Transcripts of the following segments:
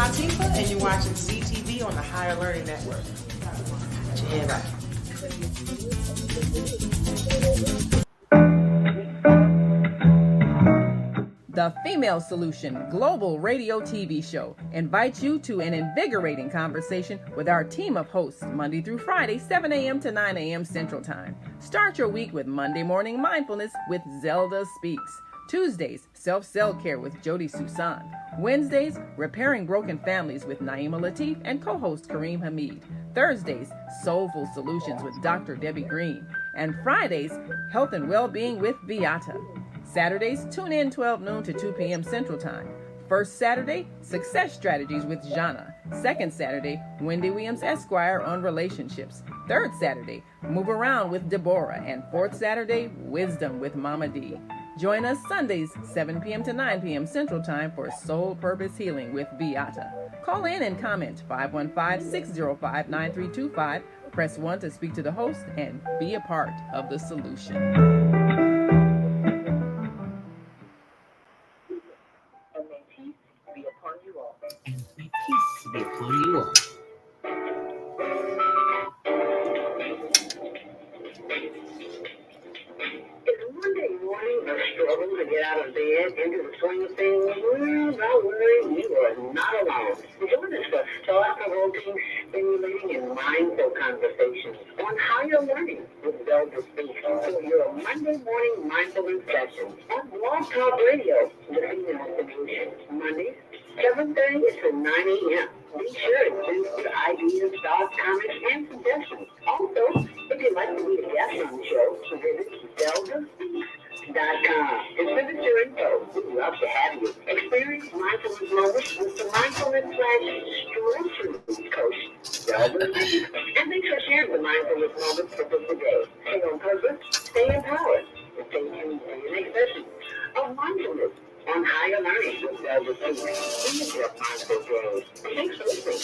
Latifah, and you're watching CTV on the Higher Learning Network. Yeah, bye. The Female Solution Global Radio TV Show invites you to an invigorating conversation with our team of hosts Monday through Friday, 7 a.m. to 9 a.m. Central Time. Start your week with Monday Morning Mindfulness with Zelda Speaks. Tuesdays, Self-Cell Care with Jody Susan. Wednesdays, Repairing Broken Families with Naima Latif and co-host Kareem Hamid. Thursdays, Soulful Solutions with Dr. Debbie Green. And Fridays, Health and Wellbeing with Beata. Saturdays, tune in 12 noon to 2 p.m. Central Time. First Saturday, Success Strategies with Jana. Second Saturday, Wendy Williams Esquire on relationships. Third Saturday, Move Around with Deborah. And fourth Saturday, Wisdom with Mama D. Join us Sundays, 7 p.m. to 9 p.m. Central Time for Soul Purpose Healing with Beata. Call in and comment 515-605-9325. Press 1 to speak to the host and be a part of the solution. And may peace be upon you all. It's Monday morning, a struggle to get out of bed into the swing of things. Well, don't worry, you are not alone. Join us for thought-provoking, stimulating, and mindful conversations on higher learning with Zelda Speaks for your Monday morning mindfulness session on Blog Talk Radio, the Female Solution. Mondays, 7:30 to 9 a.m. Be sure to send your ideas, thoughts, comments, and suggestions. Also, if you'd like to be a guest on the show, visit zeldaspeaks.com and send us your info. We'd love to have you. Experience mindfulness moments with the mindfulness/stress coach, Zelda Speaks. And thanks for sharing the mindfulness moments with us today. Stay on purpose, stay empowered, and stay tuned for your next session of mindfulness on Higher Learning with Zelda Speaks. Be your mindful day. Thanks for listening.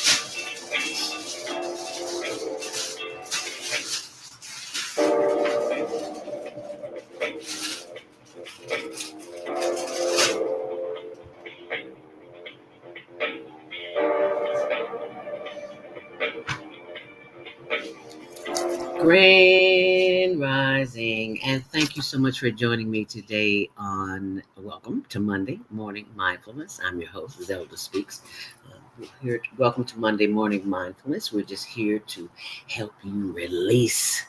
Grand Rising, and thank you so much for joining me today on Welcome to Monday Morning Mindfulness. I'm your host, Zelda Speaks. Welcome to Monday Morning Mindfulness. We're just here to help you release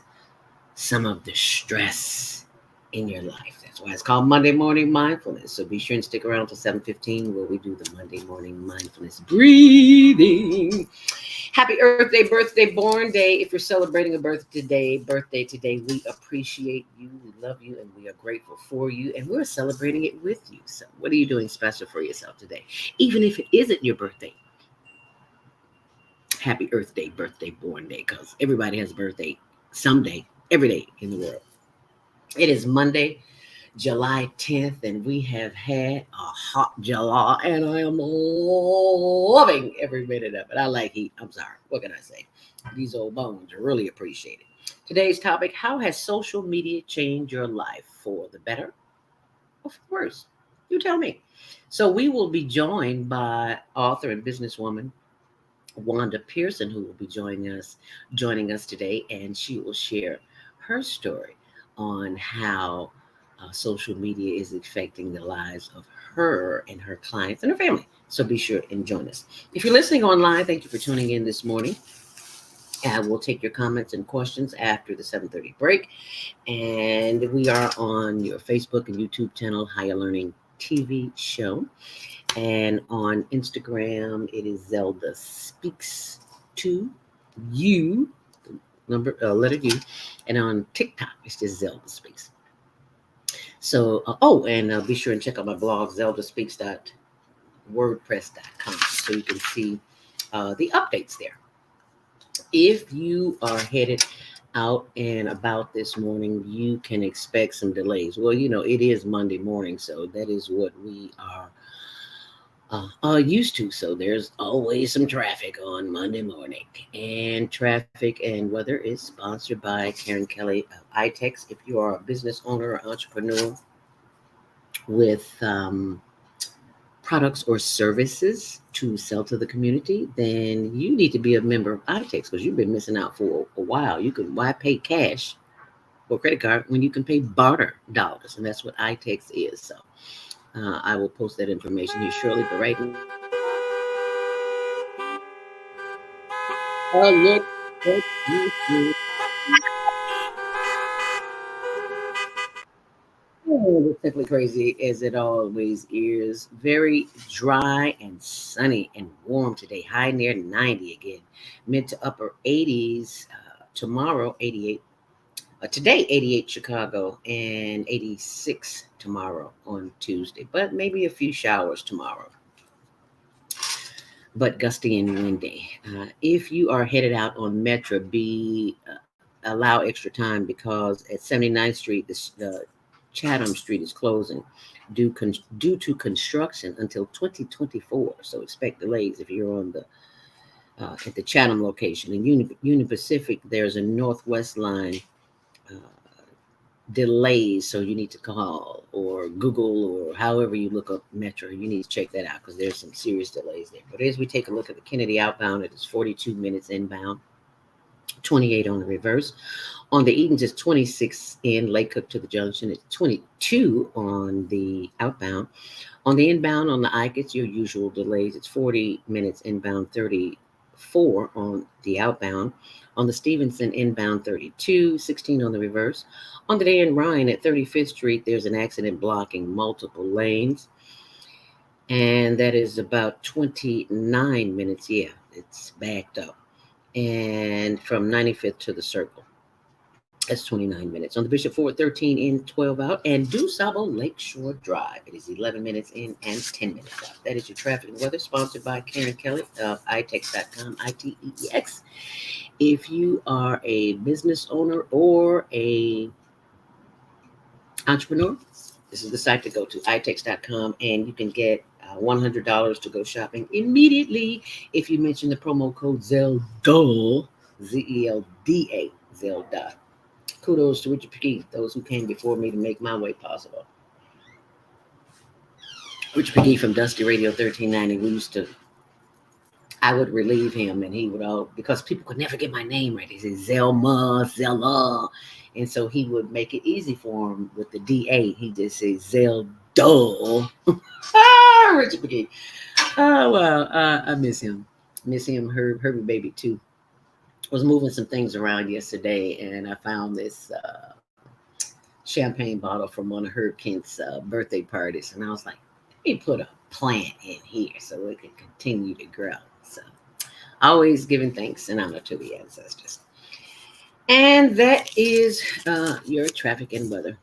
some of the stress in your life. That's why it's called Monday Morning Mindfulness. So be sure and stick around till 7:15 where we do the Monday Morning Mindfulness breathing. Happy Earth Day, birthday, born day. If you're celebrating a birthday today, we appreciate you, we love you, and we are grateful for you, and we're celebrating it with you. So what are you doing special for yourself today? Even if it isn't your birthday. Happy Earth Day, birthday, born day, because everybody has a birthday someday, every day in the world. It is Monday, July 10th, and we have had a hot July, and I am loving every minute of it. I like heat. I'm sorry. What can I say? These old bones are really appreciated. Today's topic, how has social media changed your life for the better or for the worse? You tell me. So we will be joined by author and businesswoman Wanda Pearson, who will be joining us today, and she will share her story on how social media is affecting the lives of her and her clients and her family. So be sure and join us. If you're listening online, thank you for tuning in this morning. We'll take your comments and questions after the 7:30 break. And we are on your Facebook and YouTube channel, Higher Learning TV show. And on Instagram, it is Zelda Speaks to You, letter U. And on TikTok, it's just Zelda Speaks. So, be sure and check out my blog, zeldaspeaks.wordpress.com, so you can see the updates there. If you are headed out and about this morning, you can expect some delays. Well, it is Monday morning, so that is what we are used to. So there's always some traffic on Monday morning. And traffic and weather is sponsored by Karen Kelly of iTex. If you are a business owner or entrepreneur with products or services to sell to the community, then you need to be a member of iTex because you've been missing out for a while. You can why pay cash or credit card when you can pay barter dollars, and that's what iTex is. So I will post that information here shortly. But right now, look what you do. Oh, it's simply crazy as it always is. Very dry and sunny and warm today. High near 90 again. Mid to upper 80s. Tomorrow, 88. Today, 88 Chicago and 86 tomorrow on Tuesday. But maybe a few showers tomorrow. But gusty and windy. If you are headed out on Metro, allow extra time because at 79th Street, the Chatham Street is closing due to construction until 2024. So expect delays if you're on the at the Chatham location. In Union Pacific, there's a Northwest line uh, delays, so you need to call or Google or however you look up Metro. You need to check that out because there's some serious delays there. But as we take a look at the Kennedy outbound, it is 42 minutes inbound, 28 on the reverse. On the Edens, it's 26 in Lake Cook to the junction. It's 22 on the outbound. On the inbound, on the Ike, it's your usual delays. It's 40 minutes inbound, 34 on the outbound. On the Stevenson inbound, 32, 16 on the reverse. On the Dan Ryan at 35th Street, there's an accident blocking multiple lanes. And that is about 29 minutes. Yeah, it's backed up. And from 95th to the Circle. That's 29 minutes. On the Bishop Ford, 13 in, 12 out. And DuSable Lakeshore Drive. It is 11 minutes in and 10 minutes out. That is your traffic and weather, sponsored by Karen Kelly of itex.com, ITEX. If you are a business owner or a entrepreneur, this is the site to go to, itex.com, and you can get $100 to go shopping immediately if you mention the promo code ZELDA, ZELDA, ZELDA. Kudos to Richard Pegee, those who came before me to make my way possible. Richard Pegee from Dusty Radio 1390, I would relieve him and he would because people could never get my name right. He said Zelma, Zella. And so he would make it easy for him with the DA. He just says Zelda. Richard Pegee. Oh, wow. I miss him. Herbie Baby, too. Was moving some things around yesterday, and I found this champagne bottle from one of Herb Kent's birthday parties. And I was like, let me put a plant in here so it can continue to grow. So always giving thanks and honor to the ancestors. And that is your traffic and weather.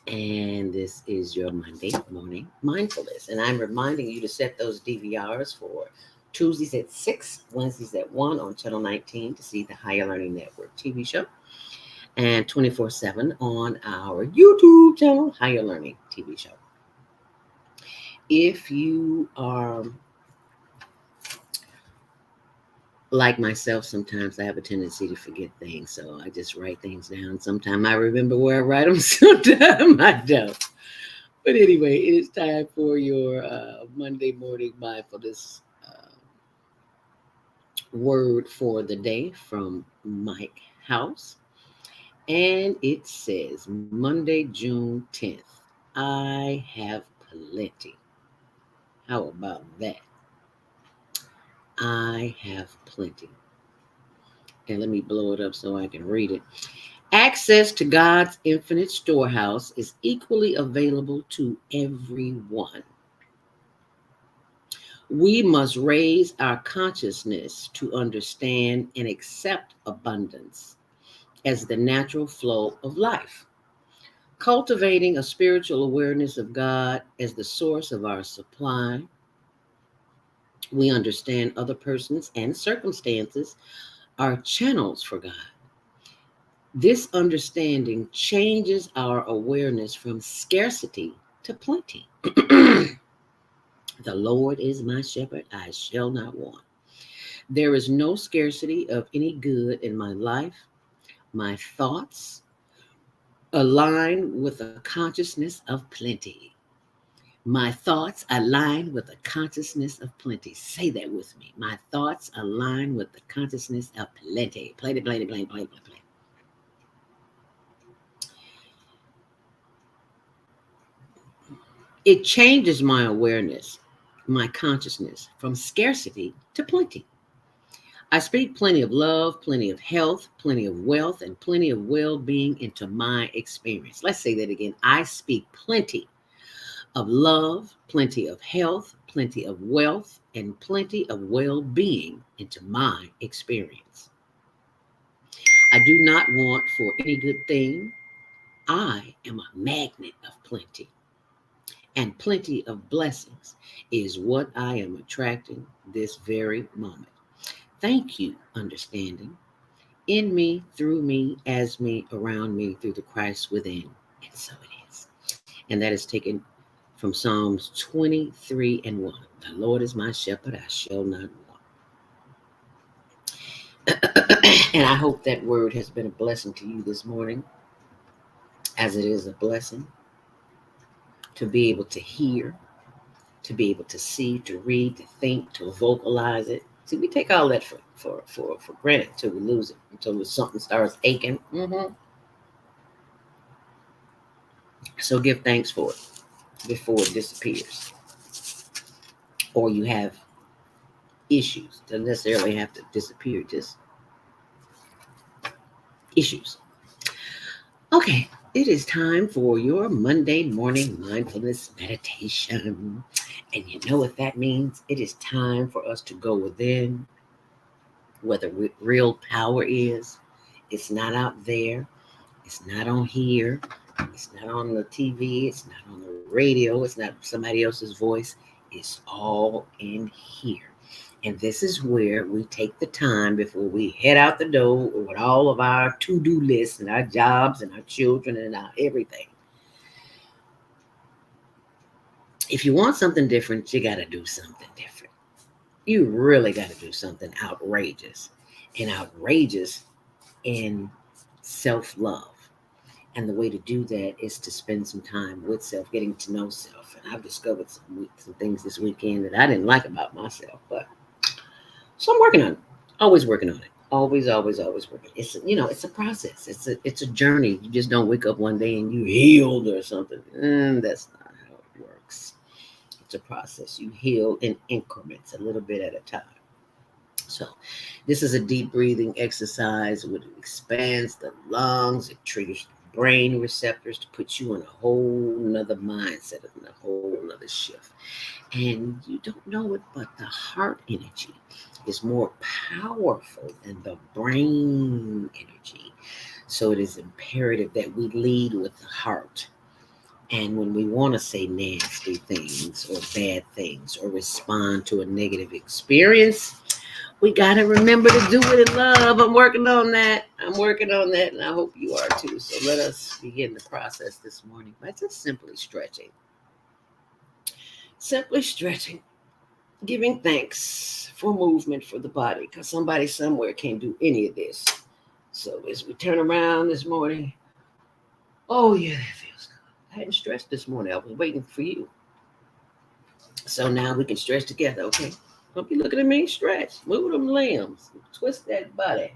And this is your Monday morning mindfulness. And I'm reminding you to set those DVRs for Tuesdays at 6, Wednesdays at 1 on Channel 19 to see the Higher Learning Network TV show. And 24/7 on our YouTube channel, Higher Learning TV show. If you are like myself, sometimes I have a tendency to forget things, so I just write things down. Sometimes I remember where I write them, sometimes I don't. But anyway, it is time for your Monday morning mindfulness word for the day from Mike House. And it says, Monday, June 10th, I have plenty. How about that? I have plenty. And let me blow it up so I can read it. Access to God's infinite storehouse is equally available to everyone. We must raise our consciousness to understand and accept abundance as the natural flow of life. Cultivating a spiritual awareness of God as the source of our supply, we understand other persons and circumstances are channels for God. This understanding changes our awareness from scarcity to plenty. The Lord is my shepherd, I shall not want. There is no scarcity of any good in my life. My thoughts align with a consciousness of plenty. My thoughts align with the consciousness of plenty. Say that with me. My thoughts align with the consciousness of plenty. Plenty, plenty, plenty, plenty, plenty. It changes my awareness, my consciousness from scarcity to plenty. I speak plenty of love, plenty of health, plenty of wealth, and plenty of well-being into my experience. Let's say that again. I speak plenty of love, plenty of health, plenty of wealth, and plenty of well-being into my experience. I do not want for any good thing. I am a magnet of plenty, and plenty of blessings is what I am attracting this very moment. Thank you, understanding. In me, through me, as me, around me, through the Christ within. And so it is. And that is taken from Psalms 23:1. The Lord is my shepherd, I shall not want. And I hope that word has been a blessing to you this morning, as it is a blessing to be able to hear, to be able to see, to read, to think, to vocalize it. See, we take all that for granted until we lose it, until something starts aching. So give thanks for it before it disappears. Or you have issues. Doesn't necessarily have to disappear, just issues. Okay, it is time for your Monday morning mindfulness meditation. And you know what that means? It is time for us to go within, where the real power is. It's not out there. It's not on here. It's not on the TV. It's not on the radio. It's not somebody else's voice. It's all in here. And this is where we take the time before we head out the door with all of our to-do lists and our jobs and our children and our everything. If you want something different, you got to do something different. You really got to do something outrageous in self-love. And the way to do that is to spend some time with self, getting to know self. And I've discovered some things this weekend that I didn't like about myself, but so I'm working on it. Always working on it. Always working. It's a process. It's a journey. You just don't wake up one day and you healed or something. That's not how it works. It's a process. You heal in increments, a little bit at a time. So this is a deep breathing exercise. It expands the lungs. It triggers brain receptors to put you in a whole nother mindset, in a whole nother shift. And you don't know it, but the heart energy is more powerful than the brain energy. So it is imperative that we lead with the heart. And when we want to say nasty things or bad things or respond to a negative experience, we got to remember to do it in love. I'm working on that. And I hope you are too. So let us begin the process this morning by just simply stretching. Simply stretching. Giving thanks for movement for the body, because somebody somewhere can't do any of this. So as we turn around this morning, oh yeah, that feels good. I hadn't stretched this morning. I was waiting for you. So now we can stretch together, okay? Don't be looking at me. Stretch. Move them limbs. Twist that body.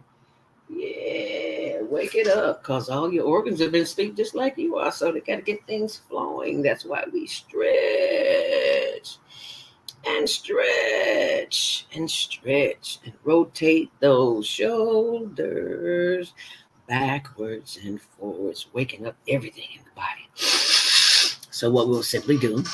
Yeah, wake it up, because all your organs have been asleep just like you are. So they got to get things flowing. That's why we stretch. And stretch and stretch and rotate those shoulders backwards and forwards, waking up everything in the body. So what we'll simply do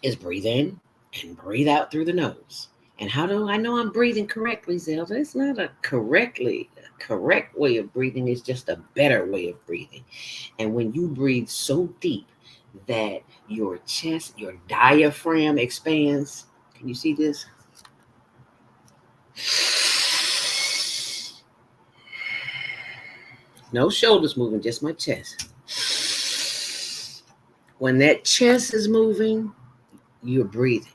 is breathe in and breathe out through the nose. And how do I know I'm breathing correctly, Zelda? It's not a correct way of breathing. It's just a better way of breathing. And when you breathe so deep that your chest, your diaphragm expands. Can you see this? No shoulders moving, just my chest. When that chest is moving, you're breathing.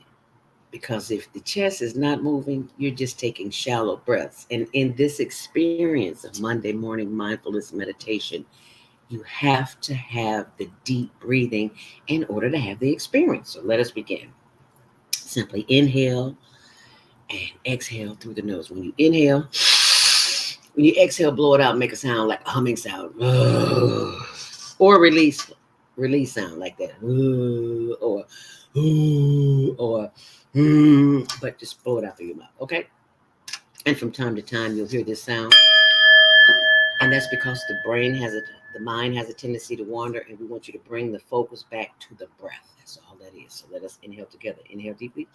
Because if the chest is not moving, you're just taking shallow breaths. And in this experience of Monday morning mindfulness meditation, You have to have the deep breathing in order to have the experience. So let us begin. Simply inhale and exhale through the nose. When you inhale, when you exhale, blow it out, make a sound like a humming sound. Or release sound like that. Or but just blow it out through your mouth, okay? And from time to time, you'll hear this sound. And that's because the mind has a tendency to wander, and we want you to bring the focus back to the breath. That's all that is. So let us inhale together. Inhale deeply.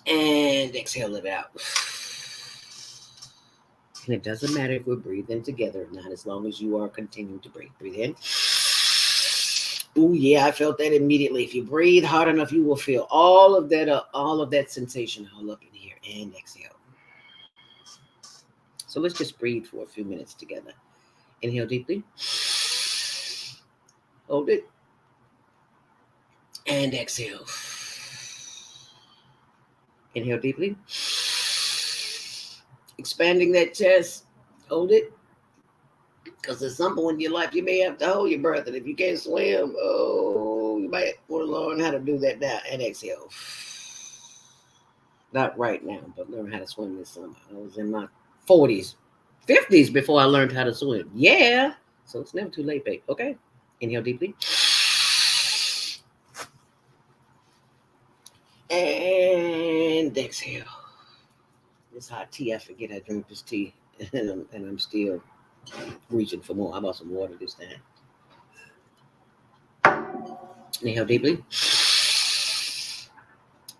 And exhale, let it out. And it doesn't matter if we're breathing together or not, as long as you are continuing to breathe. Breathe in. Oh yeah, I felt that immediately. If you breathe hard enough, you will feel all of that sensation all up in here. And exhale. So let's just breathe for a few minutes together. Inhale deeply. Hold it. And exhale. Inhale deeply. Expanding that chest. Hold it. Because at some point in your life, you may have to hold your breath. And if you can't swim, you might want to learn how to do that now. And exhale. Not right now, but learn how to swim this summer. I was in my 40s, 50s before I learned how to swim. Yeah. So it's never too late, babe. Okay. Inhale deeply. And exhale. This hot tea, I forget I drink this tea. And I'm still reaching for more. How about some water this time? Inhale deeply.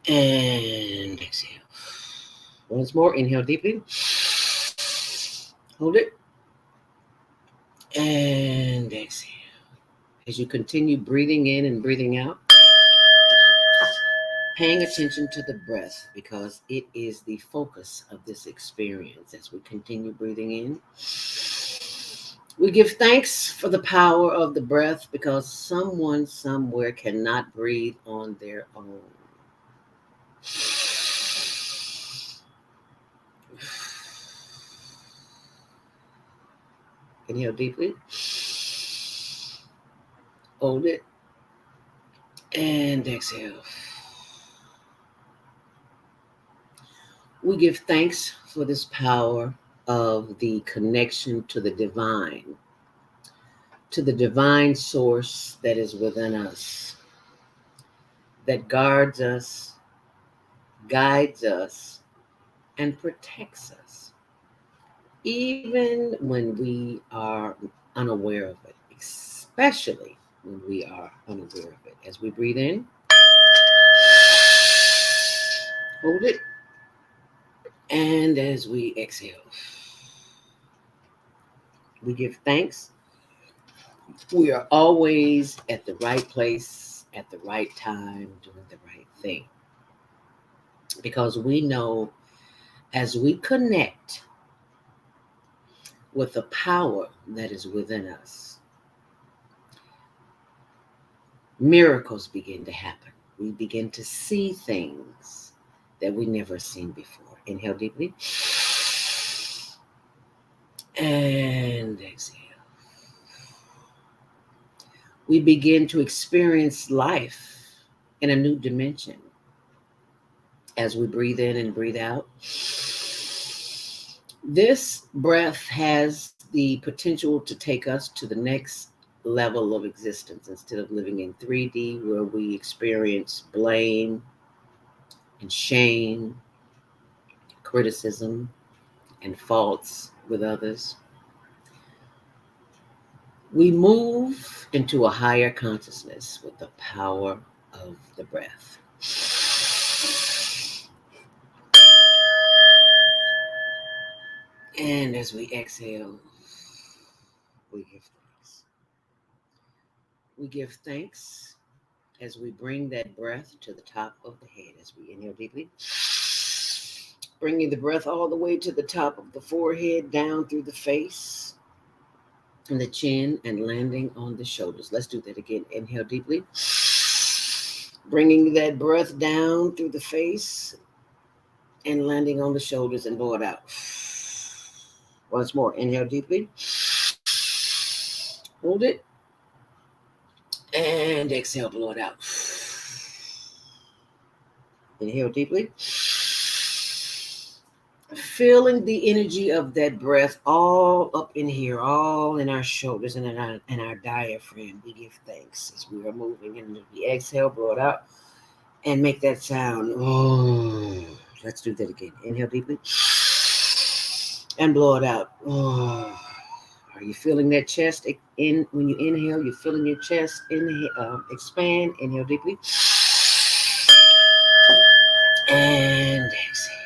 And exhale. Once more, inhale deeply. Hold it. And exhale. As you continue breathing in and breathing out, paying attention to the breath, because it is the focus of this experience. As we continue breathing in, we give thanks for the power of the breath, because someone somewhere cannot breathe on their own. Inhale deeply. Hold it. And exhale. We give thanks for this power of the connection to the divine source that is within us, that guards us, guides us, and protects us, even when we are unaware of it, especially when we are unaware of it. As we breathe in, hold it, and as we exhale, we give thanks. We are always at the right place, at the right time, doing the right thing. Because we know as we connect with the power that is within us, miracles begin to happen. We begin to see things that we never seen before. Inhale deeply. And exhale. We begin to experience life in a new dimension as we breathe in and breathe out. This breath has the potential to take us to the next level of existence. Instead of living in 3D, where we experience blame and shame, criticism, and faults with others, we move into a higher consciousness with the power of the breath. And as we exhale, we give thanks. We give thanks as we bring that breath to the top of the head. As we inhale deeply, bringing the breath all the way to the top of the forehead, down through the face and the chin, and landing on the shoulders. Let's do that again. Inhale deeply, bringing that breath down through the face and landing on the shoulders, and blow it out. Once more, inhale deeply. Hold it. And exhale, blow it out. Inhale deeply. Feeling the energy of that breath all up in here, all in our shoulders and in our diaphragm. We give thanks as we are moving. And we exhale, blow it out, and make that sound. Oh, let's do that again. Inhale deeply. And blow it out. Oh. Are you feeling that chest in when you inhale? You're feeling your chest expand. Inhale deeply. And exhale.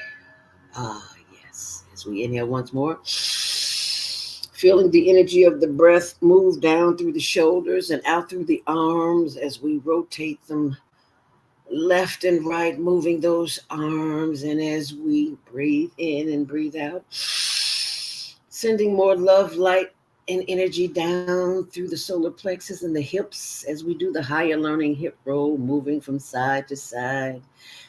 Ah, yes. As we inhale once more, feeling the energy of the breath move down through the shoulders and out through the arms as we rotate them left and right, moving those arms. And as we breathe in and breathe out, sending more love, light, and energy down through the solar plexus and the hips as we do the higher learning hip roll, moving from side to side,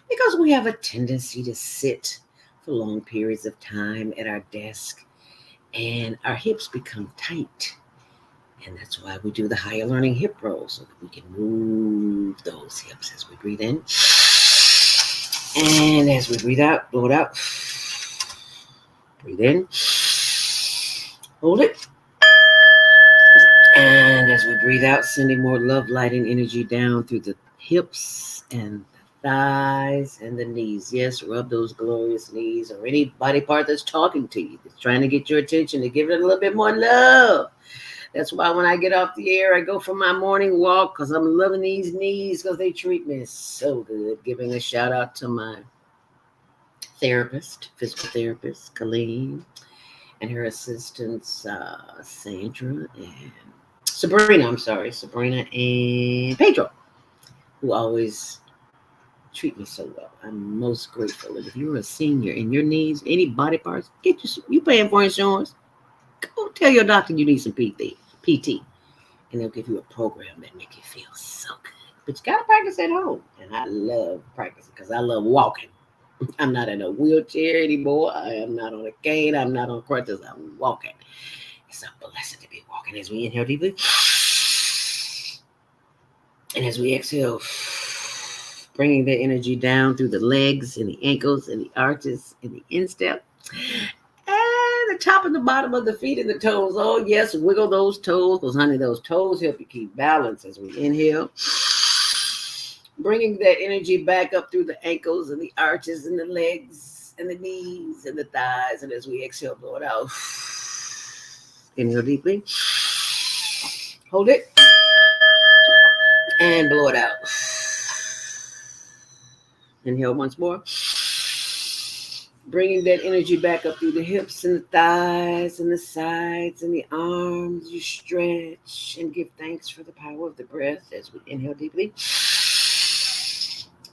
because we have a tendency to sit for long periods of time at our desk and our hips become tight. And that's why we do the higher learning hip roll, so that we can move those hips as we breathe in. And as we breathe out, blow it out. Breathe in. Hold it. And as we breathe out, sending more love, light, and energy down through the hips and the thighs and the knees. Yes, rub those glorious knees or any body part that's talking to you, that's trying to get your attention, to give it a little bit more love. That's why when I get off the air, I go for my morning walk, because I'm loving these knees because they treat me so good. Giving a shout out to my therapist, physical therapist, Colleen, and her assistants, Sandra and Sabrina and Pedro, who always treat me so well. I'm most grateful. And if you're a senior and your needs, any body parts, you paying for insurance, go tell your doctor you need some PT, and they'll give you a program that make you feel so good. But you gotta practice at home, and I love practicing because I love walking. I'm not in a wheelchair anymore. I am not on a cane. I'm not on crutches. I'm walking. It's a blessing to be walking. As we inhale deeply, and as we exhale, bringing the energy down through the legs and the ankles and the arches and the instep, and the top and the bottom of the feet and the toes. Oh yes, wiggle those toes, because honey, those toes help you keep balance. As we inhale, bringing that energy back up through the ankles and the arches and the legs and the knees and the thighs. And as we exhale, blow it out. Inhale deeply. Hold it. And blow it out. Inhale once more. Bringing that energy back up through the hips and the thighs and the sides and the arms. You stretch and give thanks for the power of the breath as we inhale deeply.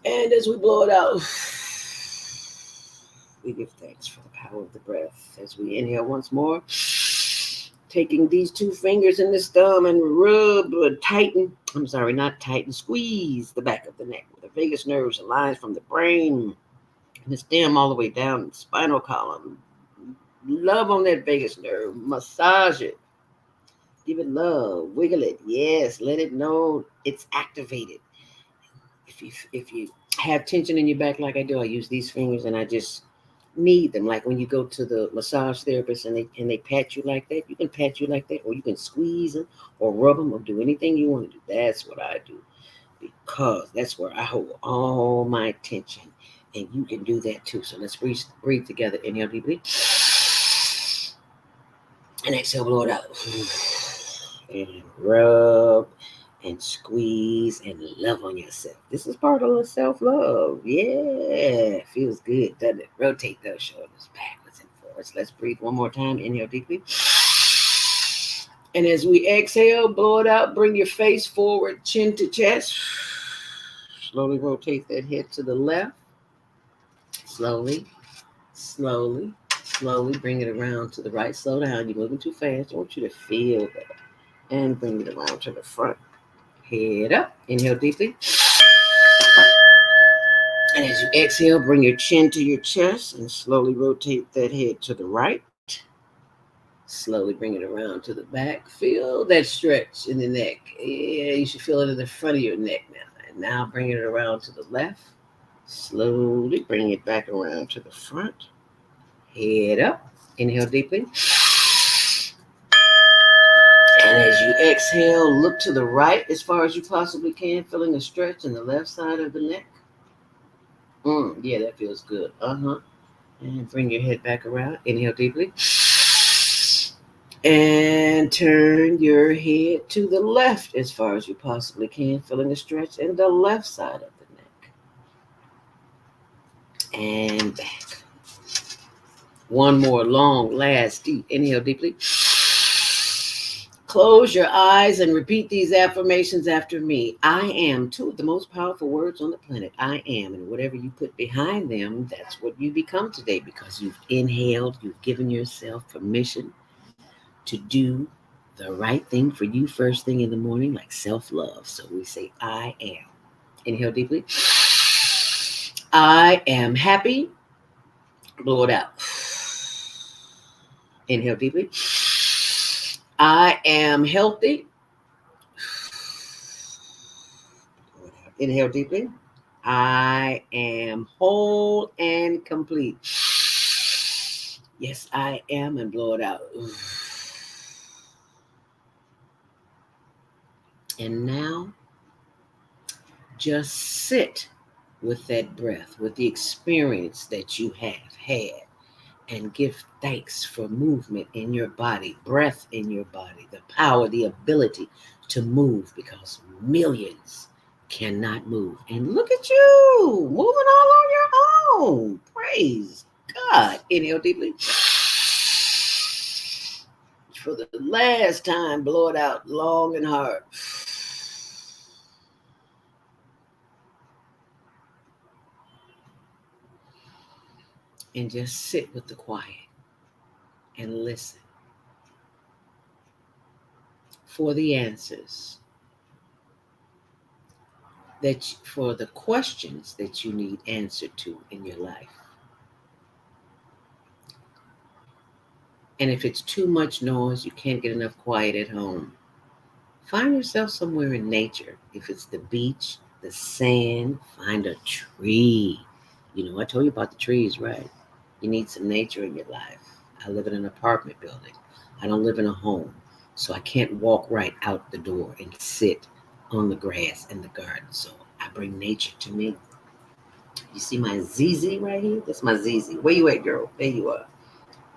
And as we blow it out, we give thanks for the power of the breath as we inhale once more. Taking these two fingers in this thumb and squeeze the back of the neck where the vagus nerves and lines from the brain and the stem all the way down the spinal column. Love on that vagus nerve. Massage it. Give it love. Wiggle it. Yes, let it know it's activated. If you have tension in your back like I do, I use these fingers and I just knead them. Like when you go to the massage therapist and they pat you like that, you can pat you like that, or you can squeeze them or rub them or do anything you want to do. That's what I do, because that's where I hold all my tension, and you can do that too. So let's breathe together. Inhale deeply and exhale, blow it out. And rub and squeeze and love on yourself. This is part of self-love. Yeah, feels good, doesn't it? Rotate those shoulders backwards and forwards. Let's breathe one more time. Inhale deeply. And as we exhale, blow it out. Bring your face forward, chin to chest. Slowly rotate that head to the left. Slowly bring it around to the right. Slow down. You're moving too fast. I want you to feel that. And bring it around to the front. Head up. Inhale deeply. And as you exhale, bring your chin to your chest and slowly rotate that head to the right. Slowly bring it around to the back. Feel that stretch in the neck. Yeah, you should feel it in the front of your neck now. And now bring it around to the left. Slowly bring it back around to the front. Head up. Inhale deeply. And as you exhale, look to the right as far as you possibly can, feeling a stretch in the left side of the neck. Yeah, that feels good. And bring your head back around. Inhale deeply. And turn your head to the left as far as you possibly can, feeling a stretch in the left side of the neck. And back. One more long, last deep. Inhale deeply. Close your eyes and repeat these affirmations after me. I am two of the most powerful words on the planet. I am. And whatever you put behind them, that's what you become today, because you've inhaled, you've given yourself permission to do the right thing for you first thing in the morning, like self-love. So we say, I am. Inhale deeply. I am happy. Blow it out. Inhale deeply. I am healthy. Inhale deeply. I am whole and complete. Yes, I am, and blow it out. And now, just sit with that breath, with the experience that you have had, and give thanks for movement in your body, breath in your body, the power, the ability to move, because millions cannot move. And look at you, moving all on your own. Praise God. Inhale deeply. For the last time, blow it out long and hard. And just sit with the quiet and listen for the answers, for the questions that you need answered to in your life. And if it's too much noise, you can't get enough quiet at home, find yourself somewhere in nature. If it's the beach, the sand, find a tree. I told you about the trees, right? You need some nature in your life. I live in an apartment building. I don't live in a home. So I can't walk right out the door and sit on the grass in the garden. So I bring nature to me. You see my ZZ right here? That's my ZZ. Where you at, girl? There you are.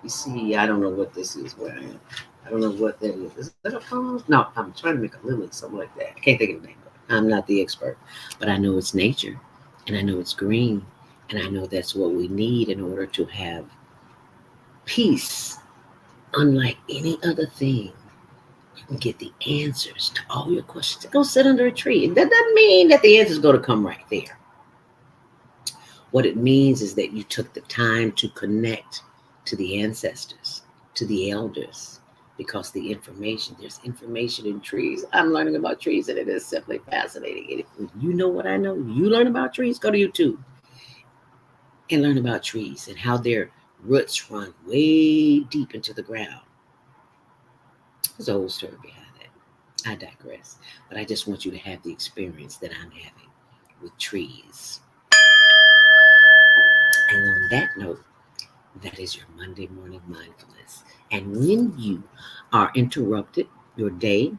You see, I don't know what this is where I am. I don't know what that is. Is that a palm? No, I'm trying to make a lily, something like that. I can't think of the name of it. I'm not the expert. But I know it's nature, and I know it's green, and I know that's what we need in order to have peace. Unlike any other thing, you can get the answers to all your questions. Go sit under a tree. That doesn't mean that the answer's going to come right there. What it means is that you took the time to connect to the ancestors, to the elders, because there's information in trees. I'm learning about trees, and it is simply fascinating. And if you know what I know, you learn about trees, go to YouTube and learn about trees and how their roots run way deep into the ground. There's a whole story behind that. I digress. But I just want you to have the experience that I'm having with trees. And on that note, that is your Monday morning mindfulness. And when you are interrupted, your day,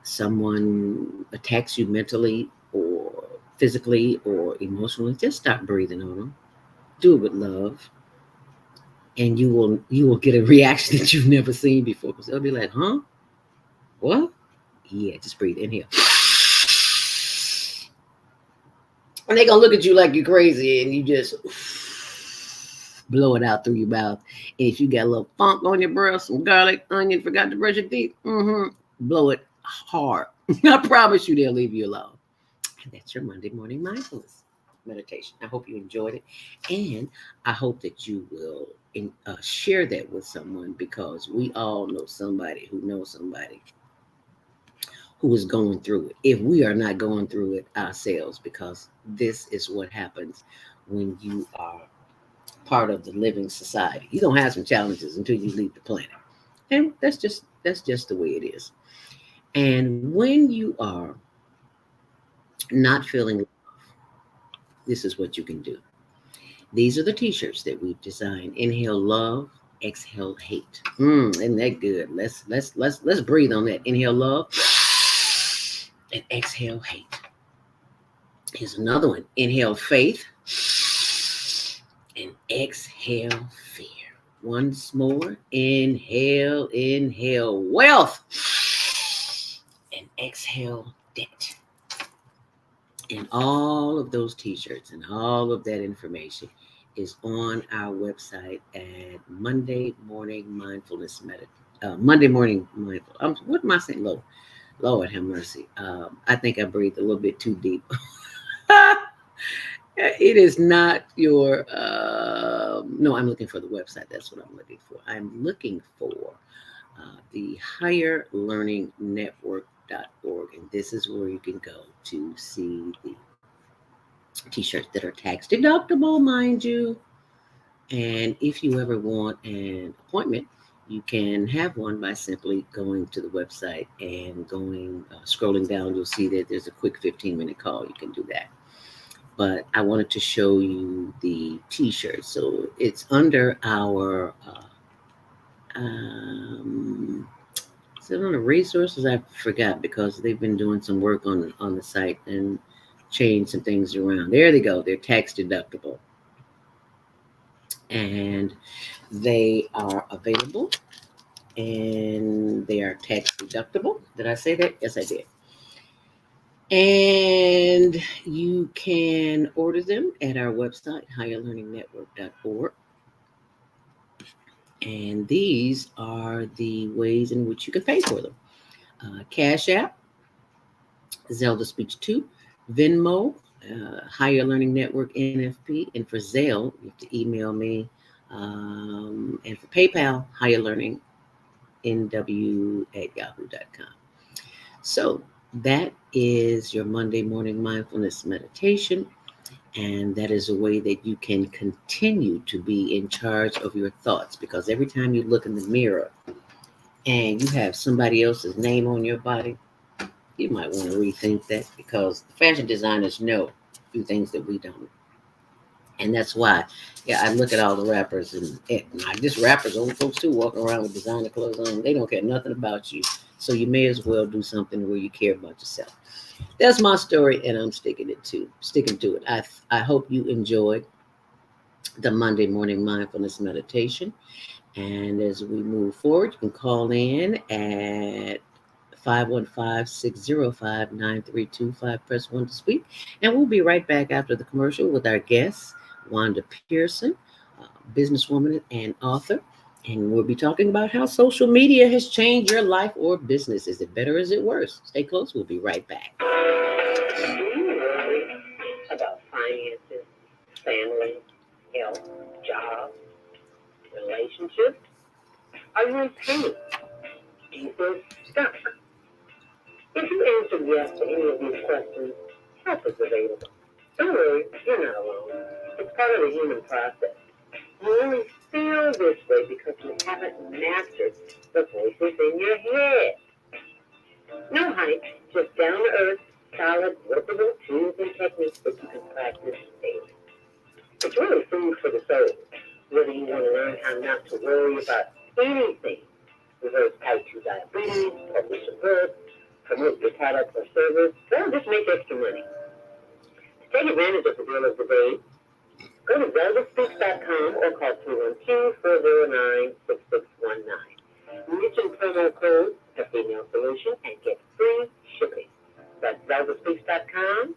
someone attacks you mentally or physically or emotionally, just stop breathing on them. Do it with love. And you will get a reaction that you've never seen before. Because they'll be like, huh? What? Yeah, just breathe. Inhale. And they're going to look at you like you're crazy, and you just blow it out through your mouth. And if you got a little funk on your breath, some garlic, onion, forgot to brush your teeth, blow it hard. I promise you they'll leave you alone. And that's your Monday morning mindfulness meditation. I hope you enjoyed it. And I hope that you will share that with someone, because we all know somebody who knows somebody who is going through it, if we are not going through it ourselves, because this is what happens when you are part of the living society. You're going to have some challenges until you leave the planet. And that's just the way it is. And when you are not feeling, this is what you can do. These are the t-shirts that we've designed. Inhale love, exhale hate. Isn't that good? Let's breathe on that. Inhale love and exhale hate. Here's another one. Inhale faith and exhale fear. Once more. Inhale wealth and exhale debt. And all of those t-shirts and all of that information is on our website at Monday Morning Mindfulness Monday Morning Mindful. What am I saying? Lord have mercy. I think I breathed a little bit too deep. It is not your, no, I'm looking for the website. That's what I'm looking for. I'm looking for the Higher Learning Network.org. And this is where you can go to see the t-shirts that are tax deductible, mind you. And if you ever want an appointment, you can have one by simply going to the website and scrolling down. You'll see that there's a quick 15-minute call. You can do that. But I wanted to show you the t-shirt. So it's under our, is it on the resources? I forgot because they've been doing some work on the site and changed some things around. There they go. They're tax deductible. And they are available and they are tax deductible. Did I say that? Yes, I did. And you can order them at our website, higherlearningnetwork.org. And these are the ways in which you can pay for them. Cash App, Zelda Speech 2, Venmo, Higher Learning Network NFP, and for Zelle, you have to email me. And for PayPal, Higher Learning NW@yahoo.com. So that is your Monday morning mindfulness meditation. And that is a way that you can continue to be in charge of your thoughts, because every time you look in the mirror and you have somebody else's name on your body, you might want to rethink that, because the fashion designers know a few things that we don't. And that's why, I look at all the rappers and not just rappers, old folks too, walking around with designer clothes on. They don't care nothing about you. So you may as well do something where you care about yourself. That's my story, and I'm sticking to it. I hope you enjoyed the Monday morning mindfulness meditation. And as we move forward, you can call in at 515-605-9325. Press 1 to speak. And we'll be right back after the commercial with our guest, Wanda Pearson, businesswoman and author. And we'll be talking about how social media has changed your life or business. Is it better or is it worse? Stay close. We'll be right back. Do you worry about finances, family, health, job, relationships? Are you in pain? Do you feel stuck? If you answer yes to any of these questions, help is available. Don't worry, you're not alone. It's part of the human process. You only feel this way because you haven't mastered the voices in your head. No hype, just down-to-earth, solid, workable tools and techniques that you can practice daily. It's really food for the soul. Whether you want to learn how not to worry about anything, reverse type 2 diabetes, publish a book, promote your product or service, or just make extra money. To take advantage of the deal of the day, go to zeldaspeaks.com or call 212-409-6619. Mention promo code The Female Solution and get free shipping. That's zeldaspeaks.com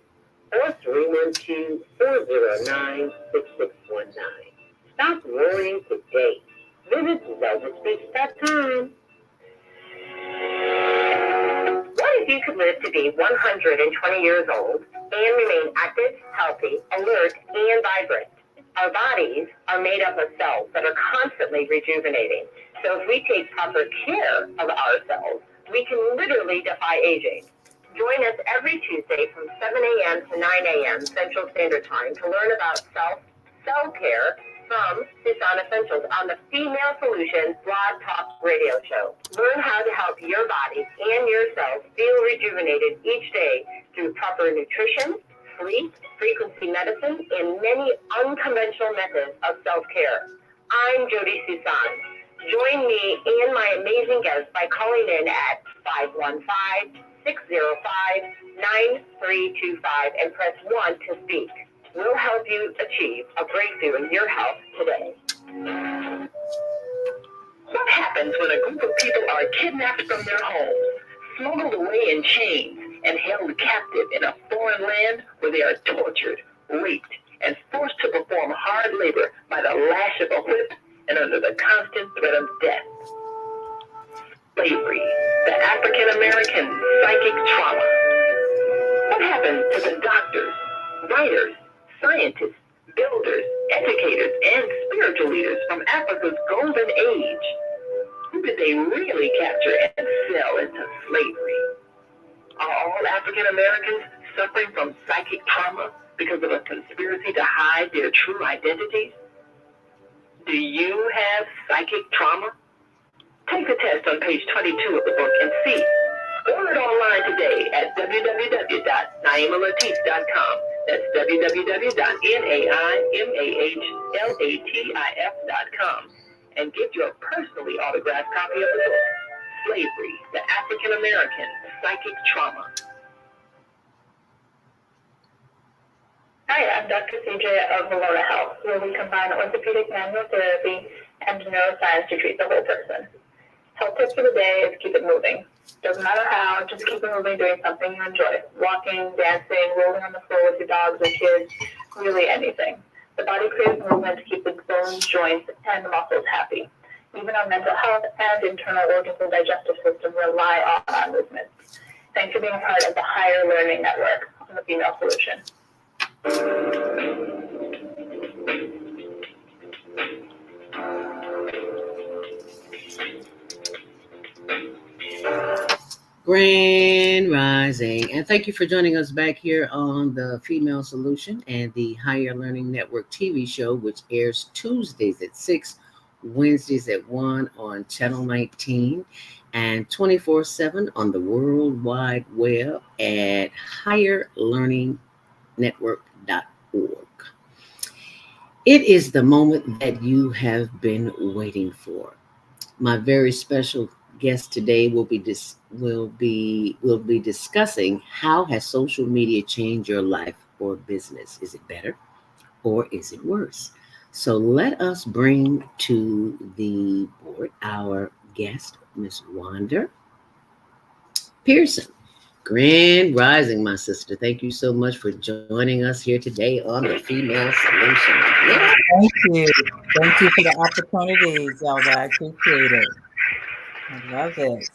or 312-409-6619. Stop worrying today. Visit zeldaspeaks.com. What if you could live to be 120 years old and remain active, healthy, alert, and vibrant? Our bodies are made up of cells that are constantly rejuvenating. So if we take proper care of ourselves, we can literally defy aging. Join us every Tuesday from 7 a.m. to 9 a.m. Central Standard Time to learn about self-care, from Susan Essentials on the Female Solutions Blog Talk Radio Show. Learn how to help your body and yourself feel rejuvenated each day through proper nutrition, sleep, frequency medicine, and many unconventional methods of self-care. I'm Jody Susan. Join me and my amazing guests by calling in at 515-605-9325 and press 1 to speak. We'll help you achieve a breakthrough in your health today. What happens when a group of people are kidnapped from their homes, smuggled away in chains, and held captive in a foreign land where they are tortured, raped, and forced to perform hard labor by the lash of a whip and under the constant threat of death? Slavery, the African American psychic trauma. What happens to the doctors, writers, scientists, builders, educators, and spiritual leaders from Africa's golden age? Who did they really capture and sell into slavery? Are all African Americans suffering from psychic trauma because of a conspiracy to hide their true identities? Do you have psychic trauma? Take the test on page 22 of the book and see. Order it online today at www.naimalatif.com. That's www.naimalatif.com. And get your personally autographed copy of the book, Slavery, the African American Psychic Trauma. Hi, I'm Dr. CJ of Valona Health, where we combine orthopedic manual therapy and neuroscience to treat the whole person. Health tips for the day is keep it moving. Doesn't matter how, just keep it moving, doing something you enjoy. Walking, dancing, rolling on the floor with your dogs or kids, really anything. The body craves movement to keep the bones, joints, and muscles happy. Even our mental health and internal organs and digestive system rely on our movement. Thanks for being a part of the Higher Learning Network on the Female Solution. Grand Rising, and thank you for joining us back here on the Female Solution and the Higher Learning Network TV show, which airs Tuesdays at 6, Wednesdays at 1 on Channel 19, and 24/7 on the World Wide Web at higherlearningnetwork.org. It is the moment that you have been waiting for. My very special guest today will be discussing how has social media changed your life or business. Is it better or is it worse? So let us bring to the board our guest, Miss Wanda Pearson. Grand Rising, my sister. Thank you so much for joining us here today on the Female Solution. Yeah. Thank you. Thank you for the opportunity, Zelda. I appreciate it. I love it.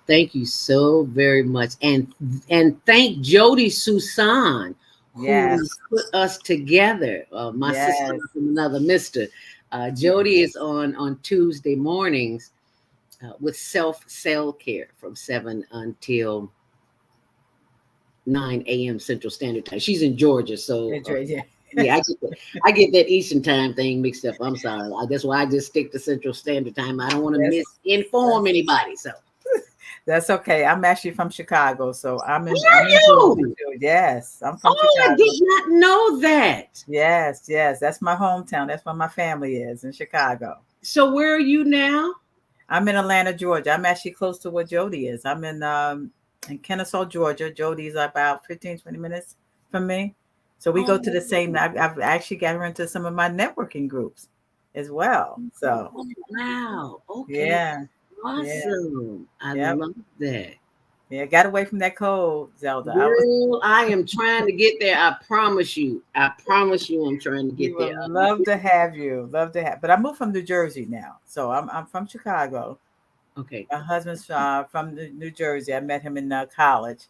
Thank you so very much, and thank Jody Susan, Yes. who put us together. My Yes. sister from another Mister. Jody is on Tuesday mornings with self care from 7 until 9 a.m. Central Standard Time. She's in Georgia, so yeah, I get that Eastern time thing mixed up. I'm sorry. That's why I just stick to Central Standard Time. I don't want to misinform anybody. So that's okay. I'm actually from Chicago, so I'm in. You? Yes, I'm from I Chicago. did not know that. Yes, that's my hometown. That's where my family is, in Chicago. So where are you now? I'm in Atlanta, Georgia. I'm actually close to where Jody is. I'm in Kennesaw, Georgia. Jody's about 15, 20 minutes from me. So we go to the same. I've actually got her into some of my networking groups as well. So wow. Okay. Yeah. Awesome. Yeah. I love that. Yeah, got away from that cold, Zelda. Girl, I am trying to get there. I promise you. I'm trying to get there. Love to have you. But I moved from New Jersey now. So I'm from Chicago. Okay. My husband's from New Jersey. I met him in college.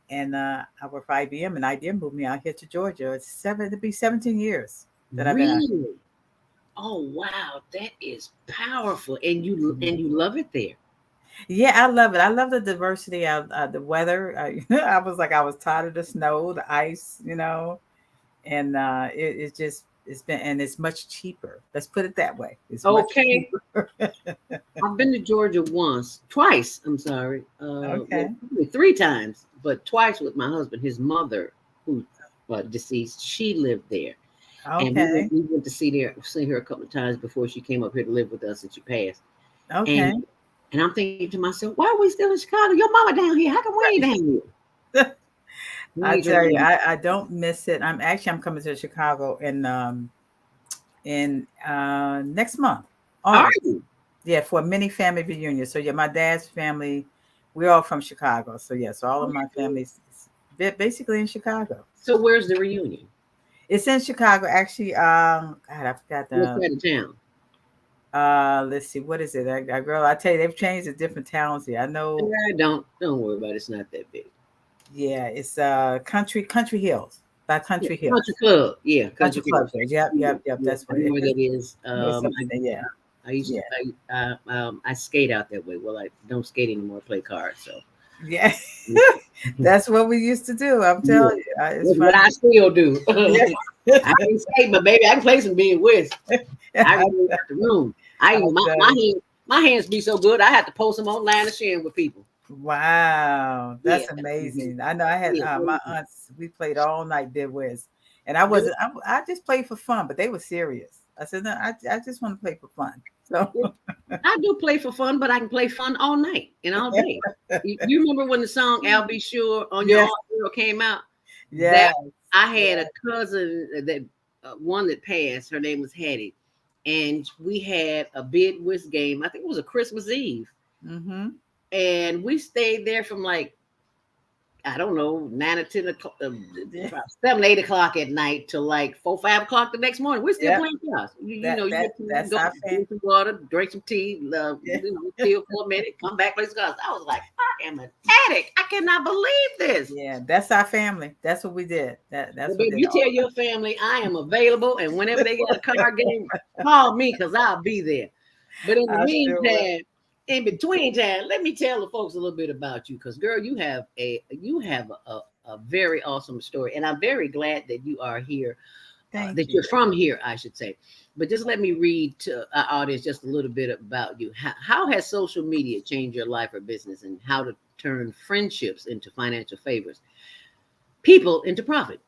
And I work for IBM, and IBM moved me out here to Georgia. It'll be 17 years that I've been out here. Oh wow, that is powerful. And you love it there. Yeah, I love it. I love the diversity of the weather. I was tired of the snow, the ice, and it's it's much cheaper. Let's put it that way. It's much Okay. cheaper. I've been to Georgia twice. I'm sorry. Okay. Well, 3 times, but twice with my husband. His mother, who deceased, she lived there, and Okay. we went to see her a couple of times before she came up here to live with us, and she passed. Okay. And I'm thinking to myself, why are we still in Chicago? Your mama down here. How come we ain't down here? We I need her tell you, down I don't miss it. I'm coming to Chicago in next month. Are August. you? Yeah, for a mini family reunion. So yeah, my dad's family, we're all from Chicago. So yes, all of my family's basically in Chicago. So where's the reunion? It's in Chicago, actually. God, I forgot What the. side of town? Let's see, what is it? Girl, I tell you, they've changed the different towns here. I know. Don't worry about it. It's not that big. Yeah, it's Country Hills by Country Hills. Country Club. Yeah, Country Club. Yep. Yeah, That's I what know it where is. that is. Yeah. I used to. I skate out that way. Well, I don't skate anymore. I play cards. So Yeah. yeah. That's what we used to do. I'm telling you. It's That's what I funny. still do. Yeah. I can skate, but baby, I can play some being whist. I can go out the room. My hands be so good. I have to post them online and share them with people. Wow, Yeah. that's amazing. I know I had Yeah. my aunts, we played all night, did whiz. And I just played for fun, but they were serious. I said, no, I just want to play for fun. So I do play for fun, but I can play fun all night and all day. You remember when the song "I'll Be Sure" on your Yes. Own Girl came out? yeah, I had a cousin that one that passed. Her name was Hattie, and we had a bid whist game. I think it was a Christmas Eve, mm-hmm. and we stayed there from like I don't know 9 or 10 o'clock, Yeah. 7, 8 o'clock at night till like 4, 5 o'clock the next morning. We're still Yep. playing chaos. You That- know, you that- get that's to go our drink some water, drink some tea, Yeah. chill for a minute, come back, play some cards. I was like, I am an addict. I cannot believe this. Yeah, that's our family. That's what we did. That's Well, what baby, they you all. tell your family I am available, and whenever they got a card game, call me because I'll be there. But in the I sure will. meantime, in between time, let me tell the folks a little bit about you, because girl, you have a very awesome story, and I'm very glad that you are here, Thank that you. you're from here, I should say. But just let me read to our audience just a little bit about you. How has social media changed your life or business, and how to turn friendships into financial favors, people into profit?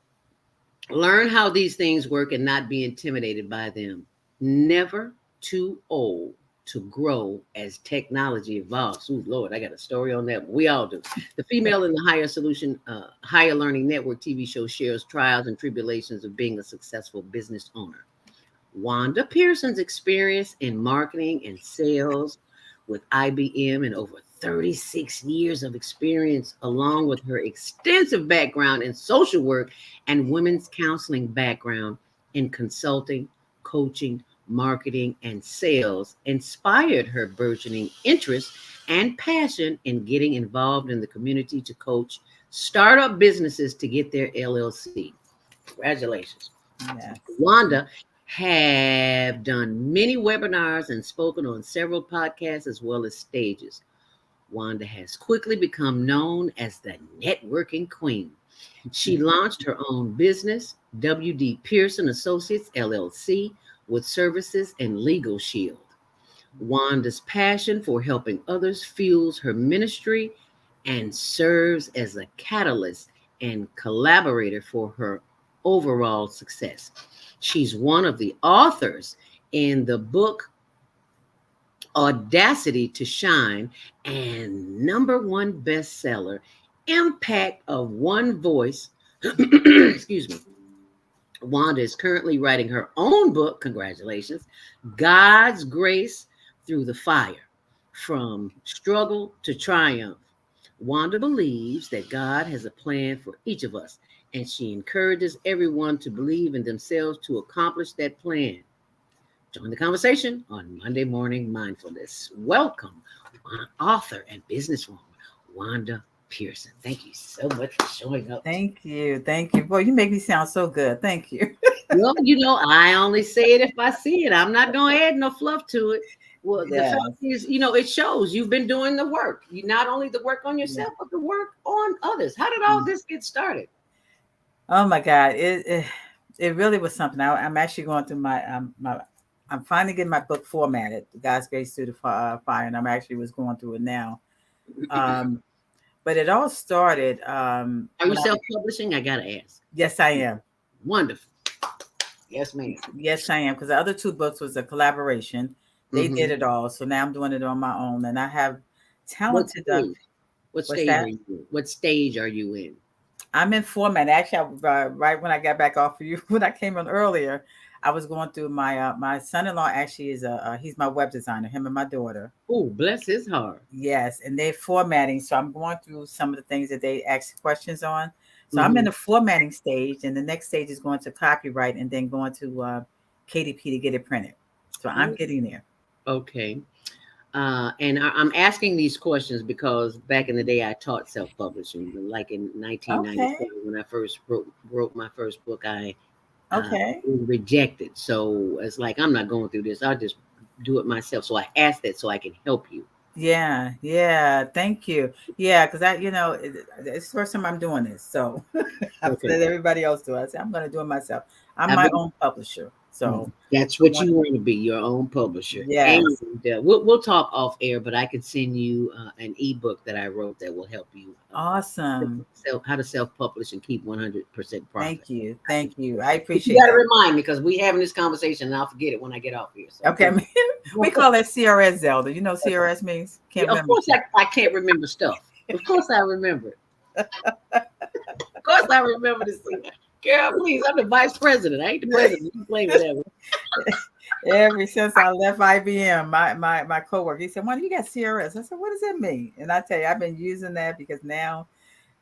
Learn how these things work and not be intimidated by them. Never too old to grow as technology evolves. Ooh, Lord, I got a story on that. We all do. The Female in the Higher Learning Network TV show shares trials and tribulations of being a successful business owner. Wanda Pearson's experience in marketing and sales with IBM and over 36 years of experience, along with her extensive background in social work and women's counseling background in consulting, coaching, marketing, and sales, inspired her burgeoning interest and passion in getting involved in the community to coach startup businesses to get their LLC. Congratulations. Yes. Wanda have done many webinars and spoken on several podcasts as well as stages. Wanda has quickly become known as the networking queen. She launched her own business, W.D. Pearson Associates LLC, with services and legal shield. Wanda's passion for helping others fuels her ministry and serves as a catalyst and collaborator for her overall success. She's one of the authors in the book Audacity to Shine and #1 bestseller, Impact of One Voice. Excuse me. Wanda is currently writing her own book, congratulations, God's Grace Through the Fire, From Struggle to Triumph. Wanda believes that God has a plan for each of us, and she encourages everyone to believe in themselves to accomplish that plan. Join the conversation on Monday Morning Mindfulness. Welcome, author and businesswoman, Wanda Pearson. Thank you so much for showing up. Thank you. Boy, you make me sound so good. Thank you. Well, I only say it if I see it. I'm not going to add no fluff to it. Well, Yes. the fact is, it shows you've been doing the work. You not only the work on yourself, but the work on others. How did all this get started? Oh my God. it really was something. I'm actually going through my. I'm finally getting my book formatted, God's Grace Through the Fire, and I'm actually was going through it now. But it all started. Are you self-publishing? I gotta ask. Yes, I am. Wonderful. Yes, ma'am. Yes, I am. Because the other two books was a collaboration. They did it all, so now I'm doing it on my own, and I have talented. What stage are you in? What stage are you in? I'm in format. Actually, right when I got back off of you, when I came on earlier, I was going through my son-in-law. Actually, is he's my web designer. Him and my daughter. Oh, bless his heart. Yes, and they're formatting. So I'm going through some of the things that they ask questions on. So I'm in the formatting stage, and the next stage is going to copyright, and then going to KDP to get it printed. So I'm getting there. Okay. And I'm asking these questions because back in the day I taught self-publishing. Like in 1997, when I first wrote my first book, I rejected. So it's like, I'm not going through this. I'll just do it myself. So I asked that so I can help you. Yeah. Thank you. Yeah, because it's the first time I'm doing this. So I've let everybody else do it. I said, I'm going to do it myself. I'm my own publisher. So that's what you want to be, your own publisher. Yes. And we'll talk off air, but I could send you an ebook that I wrote that will help you. Awesome. How to self-publish and keep 100% profit. Thank you. I appreciate it. You got to remind me because we having this conversation and I'll forget it when I get off here. So. Okay. We call it CRS, Zelda. You know what CRS means? Of course I can't remember stuff. Of course I remember it. Of course I remember this thing. Girl, please, I'm the vice president. I ain't the president. You play with that one. Ever since I left IBM, my coworker, he said, "Why do you got CRS?" I said, "What does that mean?" And I tell you, I've been using that because now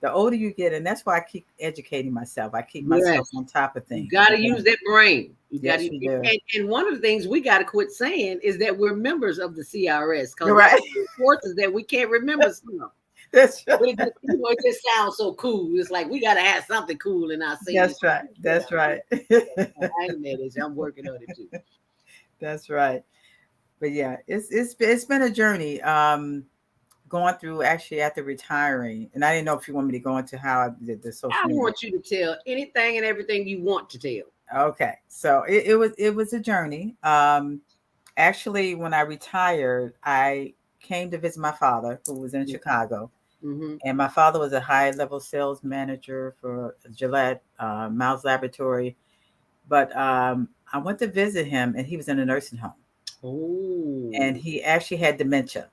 the older you get, and that's why I keep educating myself. I keep myself on top of things. You got to use that brain. Yes, you do. And one of the things we got to quit saying is that we're members of the CRS. You're right. Forces that we can't remember stuff. That's right. But it just sounds so cool. It's like we got to have something cool in our scene. That's right. That's right. I admit it. I'm working on it too. That's right. But yeah, it's been a journey. Going through actually after retiring, and I didn't know if you want me to go into how I did the social media. I want you to tell anything and everything you want to tell. Okay, so it was a journey. Actually, when I retired, I came to visit my father, who was in Chicago, and my father was a high-level sales manager for Gillette Miles Laboratory. But I went to visit him, and he was in a nursing home. Oh, and he actually had dementia.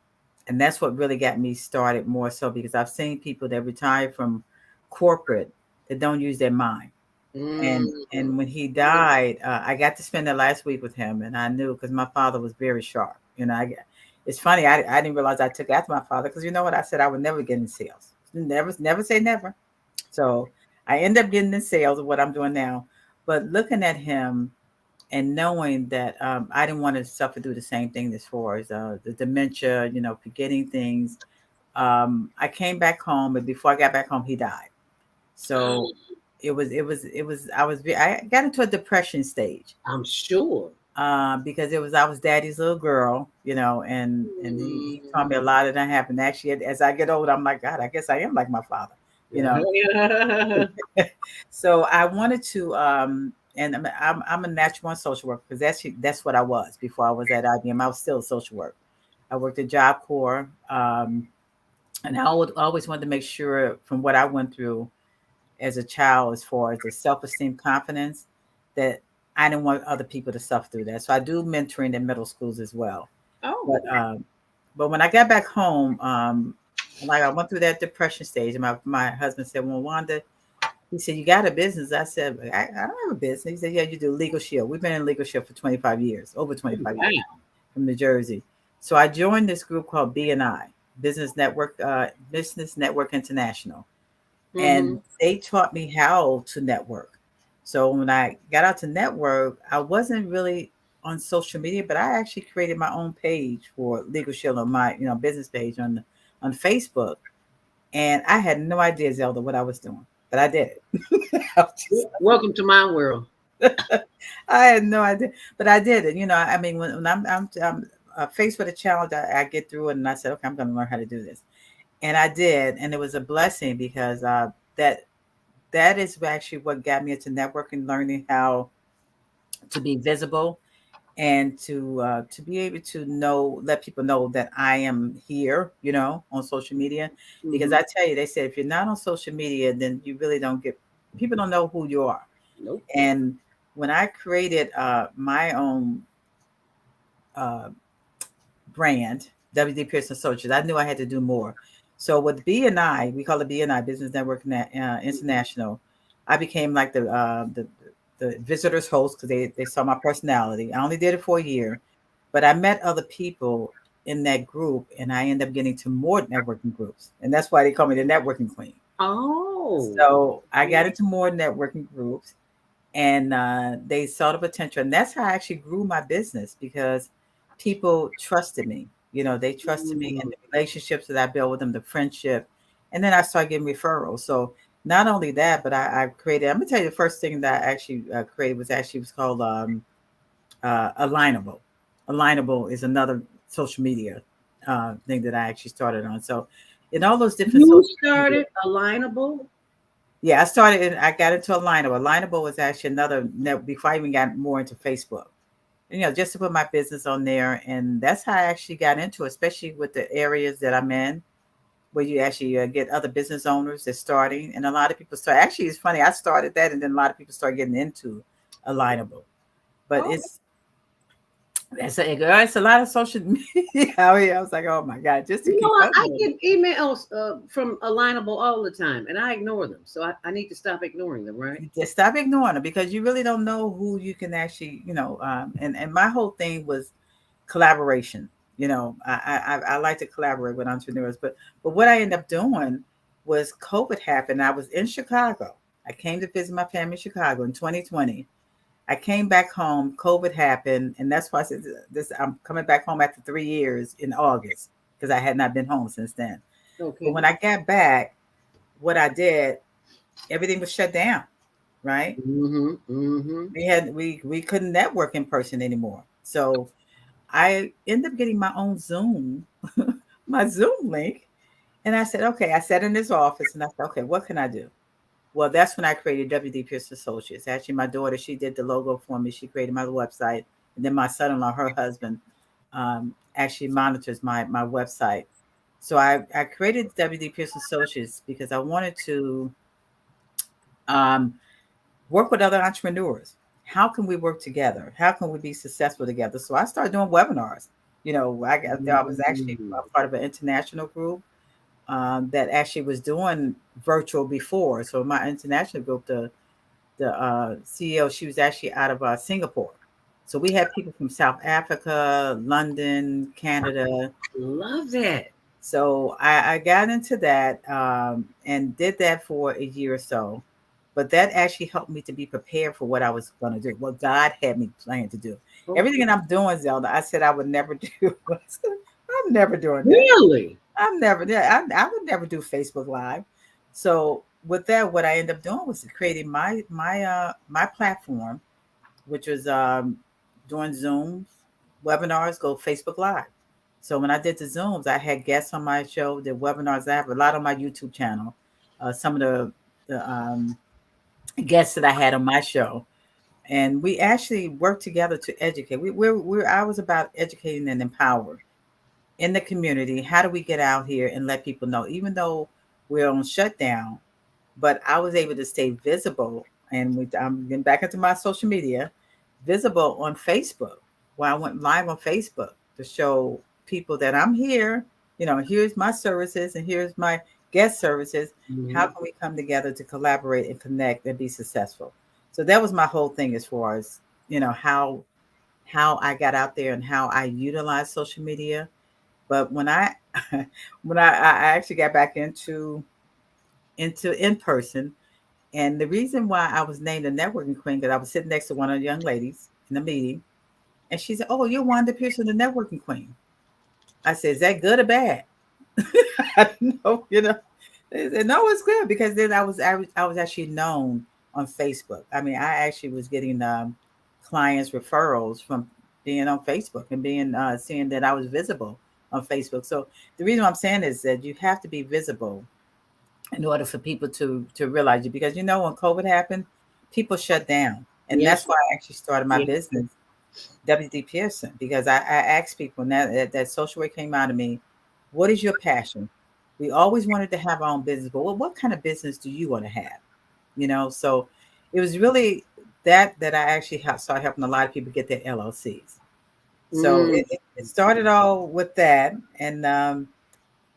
And that's what really got me started more so because I've seen people that retire from corporate that don't use their mind. And when he died, I got to spend the last week with him, and I knew because my father was very sharp. It's funny. I didn't realize I took after my father because you know what I said I would never get in sales. Never say never. So I end up getting in sales of what I'm doing now. But looking at him and knowing that I didn't want to suffer through the same thing as far as the dementia, forgetting things. I came back home, and before I got back home, he died. So I got into a depression stage. I'm sure. Because I was daddy's little girl, and he taught me a lot of that happened. Actually, as I get older, I'm like, God, I guess I am like my father, So I wanted to, and I'm a natural one social worker because that's what I was before I was at IBM. I was still a social worker. I worked at Job Corps, and I always wanted to make sure from what I went through as a child, as far as the self-esteem, confidence, that I didn't want other people to suffer through that. So I do mentoring in middle schools as well. Oh, but when I got back home, like I went through that depression stage, and my husband said, "Well, Wanda," he said, "You got a business?" I said, I don't have a business." He said, "Yeah, you do Legal Shield. We've been in Legal Shield for 25 years, over 25 years from New Jersey." So I joined this group called BNI, Business Network International. And they taught me how to network. So when I got out to network, I wasn't really on social media, but I actually created my own page for Legal Shield on my business page on Facebook. And I had no idea, Zelda, what I was doing, but I did it. Welcome to my world. I had no idea, but I did it. I mean, when I'm faced with a challenge, I get through it, and I said, okay, I'm going to learn how to do this. And I did, and it was a blessing because that that is actually what got me into networking, learning how to be visible and to be able to let people know that I am here, on social media. Because Mhm. I tell you, they said if you're not on social media, then you really don't get people don't know who you are. Nope. And when I created my own uh, brand, WD Pearson Associates, I knew I had to do more. So with BNI, we call it BNI, Business Network International. I became like the visitors host because they saw my personality. I only did it for a year, but I met other people in that group, and I ended up getting to more networking groups, and that's why they call me the networking queen. Oh. So I got into more networking groups, and they saw the potential, and that's how I actually grew my business because people trusted me. They trusted me in Mm. the relationships that I built with them, the friendship, and then I started getting referrals. So not only that, but I created. I'm gonna tell you the first thing that I actually created was called Alignable. Alignable is another social media thing that I actually started on. So in all those different You social media, started Alignable? yeah, I got into Alignable. Alignable was actually another before I even got more into Facebook. Just to put my business on there. And that's how I actually got into it, especially with the areas that I'm in, where you actually get other business owners that's starting. And a lot of people start, actually, it's funny, I started that, and then a lot of people start getting into Alignable. But Oh, it's a lot of social media out here. I was like, oh my God, just to you know, keep I, up I with it. get emails from Alignable all the time, and I ignore them. So I need to stop ignoring them, right? You just stop ignoring it because you really don't know who you can actually, and my whole thing was collaboration. I like to collaborate with entrepreneurs, but what I ended up doing was COVID happened. I was in Chicago. I came to visit my family in Chicago in 2020. I came back home. COVID happened, and that's why I said this. I'm coming back home after 3 years in August because I had not been home since then. But Okay. when I got back, what I did, everything was shut down. Right? Mm-hmm. Mm-hmm. We couldn't network in person anymore. So I ended up getting my own Zoom, my Zoom link. And I said, okay, I sat in this office and I said, okay, what can I do? Well, that's when I created WD Pierce Associates. Actually, my daughter, she did the logo for me. She created my website. And then my son-in-law, her husband, actually monitors my website. So I created WD Pierce Associates because I wanted to um, work with other entrepreneurs. How can we work together? How can we be successful together? So I started doing webinars. I was actually Mm-hmm. a part of an international group that actually was doing virtual before. So my international group, the CEO, she was actually out of Singapore. So we had people from South Africa, London, Canada. Love that. So I got into that and did that for a year or so. But that actually helped me to be prepared for what I was going to do, what God had me planned to do. Okay. Everything that I'm doing, Zelda, I said I would never do. I'm never doing that. Really? I'm never. Yeah, I would never do Facebook Live. So with that, what I ended up doing was creating my platform, which was doing Zooms, webinars, go Facebook Live. So when I did the Zooms, I had guests on my show, did webinars. I have a lot on my YouTube channel. Some of the guests that I had on my show, and we actually worked together to educate. I was about educating and empower in the community. How do we get out here and let people know, even though we're on shutdown, but I was able to stay visible. And I'm getting back into my social media, visible on Facebook. Well, I went live on Facebook to show people that I'm here. Here's my services and here's my guest services. How Mm-hmm. can we come together to collaborate and connect and be successful? So that was my whole thing as far as how I got out there and how I utilize social media. But when I I actually got back into in person, and the reason why I was named a networking queen, because I was sitting next to one of the young ladies in the meeting, and she said, "Oh, you're Wanda Pearson, the networking queen." I said, "Is that good or bad?" I don't know, They said, "No, it's good," because then I was actually known on Facebook. I mean, I actually was getting clients referrals from being on Facebook and being seeing that I was visible on Facebook. So the reason I'm saying is that you have to be visible in order for people to realize you. Because when COVID happened, people shut down, and Yes. that's why I actually started my Yeah. business, WD Pearson, because I asked people, and that social work came out of me. What is your passion? We always wanted to have our own business, but what kind of business do you want to have? So it was really that I actually started helping a lot of people get their LLCs. So Mm. it started all with that, and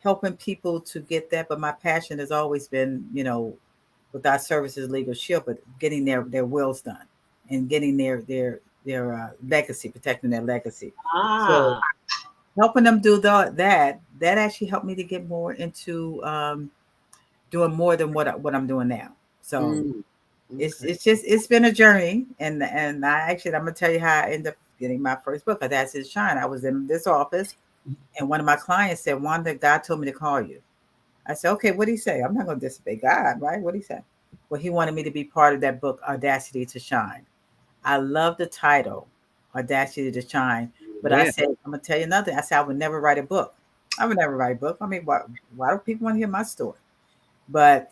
helping people to get that. But my passion has always been, with our services legal shield, but getting their wills done and getting their legacy, protecting their legacy. So Ah. helping them do that actually helped me to get more into doing more than what I'm doing now. So Mm. Okay. it's been a journey, and I'm gonna tell you how I ended up getting my first book. That's His Shine. I was in this office, and one of my clients said, "Wanda, God told me to call you." I said, "Okay, what did he say?" I'm not gonna disobey God, right? What did he say? Well, he wanted me to be part of that book, Audacity to Shine. I love the title, Audacity to Shine. But I Yeah. said, I'm gonna tell you another thing. I said I would never write a book. I would never write a book. I mean, why do people want to hear my story? But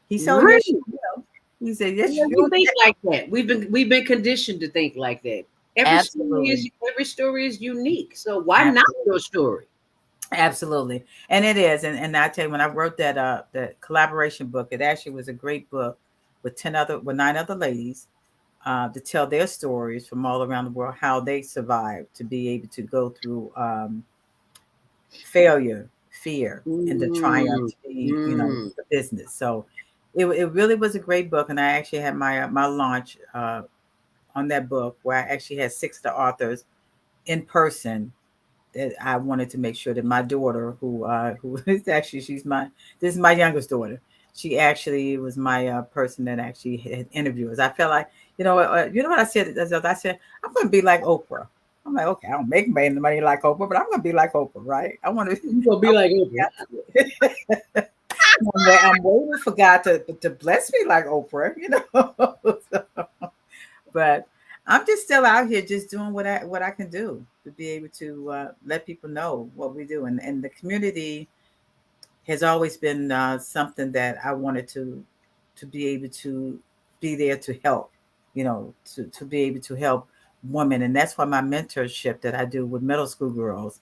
he said, "Oh, yes, you Really? will." He said, "Yes, Well, you we will." think like that. We've been conditioned to think like that. Absolutely. Every story is unique. So why not Absolutely. your story? Absolutely. And it is. And I tell you, when I wrote that collaboration book, it actually was a great book with 9 other ladies to tell their stories from all around the world, how they survived to be able to go through failure, fear, and the triumph Mm, to be, mm. the business. So it really was a great book. And I actually had my launch on that book where I actually had 6 of the authors in person, that I wanted to make sure that my daughter, who is actually this is my youngest daughter. She actually was my person that actually had interviewers. I felt like, what I said. I said I'm going to be like Oprah. I'm like, okay, I don't make money like Oprah, but I'm going to be like Oprah, right? I want to. You gonna be like Oprah. I'm waiting for God to bless me like Oprah. So, but I'm just still out here just doing what I can do to be able to let people know what we do, and the community has always been something that I wanted to be able to be there to help, to be able to help women, and that's why my mentorship that I do with middle school girls.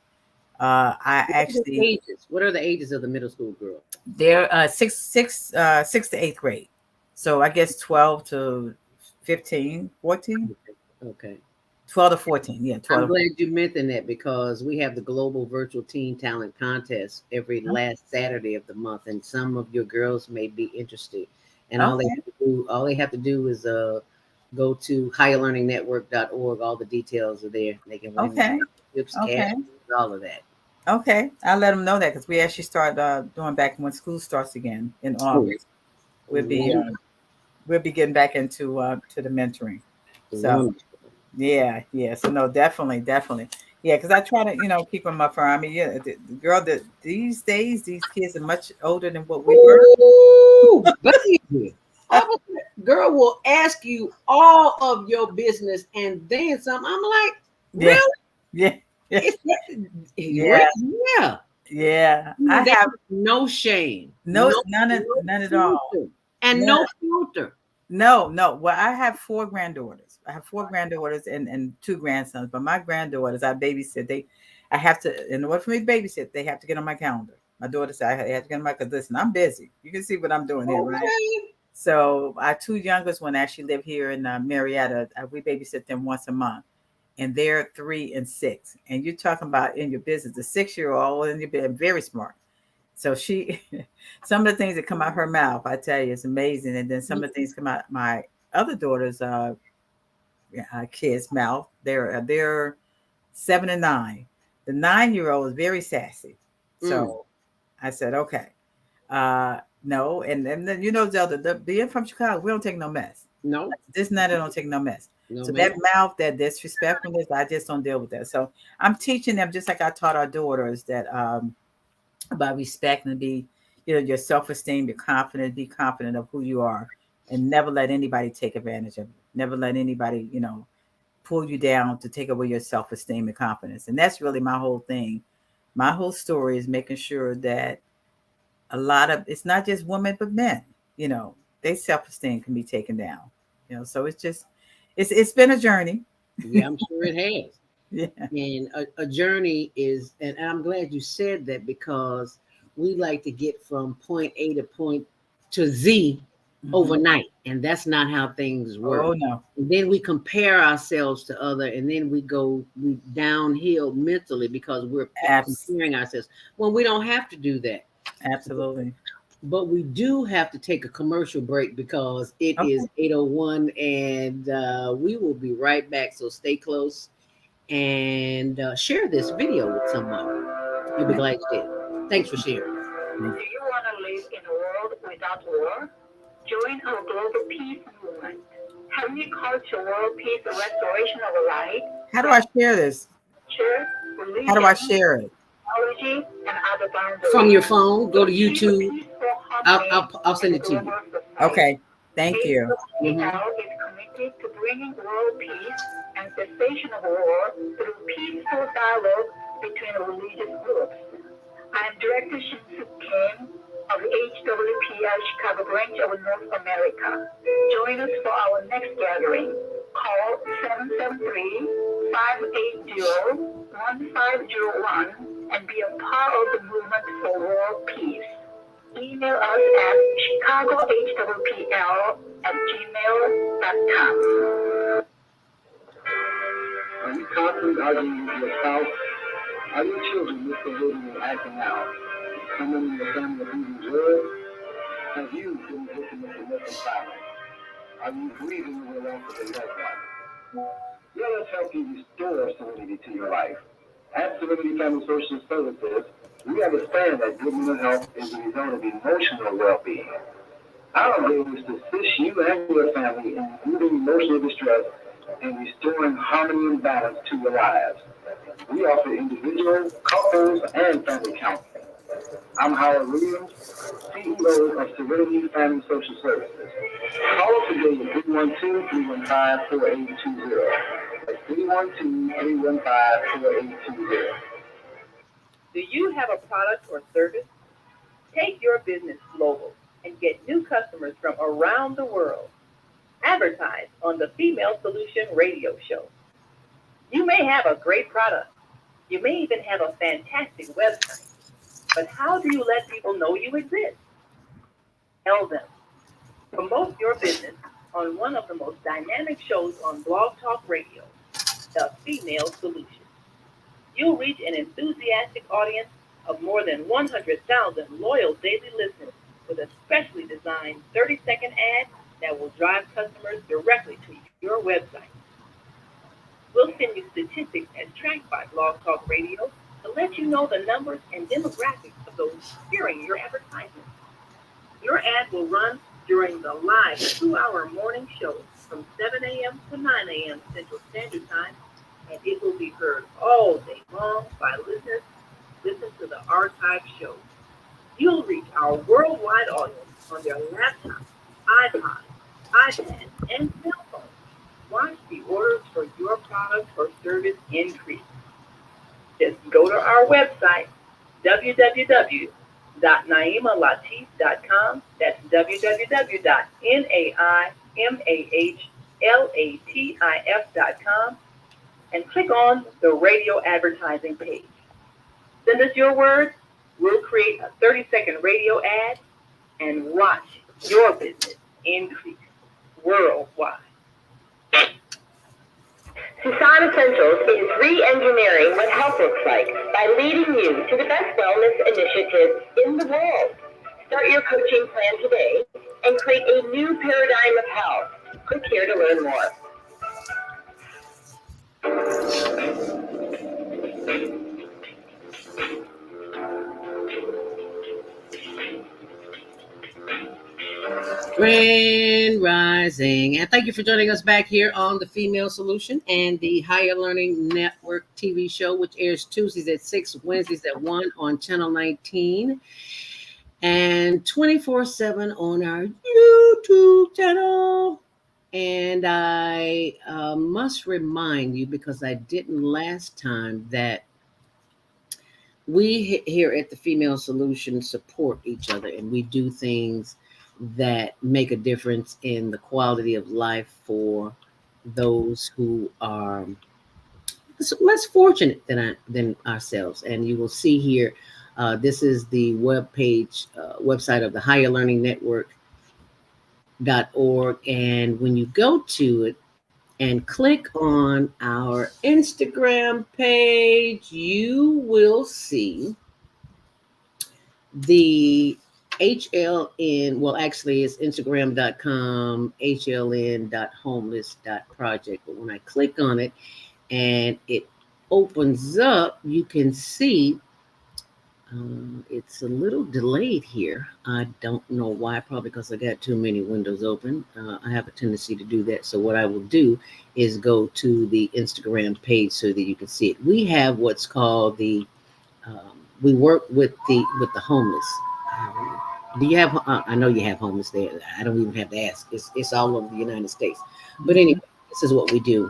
I What are the actually ages? What are the ages of the middle school girl? they're six to eighth grade, so I guess 12 to 15, 14, Okay. 12 to 14, yeah, I'm 12 to glad you mentioned that because we have the Global Virtual Teen Talent Contest every 14. last Saturday of the month, and some of your girls may be interested. And Okay. all they have to do is go to higherlearningnetwork.org. All the details are there. They can win Okay. tips, cash, Okay. all of that. Okay. I'll let them know that because we actually start doing back when school starts again in Oh, August. We'll be wonderful. getting back into to the mentoring. So Wonderful. yeah, yeah. So no, definitely, definitely. Yeah, because I try to, keep them up for. I mean, yeah, the girl that these days, these kids are much older than what we were. Ooh, baby. Girl will ask you all of your business and then some. I'm like, Yeah, really? yeah, yeah, It's yeah, yeah. yeah. I They have have no shame, no none at all. and None. no filter. No, no. Well, I have 4 granddaughters. I have 4 granddaughters and 2 grandsons. But my granddaughters, I babysit. I have to, in order for me to babysit, they have to get on my calendar. My daughter said I have to get on my, because listen, I'm busy. You can see what I'm doing here, right? Okay. So our 2 youngest one actually live here in Marietta. We babysit them once a month, and they're 3 and 6. And you're talking about in your business, the 6-year-old and you're being very smart. So she, some of the things that come out her mouth, I tell you, it's amazing. And then some of the things come out my other daughter's kids' mouth. They're 7 and 9. The 9-year-old is very sassy. Mm, So I said, okay, no, and then Zelda, being from Chicago, we don't take no mess. no, This and that, I don't take no mess. no, So that man. mouth, that disrespectfulness, I just don't deal with that. So I'm teaching them just like I taught our daughters that about respect and be, your self-esteem, your confidence, be confident of who you are, and never let anybody take advantage of you. Never let anybody, pull you down to take away your self-esteem and confidence. And that's really my whole thing. My whole story is making sure that a lot of, it's not just women, but men, their self-esteem can be taken down, so it's been a journey. Yeah, I'm sure it has. Yeah. And a journey is, and I'm glad you said that, because we like to get from point A to point to Z overnight, and that's not how things work. Oh no. And then we compare ourselves to other, and then we downhill mentally because we're comparing ourselves. Well, we don't have to do that. Absolutely. But we do have to take a commercial break because it is 8:01, and we will be right back. So stay close and share this video with someone. You'll be glad you did. Thanks for sharing. Do you want to live in a world without war? Join our global peace movement. Have you called to world peace and restoration of light? How do I share this? Sure. Religion, How do I share it? technology, and other boundaries. From your phone, go to YouTube. I'll send it to you. Okay. Thank you. is committed to bringing world peace and cessation of war through peaceful dialogue between religious groups. I am Director Shin-Soo Kim of the HWPI Chicago branch of North America. Join us for our next gathering. Call 773-580-1501 and be a part of the movement for world peace. Email us at chicagohwpl@gmail.com. Are you constantly arguing with your spouse? Are your children misbehaving and acting out? Someone in your family abusing drugs? Have you been a victim of domestic violence? Are you grieving the loss of a loved one? Let us help you restore serenity to your life. At Serenity Family Social Services, we understand that good mental health is a result of emotional well-being. Our goal is to assist you and your family in removing emotional distress and restoring harmony and balance to your lives. We offer individual, couples, and family counseling. I'm Howard Williams, CEO of Serenity Family Social Services. Call us today at 312-315-4820. That's 312-315-4820. Do you have a product or service? Take your business global and get new customers from around the world. Advertise on the Female Solution radio show. You may have a great product. You may even have a fantastic website. But how do you let people know you exist? Tell them. Promote your business on one of the most dynamic shows on Blog Talk Radio, The Female Solution. You'll reach an enthusiastic audience of more than 100,000 loyal daily listeners with a specially designed 30-second ad that will drive customers directly to your website. We'll send you statistics as tracked by Blog Talk Radio to let you know the numbers and demographics of those hearing your advertisement. Your ad will run during the live 2-hour morning show from 7 a.m. to 9 a.m. Central Standard Time, and it will be heard all day long by listeners who listen to the archived show. You'll reach our worldwide audience on their laptops, iPods, iPads, and cell phones. Watch the orders for your product or service increase. Just go to our website, www.naimalatif.com. That's www.naimalatif.com, and click on the radio advertising page. Send us your words. We'll create a 30-second radio ad and watch your business increase worldwide. Susan Essentials is re-engineering what health looks like by leading you to the best wellness initiatives in the world. Start your coaching plan today and create a new paradigm of health. Click here to learn more. Grand Rising. And thank you for joining us back here on the Female Solution and the Higher Learning Network TV show, which airs Tuesdays at 6, Wednesdays at 1 on Channel 19, and 24/7 on our YouTube channel. And I must remind you, because I didn't last time, that we here at the Female Solution support each other, and we do things that make a difference in the quality of life for those who are less fortunate than ourselves. And you will see here, this is the website of the Higher Learning Network.org. And when you go to it and click on our Instagram page, you will see the HLN, well, actually, it's Instagram.com, HLN.homeless.project. But when I click on it and it opens up, you can see it's a little delayed here. I don't know why, probably because I got too many windows open. I have a tendency to do that. So, what I will do is go to the Instagram page so that you can see it. We have what's called we work with the homeless. Do you have? I know you have homeless there. I don't even have to ask. It's all over the United States. But anyway, this is what we do.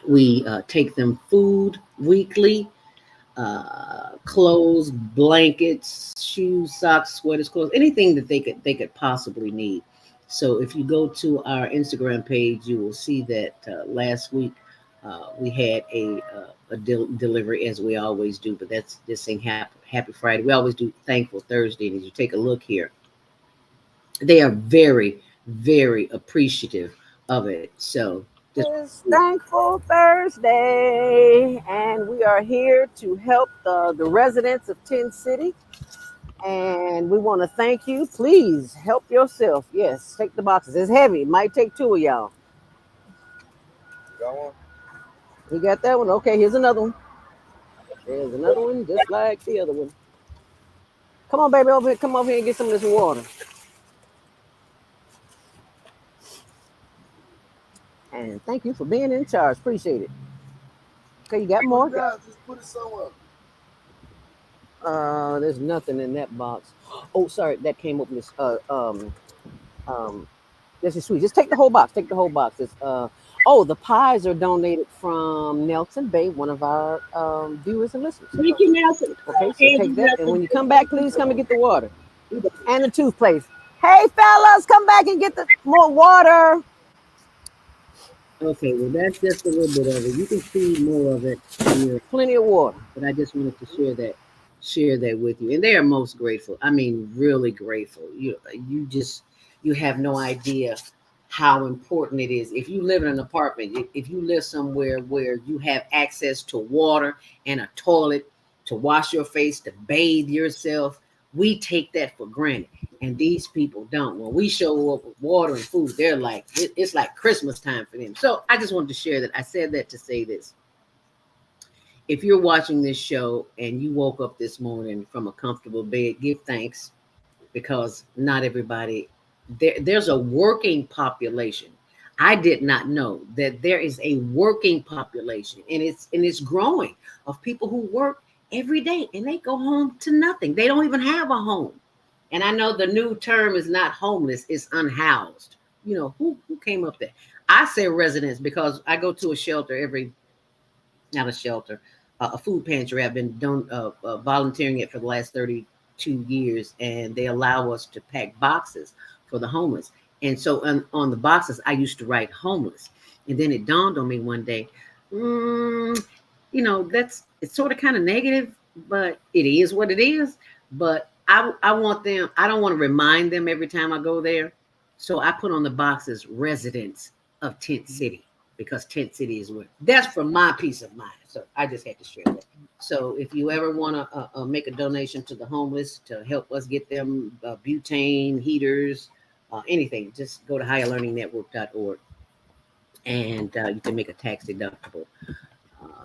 We take them food weekly, clothes, blankets, shoes, socks, sweaters, clothes, anything that they could possibly need. So if you go to our Instagram page, you will see that last week we had a delivery as we always do, but that's this thing Happy Friday. We always do Thankful Thursday, and as you take a look here, they are very, very appreciative of it. So just It's Thankful Thursday, and we are here to help the residents of Tin City. And we want to thank you. Please help yourself. Yes, take the boxes. It's heavy. It might take two of y'all. Got one? We got that one. Okay, here's another one. There's another one just like the other one. Come on, baby, over here. Come over here and get some of this water. And thank you for being in charge. Appreciate it. Okay, you got more? Just put it somewhere. There's nothing in that box. Oh, sorry, that came open. This this is sweet. Just take the whole box. Take the whole box. It's oh, the pies are donated from Nelson Bay, one of our viewers and listeners. thank you, Nelson. Okay, so take that, and when you come back, please come and get the water and the toothpaste. Hey, fellas, come back and get the more water. Okay, well, that's just a little bit of it. You can see more of it here, Plenty of water. but I just wanted to share that with you. And they are most grateful. I mean, really grateful. You have no idea how important it is. If you live in an apartment, if you live somewhere where you have access to water and a toilet to wash your face, to bathe yourself, we take that for granted. And these people don't. When we show up with water and food, they're like, it's like Christmas time for them. So I just wanted to share that. I said that to say this. If you're watching this show and you woke up this morning from a comfortable bed, give thanks, because not everybody, there's a working population. I did not know that there is a working population, and it's growing, of people who work every day and they go home to nothing. They don't even have a home. And I know the new term is not homeless, it's unhoused. Who came up there? I say residents because I go to a shelter not a shelter, a food pantry. I've been volunteering it for the last 32 years, and they allow us to pack boxes for the homeless. And so on the boxes, I used to write homeless. And then it dawned on me one day, it's sort of kind of negative, but it is what it is. But I want them, I don't want to remind them every time I go there. So I put on the boxes residents of Tent City, because Tent City is where that's for my peace of mind. So I just had to share that. So if you ever want to make a donation to the homeless to help us get them butane, heaters, anything, just go to higherlearningnetwork.org, and you can make a tax deductible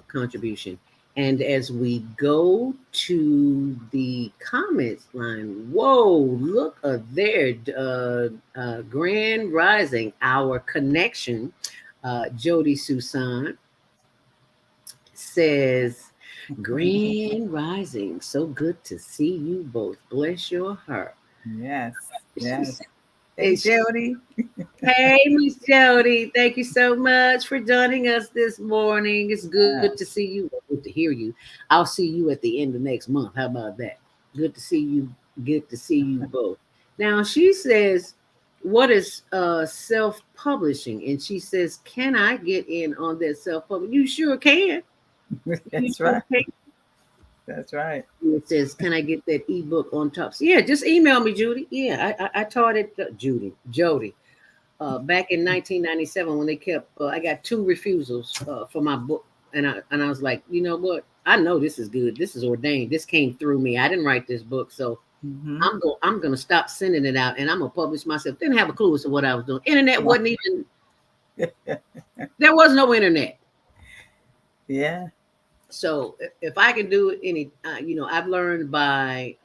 contribution. And as we go to the comments line, whoa, look there, Grand Rising, our connection, Jody Susan says, Grand Rising, so good to see you both. Bless your heart. Yes. Yes. Hey, Jody. Hey, Miss Jody. Thank you so much for joining us this morning. It's good to see you. Good to hear you. I'll see you at the end of next month. How about that? Good to see you. Good to see you both. Now she says, what is self-publishing? And she says, can I get in on that self-publishing? You sure can. That's right. That's right. It says, can I get that ebook on top? So yeah, just email me, Judy. Yeah, I taught it, Jody. Back in 1997, when they kept, I got 2 refusals for my book, and I was like, you know what? I know this is good. This is ordained. This came through me. I didn't write this book, so I'm gonna stop sending it out, and I'm gonna publish myself. Didn't have a clue as to what I was doing. Internet wasn't even. There was no internet. Yeah. So if I can do it, I've learned by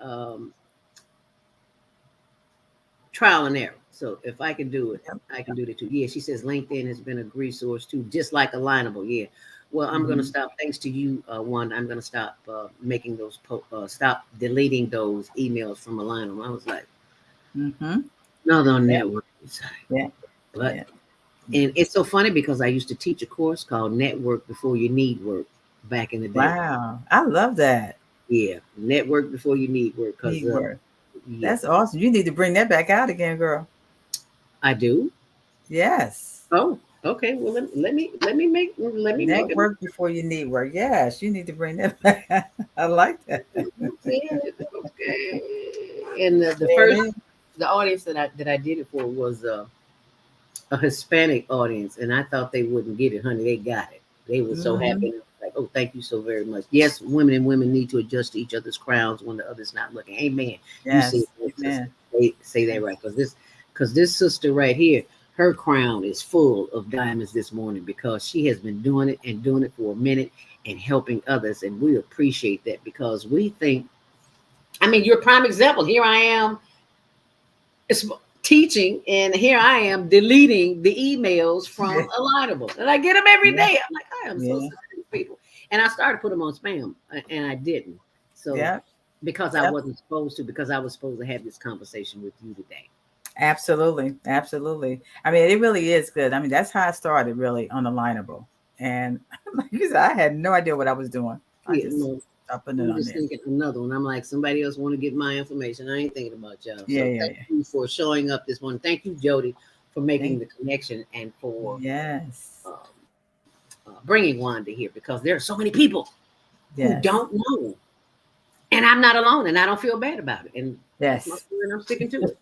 trial and error. So if I can do it, I can do it too. Yeah, she says LinkedIn has been a resource too, just like Alignable. Yeah. Well, I'm going to stop. Thanks to you, Wanda. I'm going to stop making those, stop deleting those emails from Alignable. I was like, another network. Yeah. But and it's so funny because I used to teach a course called Network Before You Need Work back in the day. Wow, I love that. Yeah, network before you need work. That's awesome. You need to bring that back out again, girl. I do. Yes. Oh, okay. Well, let me network before you need work. Yes, you need to bring that back. I like that. Okay. And the audience that I did it for was a Hispanic audience, and I thought they wouldn't get it, honey. They got it. They were so happy. Like, oh, thank you so very much. Yes, women and women need to adjust to each other's crowns when the other's not looking. Amen. Yes. You say that right, because this sister right here, her crown is full of diamonds this morning because she has been doing it for a minute and helping others, and we appreciate that because we think. I mean, you're a prime example. Here I am. It's teaching, and here I am deleting the emails from Alignable, and I get them every day. I'm like, I am so sick of these people, and I started to put them on spam, and I didn't. So because I wasn't supposed to, because I was supposed to have this conversation with you today. Absolutely. I mean, it really is good. I mean, that's how I started really on Alignable, and like you said, I had no idea what I was doing. I just thinking another one. I'm like, somebody else want to get my information. I ain't thinking about y'all. Thank you for showing up this morning. Thank you, Jody, for making the connection and for bringing Wanda here, because there are so many people who don't know, and I'm not alone, and I don't feel bad about it. And that's my story, and I'm sticking to it.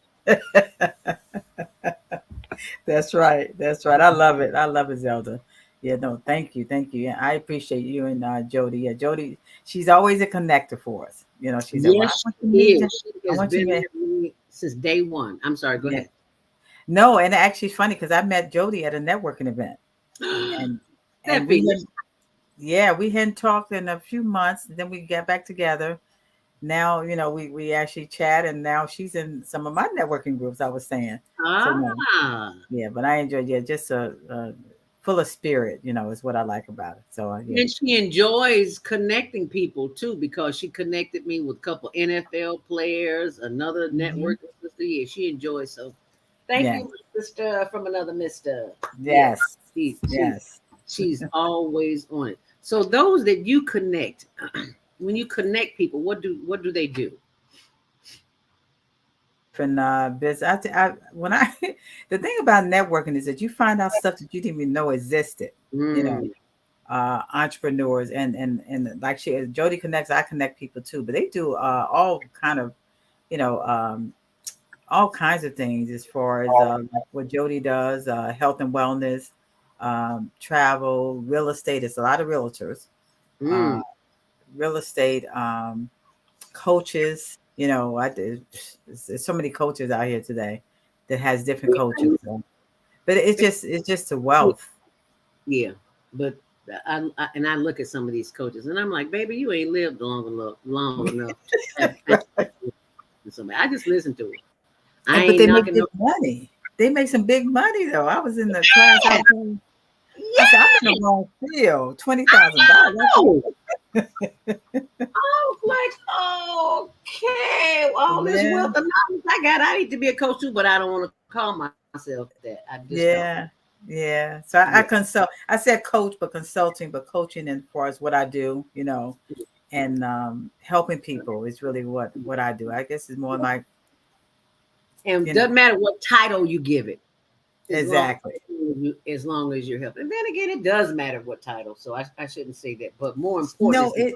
That's right. I love it, Zelda. Yeah, no, thank you. Yeah, I appreciate you and Jody. Yeah, Jody, she's always a connector for us. You know, she's she has been there since day one. I'm sorry, go ahead. No, and actually it's funny because I met Jody at a networking event. and we hadn't talked in a few months, and then we got back together. Now, we actually chat, and now she's in some of my networking groups, I was saying. But I enjoyed just full of spirit, is what I like about it. So and she enjoys connecting people too, because she connected me with a couple NFL players, another networking sister. Yeah, she enjoys. So thank you, sister from another mister. Yes. She's always on it. So those that you connect, when you connect people, what do they do? Business. The thing about networking is that you find out stuff that you didn't even know existed. Entrepreneurs and like Jody connects, I connect people too, but they do all kind of, all kinds of things as far as like what Jody does, health and wellness, travel, real estate. It's a lot of realtors, real estate, coaches. There's so many coaches out here today that has different coaches, but it's just a wealth. Yeah, but I look at some of these coaches and I'm like, baby, you ain't lived long enough. I just listen to it. But they make big money. They make some big money though. I was in the class. I said, I'm in the wrong field. $20,000. I was like, okay, all this wealth of knowledge I got, I need to be a coach too, but I don't want to call myself that. I just don't. Yeah. Yeah. So I Yeah. consult. I said coach, but consulting, but coaching as far as what I do, and helping people is really what I do. I guess it's more like, And doesn't matter what title you give it, exactly. As long as you're helping. And then again, it does matter what title. So I shouldn't say that. But more No, important is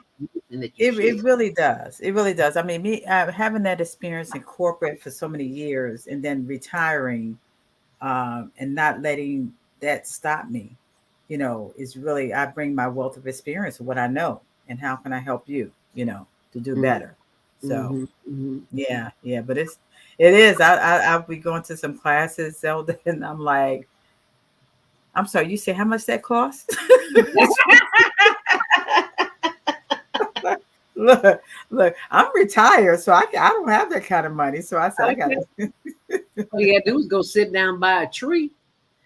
that you it share. really does. It really does. I mean, me having that experience in corporate for so many years and then retiring, and not letting that stop me, is really, I bring my wealth of experience of what I know and how can I help you, to do better. So yeah, but it is. I'll be going to some classes, Zelda, and I'm like, I'm sorry, you say how much that costs? look, I'm retired, so I don't have that kind of money. So I said, I got to. All you gotta do is go sit down by a tree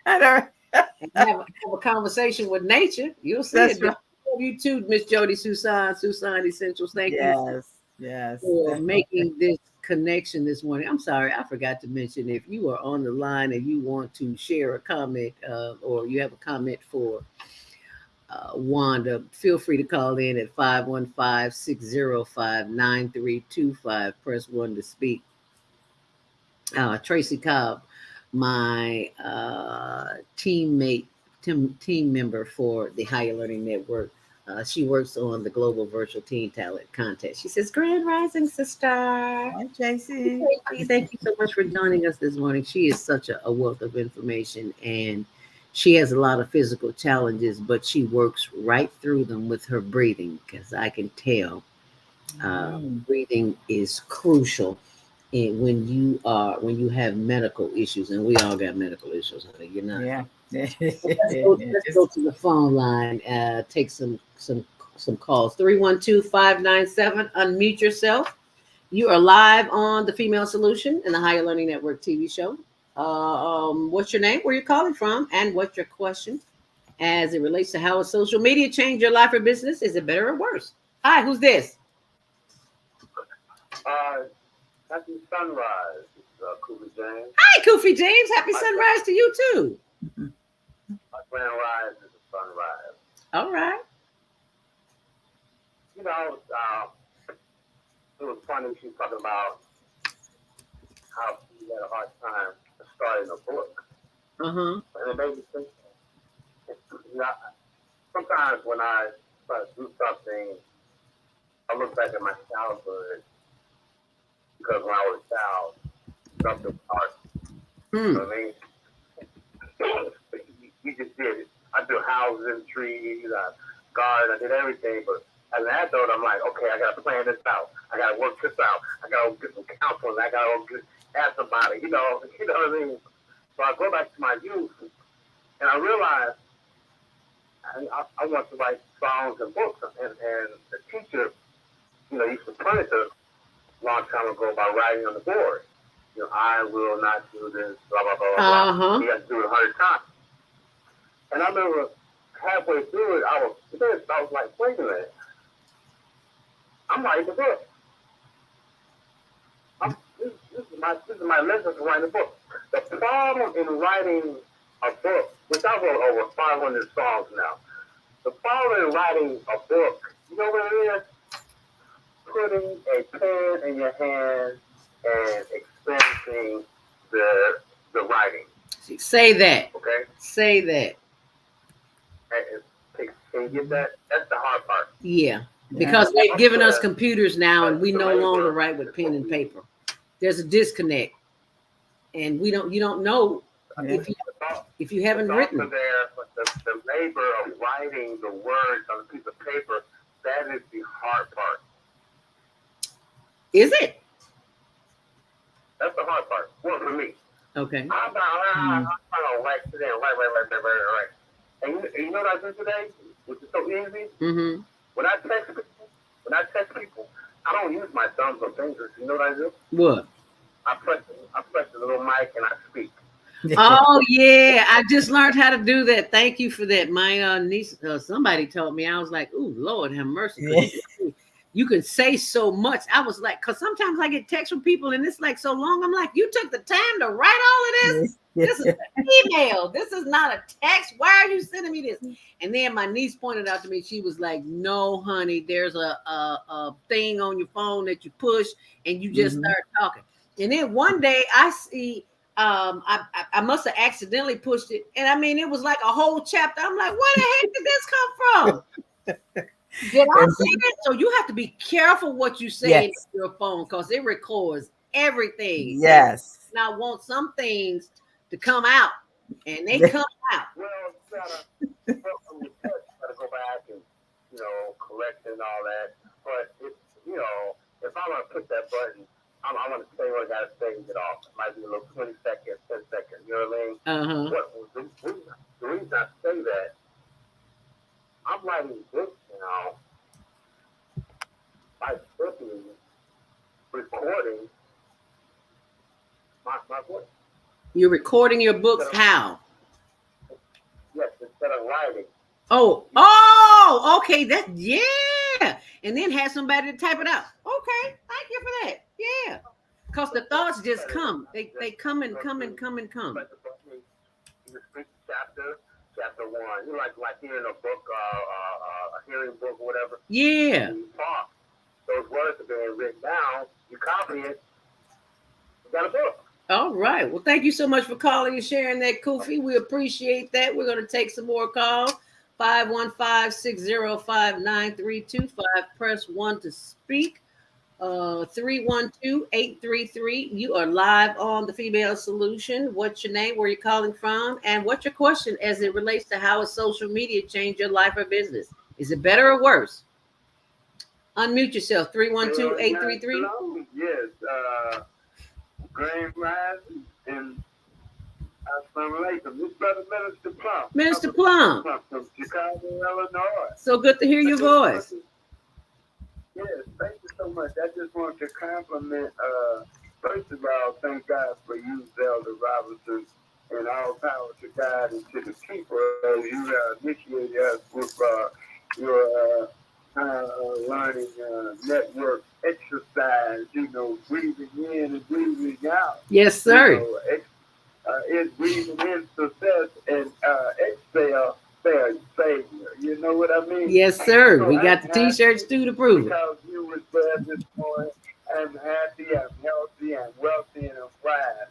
I know. and have a conversation with nature. You'll see That's it. right. You too, Miss Jody Susan Essentials. Thank you Yes, for definitely. making this connection this morning. I'm sorry, I forgot to mention, if you are on the line and you want to share a comment, or you have a comment for Wanda, feel free to call in at 515-605-9325. Press 1 to speak. Tracy Cobb, my team member for the Higher Learning Network. She works on the Global Virtual Teen Talent Contest. She says, Grand Rising, sister. Hi, JC. Thank you so much for joining us this morning. She is such a wealth of information, and she has a lot of physical challenges, but she works right through them with her breathing, because I can tell breathing is crucial. And when you have medical issues, and we all got medical issues, honey, you're not. Yeah. Let's go to the phone line. Take some calls. 312-597. Unmute yourself. You are live on the Female Solution and the Higher Learning Network TV show. What's your name? Where you're calling from? And what's your question as it relates to how social media changed your life or business? Is it better or worse? Hi, who's this? Happy sunrise. It's Koofy James. Hi, Koofy James. Happy sunrise to you too. My grand rise is a sunrise. All right. It was funny. She was talking about how she had a hard time starting a book. And it made me think, sometimes when I try to do something, I look back at my childhood, because when I was a child, something was hard. You know what I mean? We just did it. I built houses and trees, I gardened, I did everything. But as an adult, I'm like, okay, I got to plan this out. I got to work this out. I got to get some counseling. I got to ask somebody, you know what I mean? So I go back to my youth, and I realized I want to write songs and books. And the teacher, used to punish us a long time ago by writing on the board. I will not do this, blah, blah, blah, blah, blah. You got to do it 100 times. And I remember halfway through it, I was like, wait a minute. I'm writing a book. This is my lesson to writing a book. The problem in writing a book, which I wrote over 500 songs now, the problem in writing a book, you know what it is? Putting a pen in your hand and experiencing the writing. Say that. Okay? Say that. Can you get that? That's the hard part. Yeah. Because they've given us computers now, and we no longer write with pen and paper. There's a disconnect. And you don't know if you haven't written. There, but the labor of writing the words on a piece of paper, that is the hard part. Is it? That's the hard part. Well, for me. Okay. I'm trying to write today, right. And you know what I do today, which is so easy? When I text people, I don't use my thumbs or fingers. You know what I do? What? I press the little mic and I speak. Oh yeah, I just learned how to do that. Thank you for that. My niece, somebody told me. I was like, "Ooh, Lord have mercy." you can say so much. I was like, because sometimes I get texts from people and it's like so long. I'm like, you took the time to write all of this? This is an email. This is not a text. Why are you sending me this? And then my niece pointed out to me, she was like, no, honey, there's a thing on your phone that you push and you just start talking. And then one day I see, I must have accidentally pushed it. And I mean, it was like a whole chapter. I'm like, where the heck did this come from? Did I say that? So you have to be careful what you say in your phone because it records everything. Yes. And I want some things to come out, and they come out. Well, you gotta go back and, correct and all that. But if I'm gonna push that button, I'm gonna say what I gotta say and get off. It might be a little 20 seconds, 10 seconds. You know what I mean? The reason I say that, I'm writing this, by simply recording my voice. You're recording your books how? Yes, instead of writing. Oh, okay. And then have somebody to type it out. Okay, thank you for that. Yeah. Because the thoughts just come. They come and come and come and come. You speak chapter 1. You like hearing a book, a hearing book or whatever. Yeah. You talk. Those words are being written down. You copy it. You got a book. All right. Well, thank you so much for calling and sharing that, Kofi. We appreciate that. We're going to take some more calls. 515-605-9325. Press 1 to speak. 312-833. You are live on the Female Solution. What's your name? Where you calling from? And what's your question as it relates to how has social media changed your life or business? Is it better or worse? Unmute yourself. 312-833. Yes. Grand Rising and Assalamualaikum. This brother Minister Plum. Minister Plum. From Chicago, Illinois. So good to hear your voice. Yes, thank you so much. I just want to compliment, first of all, thank God for you, Zelda Robinson, and all power to God and to the people as you initiated us with your learning network exercise, breathing in and breathing out. Yes, sir. It's breathing in success and exhale failure. You know what I mean? Yes, sir. So we got the T-shirts too to prove it. Because you were there this morning. I'm happy, I'm healthy, I'm wealthy, and I'm fine.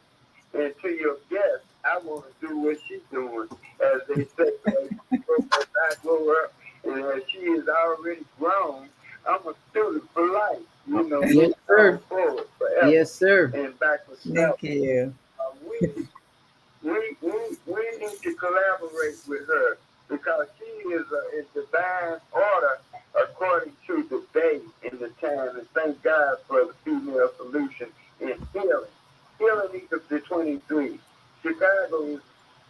And to your guest, I want to do what she's doing. As they say, I grow up, and as she is already grown, I'm a student for life. Yes, sir. Forward forever. Yes, sir. And backwards. Thank you. We need to collaborate with her because she is in divine order according to the day and the time. And thank God for the Female Solution in healing. Healing equals to 23. Chicago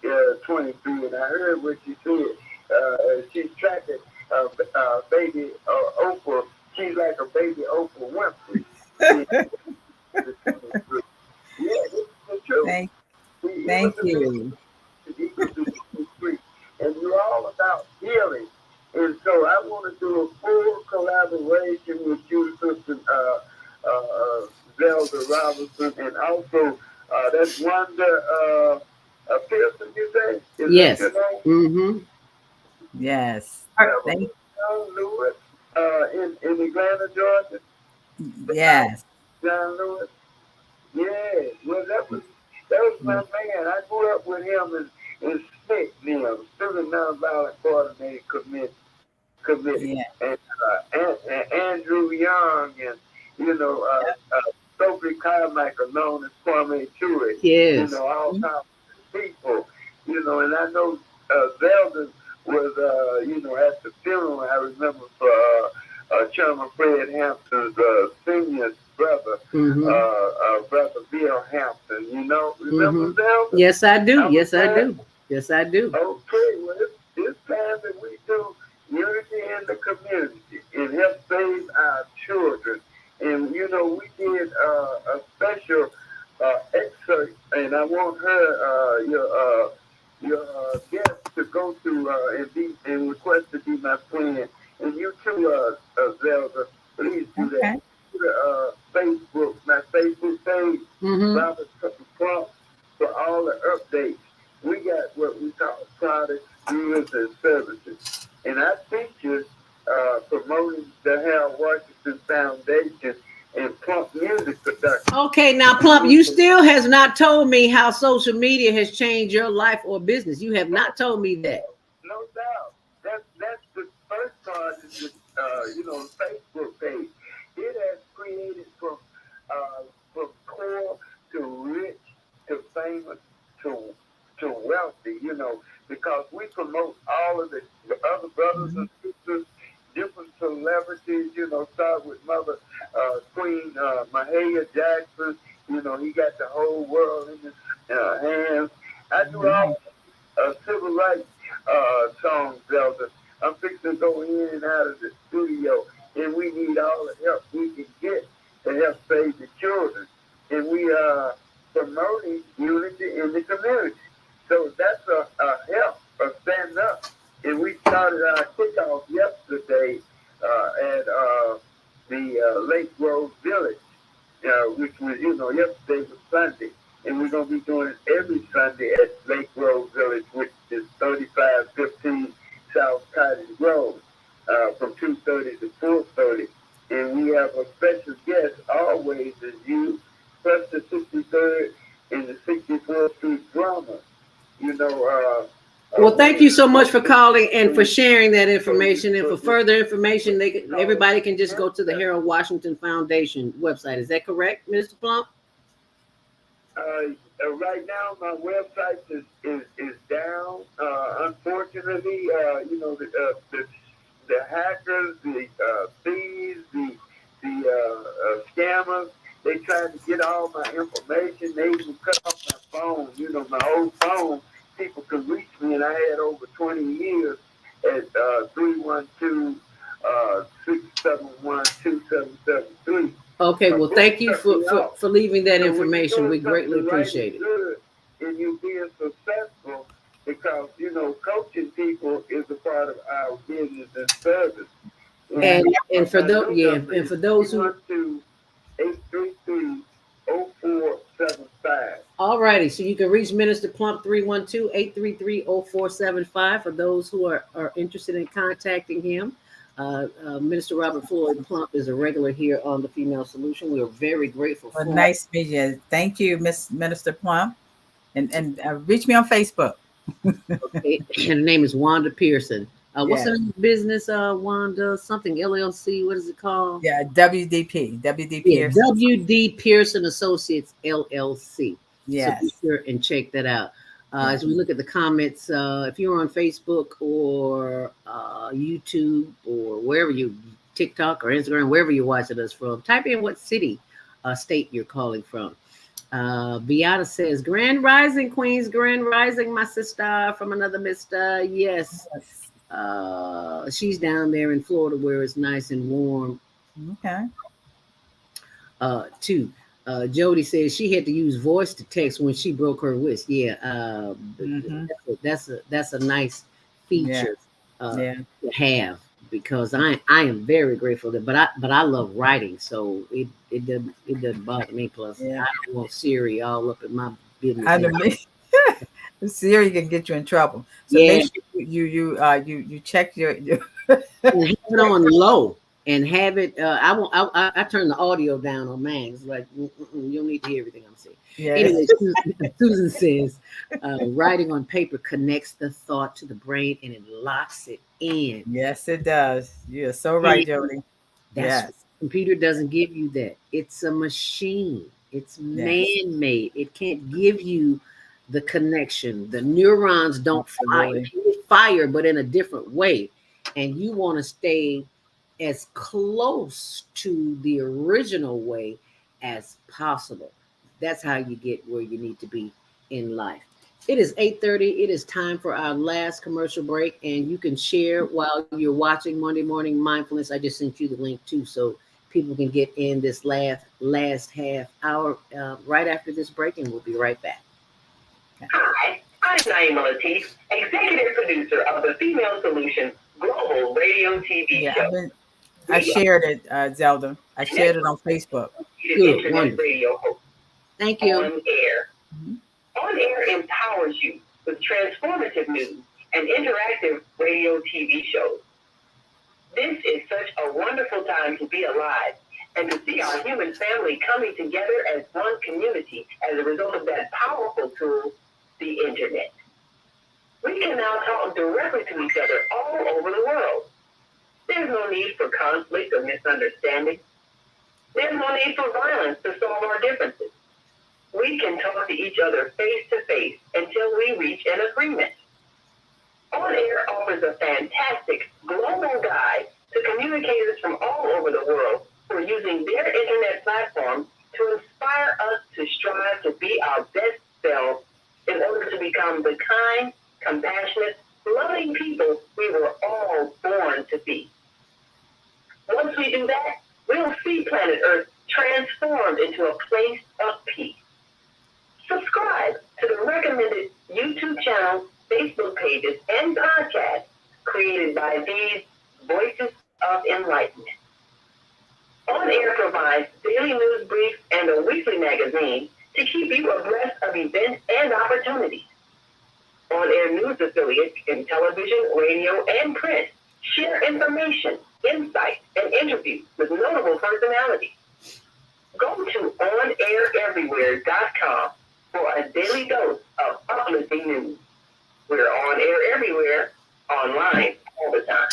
is 23, and I heard what she said. She's tracking baby Oprah. She's like a baby Oprah Winfrey. Yeah, it's the truth. Thank you. And you're all about healing. And so I want to do a full collaboration with you, Sister Zelda Robinson, and also that's Wanda Pearson, you say? Yes. Mm-hmm. Yes. Thank you. Lewis, in Atlanta, Georgia. Yes. John Lewis. Yeah. Well, that was my man. I grew up with him in SNCC, Student Nonviolent Coordinated Committee. Yeah. And Andrew Young and, Sophie Carmichael, known as Kwame Ture. Yes. All kinds of people. And I know Zelda was, at the funeral, I remember, for Chairman Fred Hampton's senior brother, Brother Bill Hampton. Remember Zelda? Yes, I do. Yes, I do. Yes, I do. Okay, well, it's time that we do unity in the community and help save our children. And, we did a special excerpt, and I want her, your guest, to go to and request to be my friend. And you too, Zelda, Please do Okay. that. To the Facebook, my Facebook page, Mm-hmm. Robert Plump, for all the updates. We got what we call products, goods, and services. And our teachers promoting the Harold Washington Foundation and Plump Music Production. Okay, now Plump, you still has not told me how social media has changed your life or business. You have not told me that. No doubt. That's the first part is the Facebook page. It has created from poor to rich to famous to wealthy, because we promote all of the other brothers and sisters, different celebrities, start with Mother Queen Mahalia Jackson, he got the whole world in his hands. I do all civil rights songs, Zelda. I'm fixing to go in and out of the studio, and we need all the help we can get to help save the children. And we are promoting unity in the community. So that's a help, a stand up. And we started our kickoff yesterday at the Lake Grove Village, which was, yesterday was Sunday. And we're going to be doing it every Sunday at Lake Grove Village, which is 3515 South Cottage Grove, from 2:30 to 4:30. And we have a special guest always as you, plus the 63rd and the 64th Street Drama. Well, thank you so much for calling and for sharing that information. And for further information, everybody can just go to the Harold Washington Foundation website. Is that correct, Mr. Plump? Right now, my website is down. Unfortunately, the hackers, the thieves, the scammers, they tried to get all my information. They even cut off my phone. My old phone. People could reach me, and I had over 20 years at 312 671 2773. Okay, well, thank you for leaving that information. We greatly appreciate it. And you being successful because, coaching people is a part of our business and service. And for those who 833-0475. All righty, so you can reach Minister Plump 312-833-0475 for those who are interested in contacting him. Minister Robert Floyd Plump is a regular here on the Female Solution. We are very grateful for Well, nice to meet you. Thank you, Miss Minister Plump. And reach me on Facebook. Okay. And her name is Wanda Pearson. What's her business, Wanda? Something LLC. What is it called? Yeah, WD Pearson. WD Pearson Associates LLC. Yes. So be sure and check that out. As we look at the comments, if you're on Facebook or YouTube or wherever you, TikTok or Instagram, wherever you're watching us from, type in what city, state you're calling from. Beata says, Grand Rising, Queens, Grand Rising, my sister from another mister. Yes. She's down there in Florida where it's nice and warm. Okay. Too. Jody says she had to use voice to text when she broke her wrist. Yeah, that's a nice feature to have, because I am very grateful that, but I love writing, so it doesn't bother me. Plus, I don't want Siri all up in my business. I know. Siri can get you in trouble. So make sure you check your and have it on low. And have it. I turn the audio down on mine. It's like you don't need to hear everything I'm saying. Yeah. Anyway, Susan says, writing on paper connects the thought to the brain and it locks it in. Yes, it does. You're so right, Jody. Computer doesn't give you that. It's a machine. It's man-made. It can't give you the connection. The neurons don't fire, but in a different way. And you want to stay as close to the original way as possible. That's how you get where you need to be in life. It is 8:30. It is time for our last commercial break, and you can share while you're watching Monday Morning Mindfulness. I just sent you the link too, so people can get in this last half hour right after this break, and we'll be right back. Hi, I'm Naima Latif, executive producer of the Female Solution Global Radio TV show. I shared it, Zelda. I shared it on Facebook. Good, Internet wonderful. radio host Thank you. on air. Mhm. On air empowers you with transformative news and interactive radio TV shows. This is such a wonderful time to be alive and to see our human family coming together as one community as a result of that powerful tool, the internet. We can now talk directly to each other all over the world. There's no need for conflict or misunderstanding. There's no need for violence to solve our differences. We can talk to each other face to face until we reach an agreement. On Air offers a fantastic global guide to communicators from all over the world who are using their internet platform to inspire us to strive to be our best selves in order to become the kind, compassionate, loving people we were all born to be. Once we do that, we'll see planet Earth transformed into a place of peace. Subscribe to the recommended YouTube channels, Facebook pages, and podcasts created by these Voices of Enlightenment. On Air provides daily news briefs and a weekly magazine to keep you abreast of events and opportunities. On Air news affiliates in television, radio, and print share information, insights, and interviews with notable personalities. Go to onaireverywhere.com for a daily dose of uplifting news. We're on air everywhere, online all the time.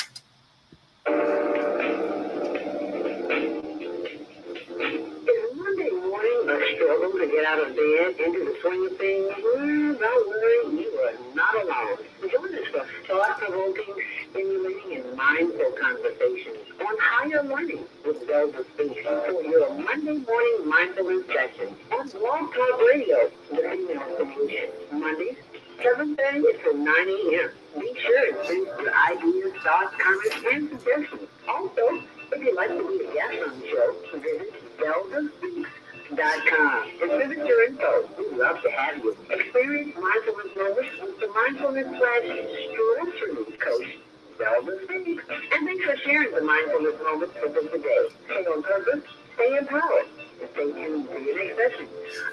Is Monday morning a struggle to get out of bed into the swing of things? Well, don't worry, you are not alone. Join us for thought-provoking, stimulating, and mindful conversations on higher learning with Zelda Speaks for your Monday morning mindfulness session on Blog Talk Radio, the Female Solution. Mondays, 7:30 to 9 a.m. Be sure to send your ideas, thoughts, comments, and suggestions. Also, if you'd like to be a guest on the show, visit zeldaspeaks.com and visit your info. We'd love to have you. Experience mindfulness moments with the mindfulness/stress coach, Zelda Speaks. And thanks for sharing the mindfulness moments with us today. Stay on purpose, stay empowered, and stay tuned for your next session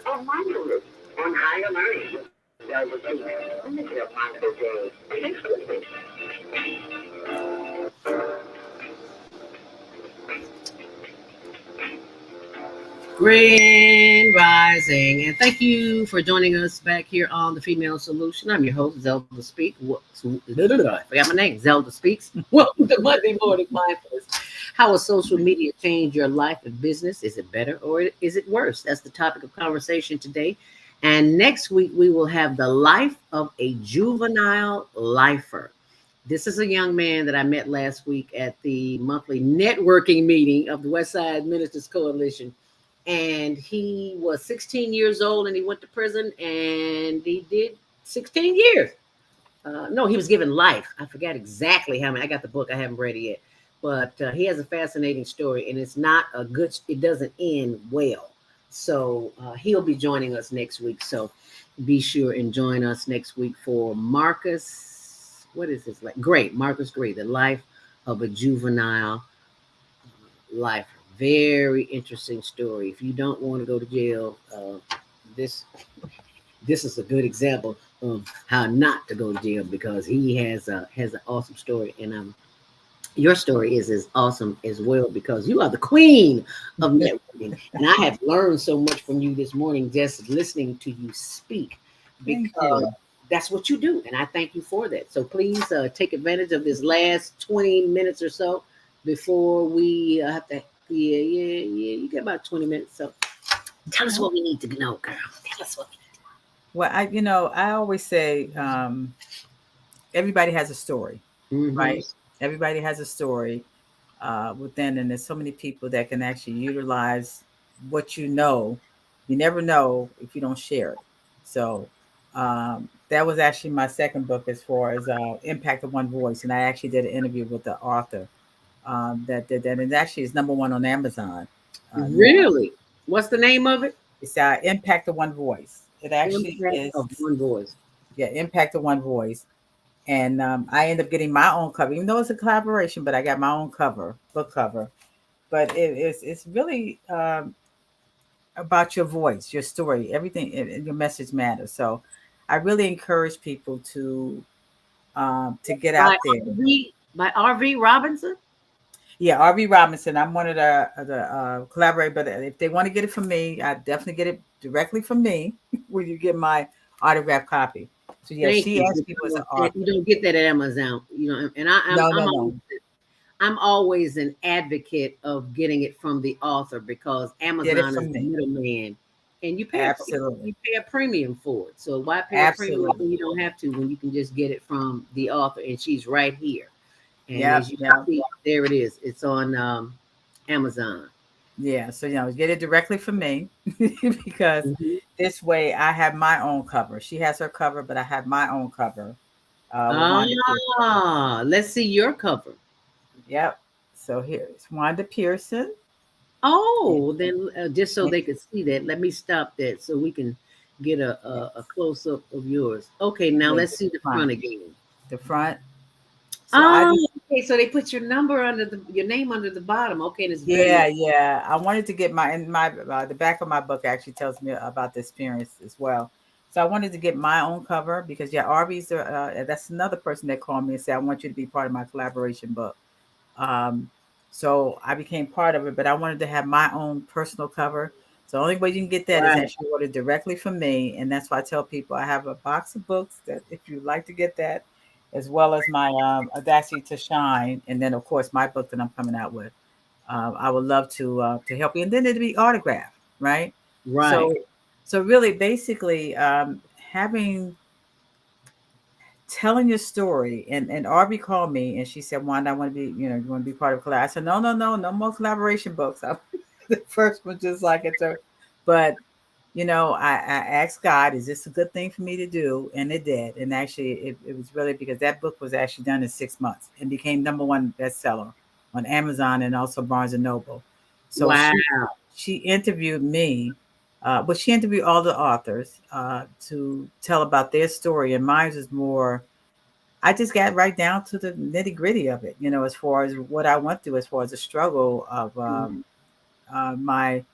of mindfulness on higher learning with Zelda Speaks. Make it a mindful day. Thanks for listening. Grand Rising, and thank you for joining us back here on the Female Solution. I'm your host, Zelda Speak. I forgot my name, Zelda Speaks. Welcome to Monday Morning Mindfulness. How will social media change your life and business? Is it better or is it worse? That's the topic of conversation today. And next week, we will have the life of a juvenile lifer. This is a young man that I met last week at the monthly networking meeting of the Westside Ministers Coalition. And he was 16 years old and he went to prison and he did 16 years. No, he was given life. I forgot exactly how many. I got the book. I haven't read it yet. But he has a fascinating story and it's not a good, it doesn't end well. So he'll be joining us next week. So be sure and join us next week for Marcus. What is this? Marcus Gray, the life of a juvenile lifer. Very interesting story. If you don't want to go to jail, this is a good example of how not to go to jail because he has an awesome story, and your story is as awesome as well because you are the queen of networking, and I have learned so much from you this morning just listening to you speak because that's what you do, and I thank you for that. So please take advantage of this last 20 minutes or so before we have to. Yeah. You get about 20 minutes. So tell us what we need to know, girl. Tell us what. Well, I always say everybody has a story, right? Everybody has a story within, and there's so many people that can actually utilize what you know. You never know if you don't share it. So that was actually my second book as far as Impact of One Voice, and I actually did an interview with the author. That and actually is number one on Amazon. Really? What's the name of it? It's Impact of One Voice. It actually Impact of One Voice. Yeah, Impact of One Voice. And I end up getting my own cover, even though it's a collaboration. But I got my own cover, book cover. But it's really about your voice, your story, everything. Your message matters. So I really encourage people to get By out there. R.V. Robinson. Yeah, R.V. Robinson. I'm one of the collaborators, but if they want to get it from me, I definitely get it directly from me. Where you get my autographed copy. So yeah, Thank she you. actually was an And author. you don't get that at Amazon, you know. And No, no, no. I'm always an advocate of getting it from the author because Get it Amazon is from the me. middleman, and Absolutely, you pay a premium for it. So why pay a premium absolutely. when you don't have to, when you can just get it from the author, and she's right here. And Yep, as you yep. see, there it is. It's on Amazon. Yeah, so get it directly from me because Mhm. this way I have my own cover. She has her cover, but I have my own cover with Wanda Pearson. Let's see your cover. Yep. So here's Wanda Pearson. And, Oh, then just so and they could see that, let me stop that so we can get a close up of yours. Okay, now yeah, let's the see the front. front again. The front. So I Oh, just okay. So they put your number your name under the bottom. Okay, and it's very yeah. I wanted to get my the back of my book actually tells me about the experience as well. So I wanted to get my own cover because yeah, Arby's that's another person that called me and said I want you to be part of my collaboration book. Um, so I became part of it, but I wanted to have my own personal cover. So the only way you can get that is right, actually order directly from me, and that's why I tell people I have a box of books that if you'd like to get that, as well as my Audacity to Shine, and then of course my book that I'm coming out with. I would love to help you, and then it'd be autographed, right? right. So, so really, basically, having telling your story, and Arby called me and she said, "Wanda, I want to be, you want to be part of a collab." I said, "No, no, no, no more collaboration books." The first one, just like it's a, but I asked God, "Is this a good thing for me to do?" And it did, and actually, it was really because that book was actually done in 6 months and became #1 bestseller on Amazon and also Barnes and Noble. So Wow. she interviewed me, but she interviewed all the authors to tell about their story, and mine is more. I just got right down to the nitty gritty of it, as far as what I went through, as far as the struggle of Mhm. my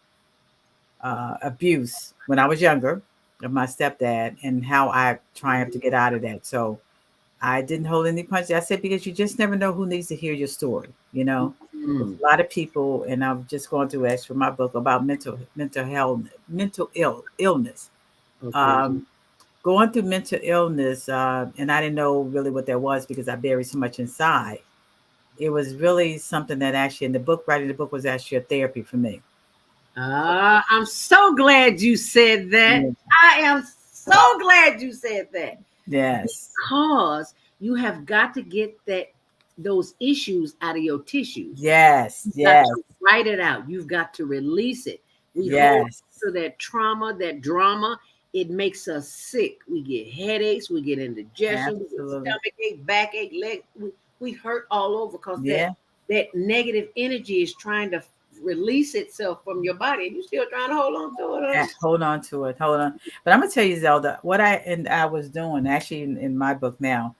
abuse when I was younger of my stepdad and how I triumphed to get out of that. So I didn't hold any punches. I said, because you just never know who needs to hear your story. There's Mhm. a lot of people, and I'm just going through actually my book about mental health, illness. Okay. Um, Going through mental illness, and I didn't know really what that was because I buried so much inside. It was really something that actually in the book, writing the book was actually a therapy for me. I'm so glad you said that. Yeah. I am so glad you said that Yes. because you have got to get those issues out of your tissues. Yes. You've got Yes. to write it out. You've got to release it. We hold Yes. to that trauma, that drama. It makes us sick. We get headaches. We get indigestion. We get Absolutely. stomach ache, backache, leg. We hurt all over because that Yeah. that negative energy is trying to release itself from your body, and you're still trying to hold on to it. Hold on to it. Hold on. But I'm gonna tell you, Zelda, what I was doing actually in my book now,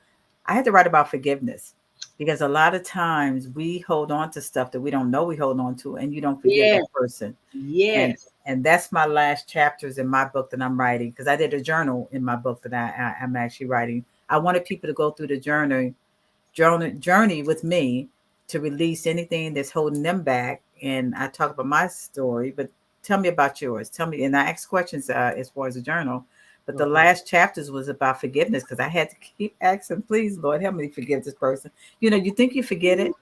I had to write about forgiveness because a lot of times we hold on to stuff that we don't know we hold on to, and you don't forgive Yes, that person. And yes. and that's my last chapters in my book that I'm writing because I did a journal in my book that I'm actually writing. I wanted people to go through the journey with me to release anything that's holding them back. And I talk about my story, but tell me about yours. Tell me, and I ask questions as far as the journal. But the Okay. last chapters was about forgiveness because I had to keep asking, please, Lord, help me forgive this person. You think you forget it,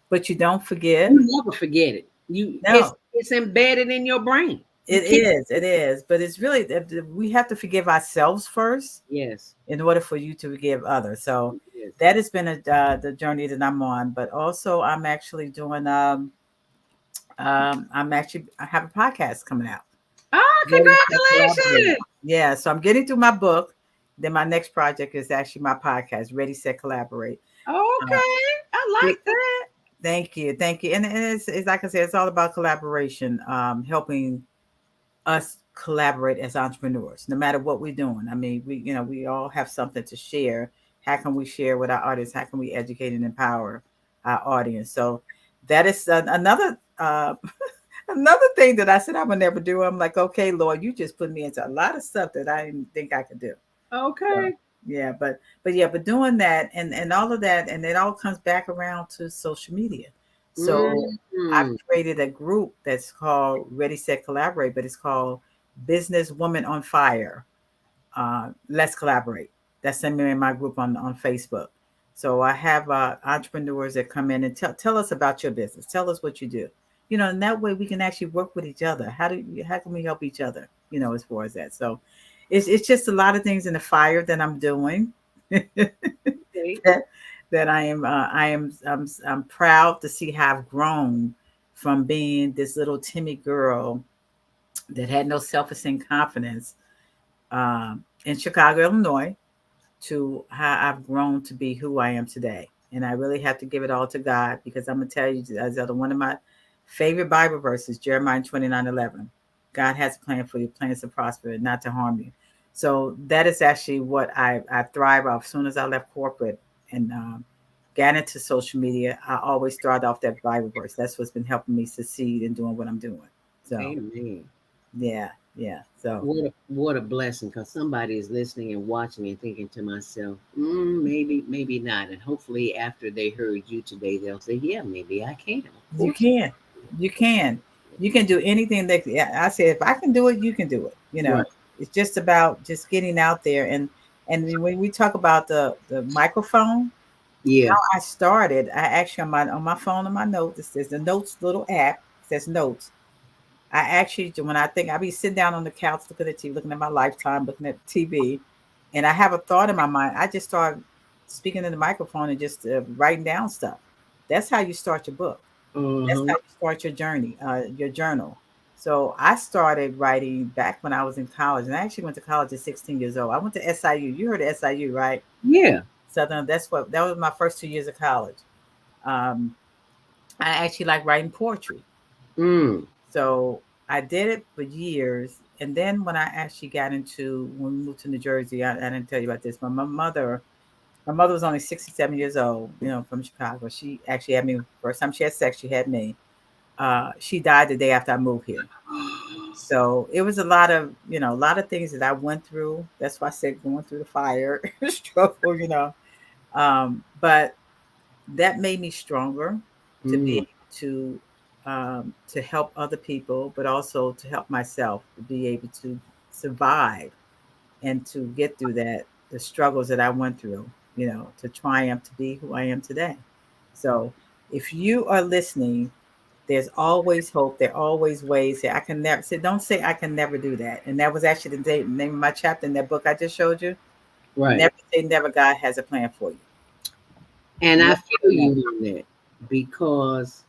but you don't forget. You never forget it. No, It's embedded in your brain. You it can't. is. It is. But it's really, we have to forgive ourselves first Yes. in order for you to forgive others. So Yes. that has been the journey that I'm on. But also, I'm actually doing. I have a podcast coming out. Oh, Ready to collaborate. congratulations. Yeah, so I'm getting through my book. Then my next project is actually my podcast, Ready, Set, Collaborate. Uh, Okay. I it, like that. thank you. And it's like I said, it's all about collaboration, helping us collaborate as entrepreneurs, no matter what we're doing. I mean, we all have something to share, how can we share with our audience? How can we educate and empower our audience? So that is another another thing that I said I would never do. I'm like, okay, Lord, you just put me into a lot of stuff that I didn't think I could do. Okay. So, yeah, but doing that and all of that, and it all comes back around to social media. So I've Mm-hmm. created a group that's called Ready Set Collaborate, but it's called Business Woman on Fire. Let's collaborate. That's the name of my group on Facebook. So I have entrepreneurs that come in and tell us about your business. Tell us what you do. And that way we can actually work with each other. How can we help each other? As far as that. So it's just a lot of things in the fire that I'm doing. Okay. that, that I'm proud to see how I've grown from being this little timid girl that had no self-esteem, confidence, in Chicago, Illinois, to how I've grown to be who I am today. And I really have to give it all to God, because I'm gonna tell you, as one of my favorite Bible verses, Jeremiah 29:11. God has a plan for you, plans to prosper and not to harm you. So that is actually what I thrive off. As soon as I left corporate and got into social media, I always start off that Bible verse. That's what's been helping me succeed in doing what I'm doing. So Amen. yeah, yeah. So What a blessing, because somebody is listening and watching and thinking to myself, maybe not. And hopefully after they heard you today, they'll say, yeah, maybe I can. Of you course. can, you can, you can do anything that, yeah, I said, if I can do it, you can do it. Right. It's just about just getting out there. And when we talk about the microphone, Yeah. how I started, I actually on my phone, on my notes, it says the notes little app, it says notes. I actually, when I think, I be sitting down on the couch looking at TV, looking at my Lifetime, looking at TV, and I have a thought in my mind. I just start speaking in the microphone and just writing down stuff. That's how you start your book. That's how Uh-huh. you start your journal. So I started writing back when I was in college, and I actually went to college at 16 years old. I went to SIU. You heard of SIU, right? Yeah. Southern. That was my first 2 years of college. Um, I actually like writing poetry. Mm. So I did it for years. And then when I actually got into, when we moved to New Jersey, I didn't tell you about this, but my mother was only 67 years old, from Chicago. She actually had me, first time she had sex, she had me. She died the day after I moved here. So it was a lot of things that I went through. That's why I said going through the fire struggle. But that made me stronger to be Mm. able to help other people, but also to help myself to be able to survive and to get through the struggles that I went through, to triumph to be who I am today. So if you are listening, there's always hope. There are always ways. Say I can never say, don't say I can never do that. And that was actually the name of my chapter in that book I just showed you. Right. Never say never. God has a plan for you. And I Never feel say never. you on that, because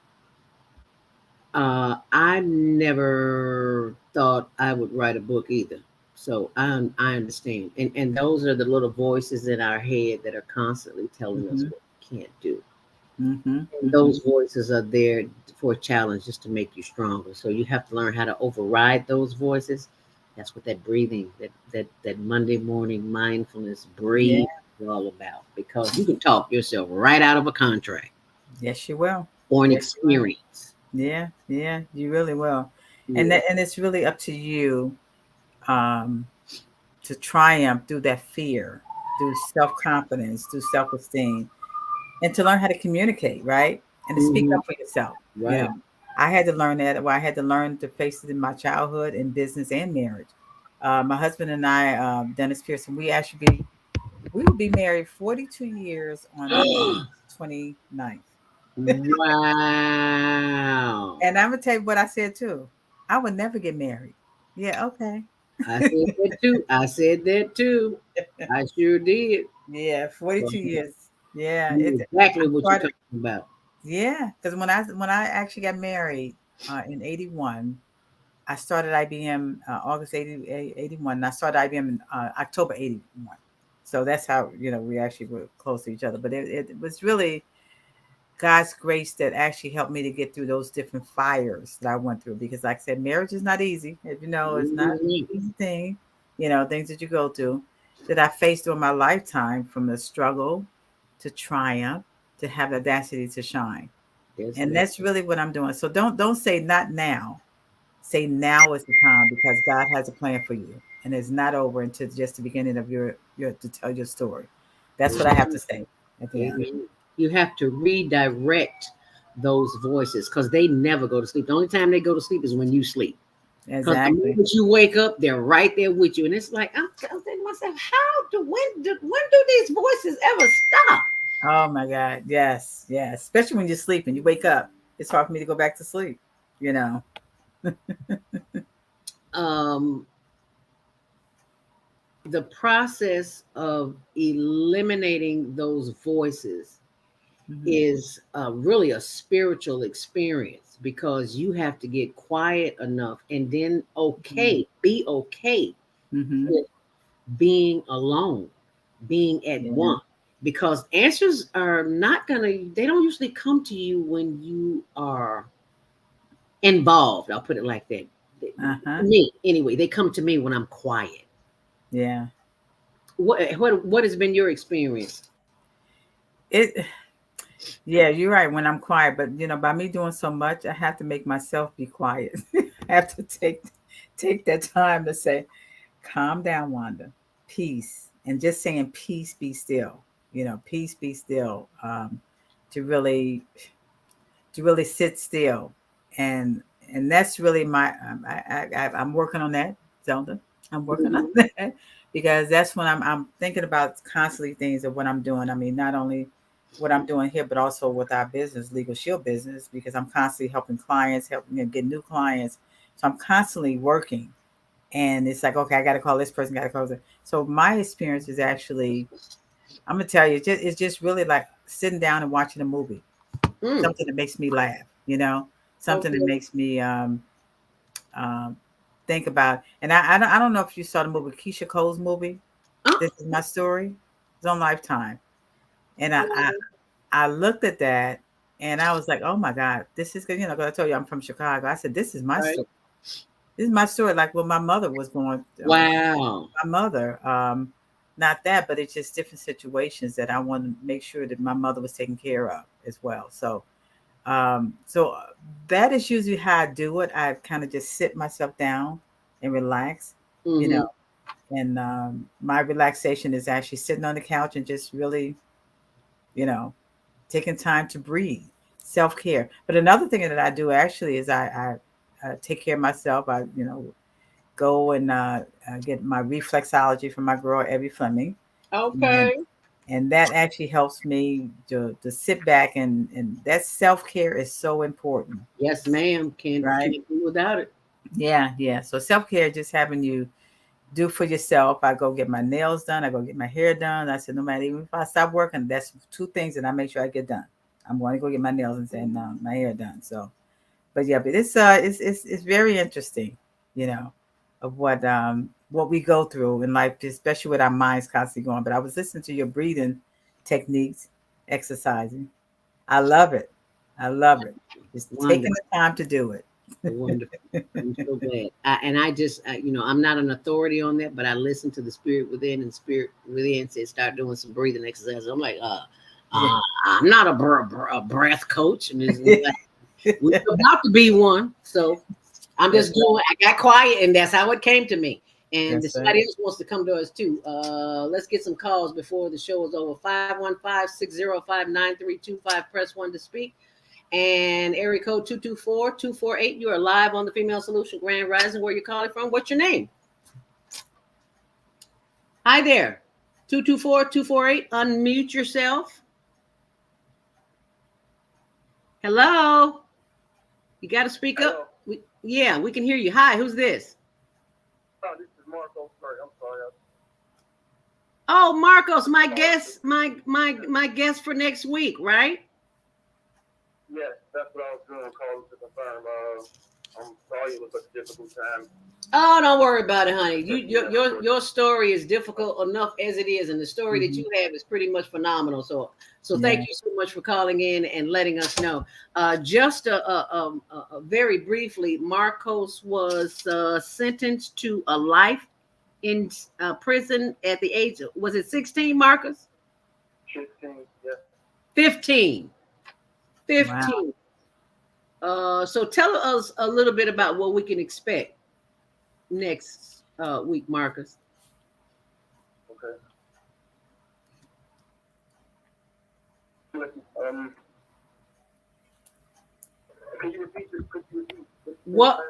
I never thought I would write a book either. So I understand. And those are the little voices in our head that are constantly telling us Mm-hmm. what we can't do. Mm-hmm. And Mm-hmm. those voices are there for a challenge, just to make you stronger. So you have to learn how to override those voices. That's what that breathing, that Monday morning mindfulness Yeah. breathe is all about. Because you can talk yourself right out of a contract Yes, you will. or an Yes, you will. experience. Yeah, yeah, you really will. And Yeah. and it's really up to you um to triumph through that fear, through self-confidence, through self-esteem, and to learn how to communicate, right? And to speak Hmm. up for yourself. Right. I had to learn that. Well, I had to learn to face it in my childhood, in business and marriage. My husband and I, Dennis Pearson, we will be married 42 years on August 29th. Wow. And I'm gonna tell you what I said too. I would never get married. Yeah, okay. I said that too. I said that too. I sure did. Yeah, So 42 years. Yeah, you know exactly I what you're started. talking about. Yeah, because when I actually got married in 81, I started IBM August 81, and I started IBM in October 81. So that's how we actually were close to each other. But it was really God's grace that actually helped me to get through those different fires that I went through. Because, like I said, marriage is not easy. As you know, it's not an Mhm. easy thing. Things that you go through. that I faced during my lifetime, from the struggle to triumph to have the audacity to shine. Yes, And ma'am. that's really what I'm doing. So don't say not now. Say now is the time, because God has a plan for you, and it's not over until just the beginning of your to tell your story. That's what I have to say at the end. Amen. You have to redirect those voices because they never go to sleep. The only time they go to sleep is when you sleep. Because the Exactly. moment you wake up, they're right there with you. And it's like, I'm thinking to myself, when do these voices ever stop? Oh my God. Yes. Yes. Especially when you're sleeping, you wake up. It's hard for me to go back to sleep. You know. Um, the process of eliminating those voices Mhm. is really a spiritual experience because you have to get quiet enough and then be okay Mhm. with being alone, being at Yeah. one. Because answers are not they don't usually come to you when you are involved. I'll put it like that. Uh huh. Me, anyway, they come to me when I'm quiet. Yeah. What has been your experience? It. Yeah, you're right. When I'm quiet, but by me doing so much, I have to make myself be quiet. I have to take that time to say, "Calm down, Wanda. Peace," and just saying, "Peace, be still." Peace, be still. To really sit still, and that's really my. I'm working on that, Zelda. I'm working on Mhm. that because that's when I'm thinking about constantly things of what I'm doing. I mean, not only what I'm doing here, but also with our business, Legal Shield business, because I'm constantly helping clients, helping get new clients. So I'm constantly working, and it's like, okay, I got to call this person, got to call this. So my experience is actually, I'm gonna tell you, it's just really like sitting down and watching a movie, Mm, something that makes me laugh, something that okay. makes me um, think about. And I don't know if you saw the movie, Keisha Cole's movie. Oh, This is my story. It's on Lifetime, and I looked at that and I was like, oh my God, this is good. 'Cause I told you I'm from Chicago. I said, this is my right. story. This is my story. Like when my mother was going, Wow. my mother, not that, but it's just different situations that I want to make sure that my mother was taken care of as well. So that is usually how I do it. I kind of just sit myself down and relax, you know, Hmm. and my relaxation is actually sitting on the couch and just really, you know, taking time to breathe, self care. But another thing that I do actually is I take care of myself. I, go and get my reflexology from my girl, Evie Fleming. And, Okay. and that actually helps me to sit back, and that self care is so important, Yes, ma'am. right? Can't do without it. Yeah, yeah. So self care, just having you do for yourself. I go get my nails done. I go get my hair done. I said, no matter, even if I stop working, that's two things that I make sure I get done. I'm going to go get my nails and my hair done. So, but yeah, but it's very interesting, you know, of what we go through in life, especially with our minds constantly going. But I was listening to your breathing techniques, exercising. I love it. I love it. Just taking Wonderful. the time to do it. Wonderful. I'm so glad. And I just, I'm not an authority on that, but I listen to the spirit within, and spirit within said start doing some breathing exercises. I'm like, Yeah. I'm not a breath coach, and it's like we're about to be one. So I'm That's just right. doing. I got quiet, and that's how it came to me. And if That's right. somebody else wants to come to us too, let's get some calls before the show is over. 515-605-9325. Press 1 to speak. And area code 224-248. You are live on the Female Solution Grand Rising. Where you calling from? What's your name? Hi there. 224-248. Unmute yourself. Hello. You got to speak Hello. up. Yeah, we can hear you. Hi, who's this? Oh, this is Marco. Sorry, I'm sorry. Oh, Marcos, my guest, my guest for next week, right? Yes, that's what I was doing, calling to confirm. I'm sorry it was such a difficult time. Oh, don't worry about it, honey. Your story is difficult enough as it is, and the story that Hmm. you have is pretty much phenomenal. So thank Yeah. you so much for calling in and letting us know. Just very briefly, Marcos was sentenced to a life in prison at the age of, was it 16, Marcus? 15, yeah. 15. Wow. 15. So tell us a little bit about what we can expect next week, Marcus. Okay. Um, could you repeat this? What?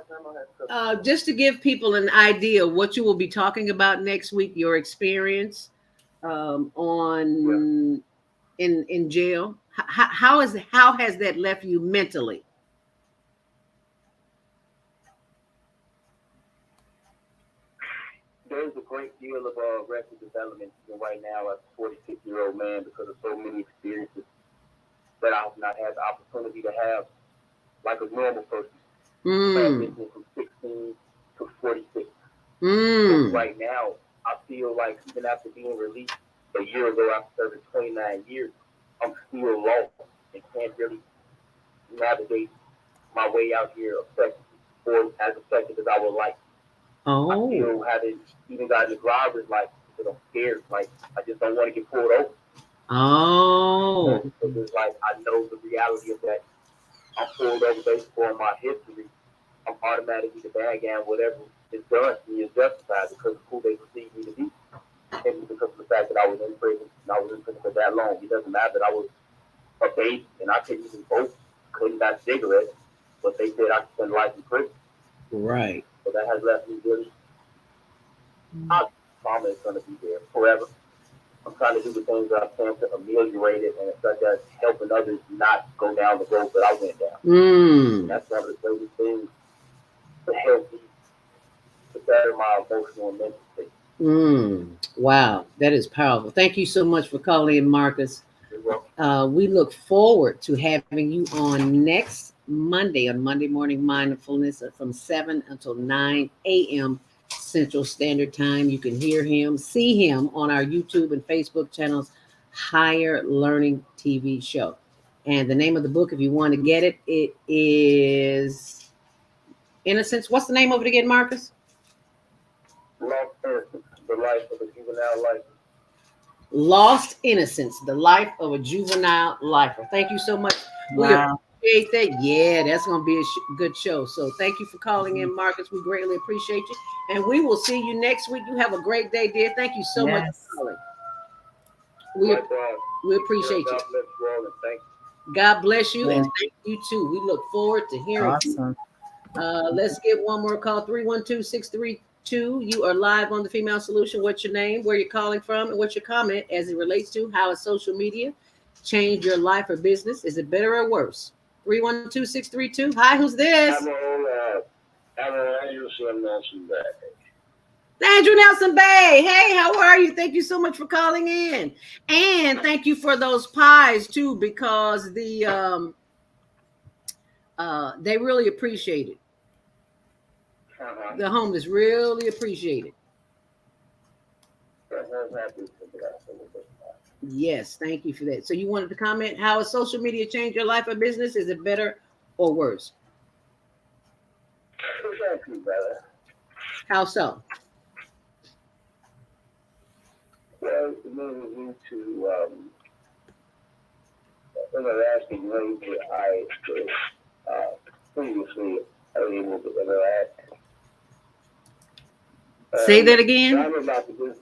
Just to give people an idea of what you will be talking about next week, your experience on in jail. How has that left you mentally? There's a great deal of rapid development right now as a 46-year-old man because of so many experiences that I have not had the opportunity to have like a normal person. Transitioning from 16 to 46. So right now, I feel like even after being released a year ago after serving 29 years, I'm still lost and can't really navigate my way out here effectively or as effective as I would like. I still haven't even gotten the driver's license because I'm scared. Like, I just don't want to get pulled over. So it's like, I know the reality of that. I'm pulled over based on my history. I'm automatically the bad guy, and whatever is done to me is justified because of who they perceive me to be. And because of the fact that I was in prison, and I was in prison for that long. It doesn't matter that I was a baby, and I couldn't even vote, couldn't buy cigarettes, but they said I could spend life in prison. Right. So that has left me really, trauma is going to be there forever. I'm trying to do the things that I can to ameliorate it, and such as helping others not go down the road that I went down. That's one of the greatest things to help me to better my emotional and mental state. Wow, that is powerful. Thank you so much for calling in, Marcus. We look forward to having you on next Monday on Monday Morning Mindfulness from 7 until 9 a.m. Central Standard Time. You can hear him, see him on our YouTube and Facebook channels, Higher Learning TV Show. And the name of the book, if you want to get it, it is Innocence. What's the name of it again, Marcus? Lost Innocence, the life of a juvenile lifer. Lost Innocence, the life of a juvenile lifer. Thank you so much. Wow. We appreciate that. Yeah, that's going to be a good show. So thank you for calling in, Marcus. We greatly appreciate you. And we will see you next week. You have a great day, dear. Thank you so much for calling. We appreciate you. God bless you all, and thank you. God bless you, and thank you too. We look forward to hearing you. Let's get one more call. 312-632. You are live on the Female Solution. What's your name, where you're calling from, and what's your comment as it relates to how has social media changed your life or business? Is it better or worse? 312-632. Hi, who's this? I'm Andrew Nelson Bay. Andrew Nelson Bay. Hey, how are you? Thank you so much for calling in. And thank you for those pies too, because they really appreciate it. The homeless really appreciate it. Yes, thank you for that. So you wanted to comment, how has social media changed your life or business? Is it better or worse? Exactly, brother. How so? Well, it moves me to interacting ways that I previously able to interact. Say that again. I'm about the business.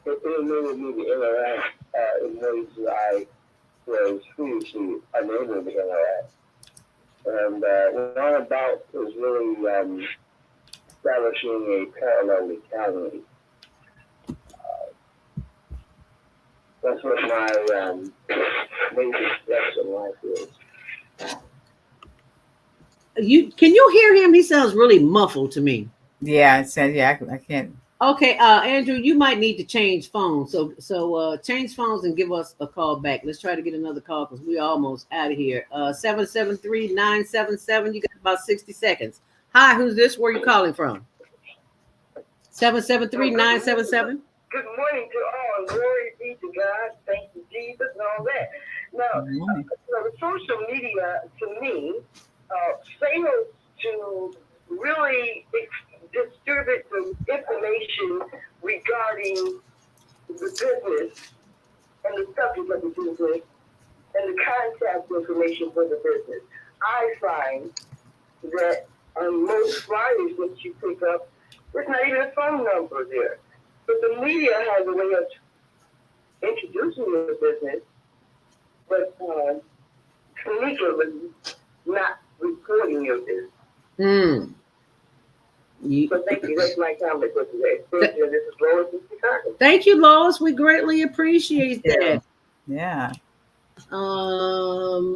It enabled me to interact in ways that I was previously unable to interact. And what I'm about is really establishing a parallel economy. That's what my major steps in life is. Can you hear him? He sounds really muffled to me. Yeah, it said, yeah, I can't. Okay, Andrew, you might need to change phones. So change phones and give us a call back. Let's try to get another call because we're almost out of here. 773-977. You got about 60 seconds. Hi, who's this? Where are you calling from? 773-977. Good morning to all. Glory be to God. Thank you, Jesus, and all that. Now, social media, to me, fails to really distribute the information regarding the business and the subject of the business and the contact information for the business. I find that on most flyers that you pick up, there's not even a phone number there. But the media has a way of introducing the business, but sneakily not reporting your business. So thank you. That's my comment for today. This is Lois in Chicago. Thank you, Lois. We greatly appreciate that. Yeah.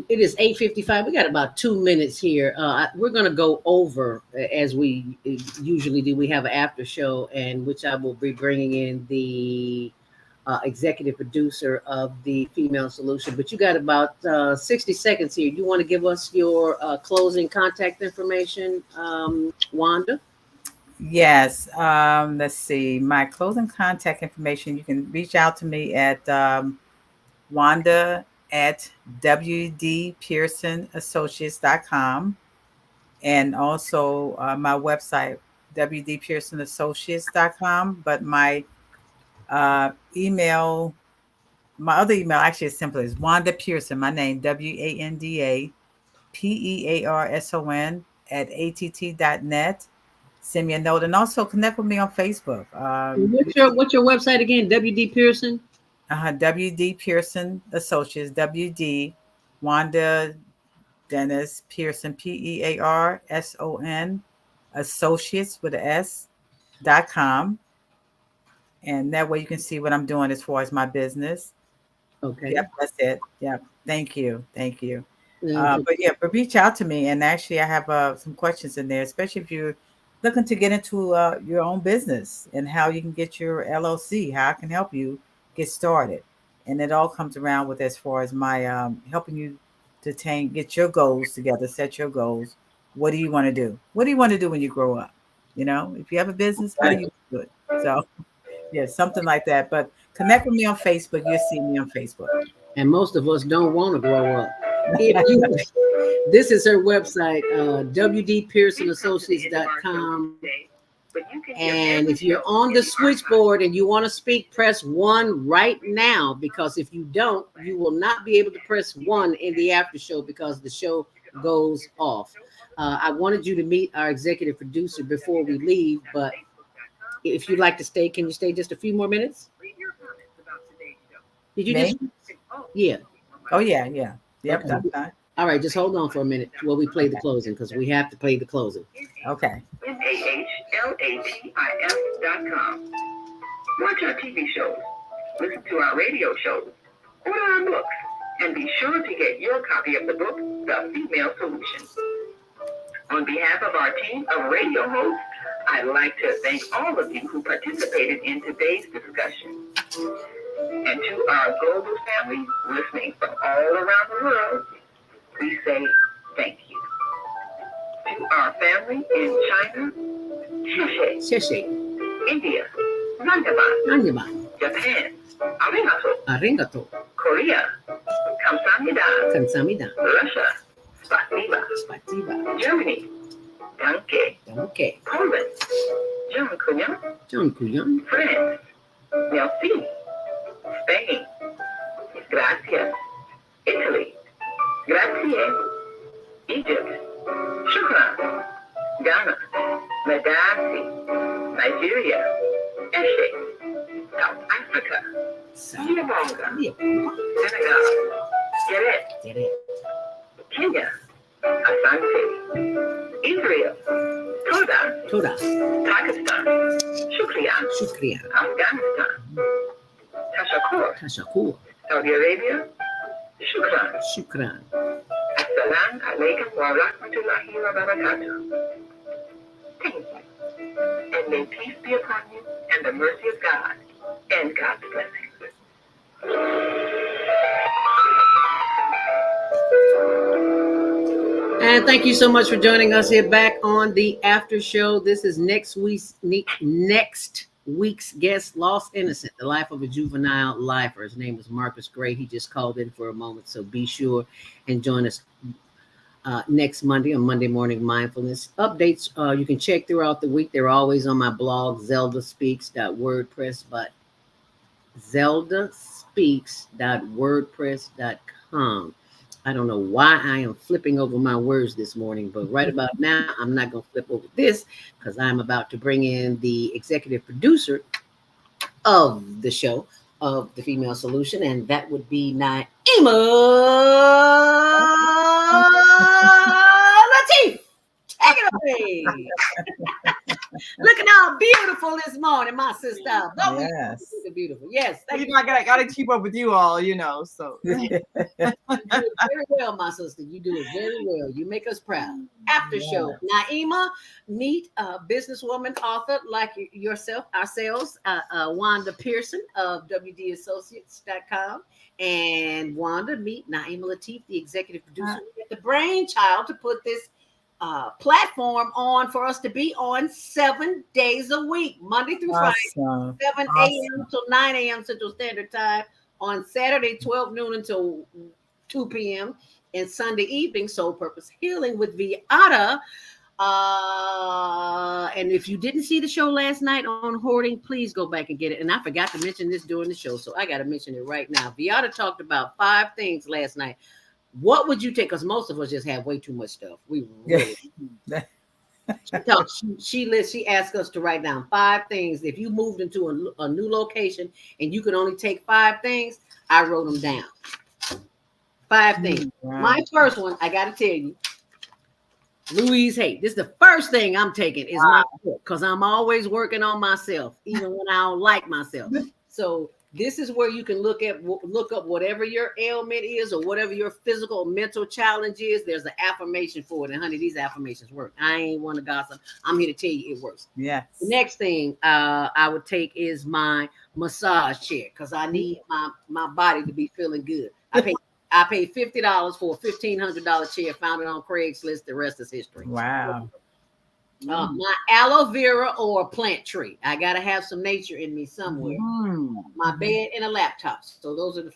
It is 8:55. We got about 2 minutes here. We're going to go over as we usually do. We have an after show, and which I will be bringing in the executive producer of the Female Solution. But you got about 60 seconds here. You want to give us your closing contact information, Wanda? Yes. Let's see. My closing contact information. You can reach out to me at Wanda at wdpearsonassociates.com, and also my website wdpearsonassociates.com. But my email, my other email actually is simple, is Wanda Pearson, my name, WandaPearson at att.net. Send me a note, and also connect with me on Facebook. What's your website again? WD Pearson? WD Pearson Associates, WD Wanda Dennis Pearson, PEARSON Associates with an S.com. And that way you can see what I'm doing as far as my business. Okay. Yep, that's it. Yep. Thank you. But reach out to me, and actually I have some questions in there, especially if you're looking to get into your own business and how you can get your LLC, how I can help you get started. And it all comes around with as far as my helping you to get your goals together, set your goals. What do you want to do? What do you want to do when you grow up? You know, if you have a business, how do you do it? So yeah, something like that. But connect with me on Facebook. You'll see me on Facebook. And most of us don't want to grow up. This is her website, wdpearsonassociates.com. And if you're on the switchboard and you want to speak, press 1 right now, because if you don't, you will not be able to press 1 in the after show because the show goes off. I wanted you to meet our executive producer before we leave, but if you'd like to stay, can you stay just a few more minutes? Did you just? Yeah. Oh, yeah. Yep, Okay. that's fine. All right, just hold on for a minute while we play the closing, because we have to play the closing. Okay. NAHLATIS.com. Watch our TV shows, listen to our radio shows, order our books, and be sure to get your copy of the book, The Female Solution. On behalf of our team of radio hosts, I'd like to thank all of you who participated in today's discussion. And to our global family listening from all around the world, we say thank you. To our family in China, Sheshe. India, Nandaba, Japan, Arigato, Korea, Kamsamnida, Russia, Spasiba, Germany, Danke, Poland, John France, Merci, Spain, Gracias, Italy, Grazie, Egypt, Shukran, Ghana, Medasi, Nigeria, Eshe, South Africa, Yabonga, Senegal, Geret, Kenya, Asante, Israel, Toda, Pakistan, Shukriyan, Afghanistan, Tashakur, Saudi Arabia, Shukran. Assalamu alaikum wa rahmatullahi wa barakatuh. Thank you. And may peace be upon you and the mercy of God and God's blessings. And thank you so much for joining us here back on the after show. This is next week's guest, Lost Innocent, the life of a juvenile lifer. His name is Marcus Gray. He just called in for a moment, so be sure and join us. next Monday on Monday Morning Mindfulness. Updates you can check throughout the week. They're always on my blog, zeldaspeaks.wordpress, but zeldaspeaks.wordpress.com. I don't know why I am flipping over my words this morning, but right about now, I'm not going to flip over this because I'm about to bring in the executive producer of the show, of the Female Solution, and that would be Naima Latif. Take it away. Looking all beautiful this morning, my sister. Don't Yes. be beautiful. Yes. You know, I gotta keep up with you all, you know. So You do it very well, my sister. You do it very well. You make us proud. After show, Naima, meet a businesswoman, author like yourself, ourselves, Wanda Pearson of WDAssociates.com. And Wanda, meet Naima Latif, the executive producer, the brainchild to put this platform on for us to be on 7 days a week, Monday through Friday, 7 a.m. till 9 a.m. Central Standard Time, on Saturday, 12 noon until 2 p.m., and Sunday evening, Soul Purpose Healing with Viata. And if you didn't see the show last night on hoarding, please go back and get it. And I forgot to mention this during the show, so I got to mention it right now. Viata talked about 5 things last night. What would you take? Because most of us just have way too much stuff. We really. She asked us to write down 5 things. If you moved into a new location and you could only take 5 things, I wrote them down. 5 things. Wow. My first one, I got to tell you, Louise Hay. This is the first thing I'm taking is my book, because I'm always working on myself, even when I don't like myself. So this is where you can look up whatever your ailment is or whatever your physical or mental challenge is. There's an affirmation for it. And honey, these affirmations work. I ain't want to gossip. I'm here to tell you it works. Yes. The next thing I would take is my massage chair, because I need my body to be feeling good. I paid $50 for a $1,500 chair, found it on Craigslist. The rest is history. Wow. My aloe vera or a plant tree. I got to have some nature in me somewhere. My bed and a laptop. So those are the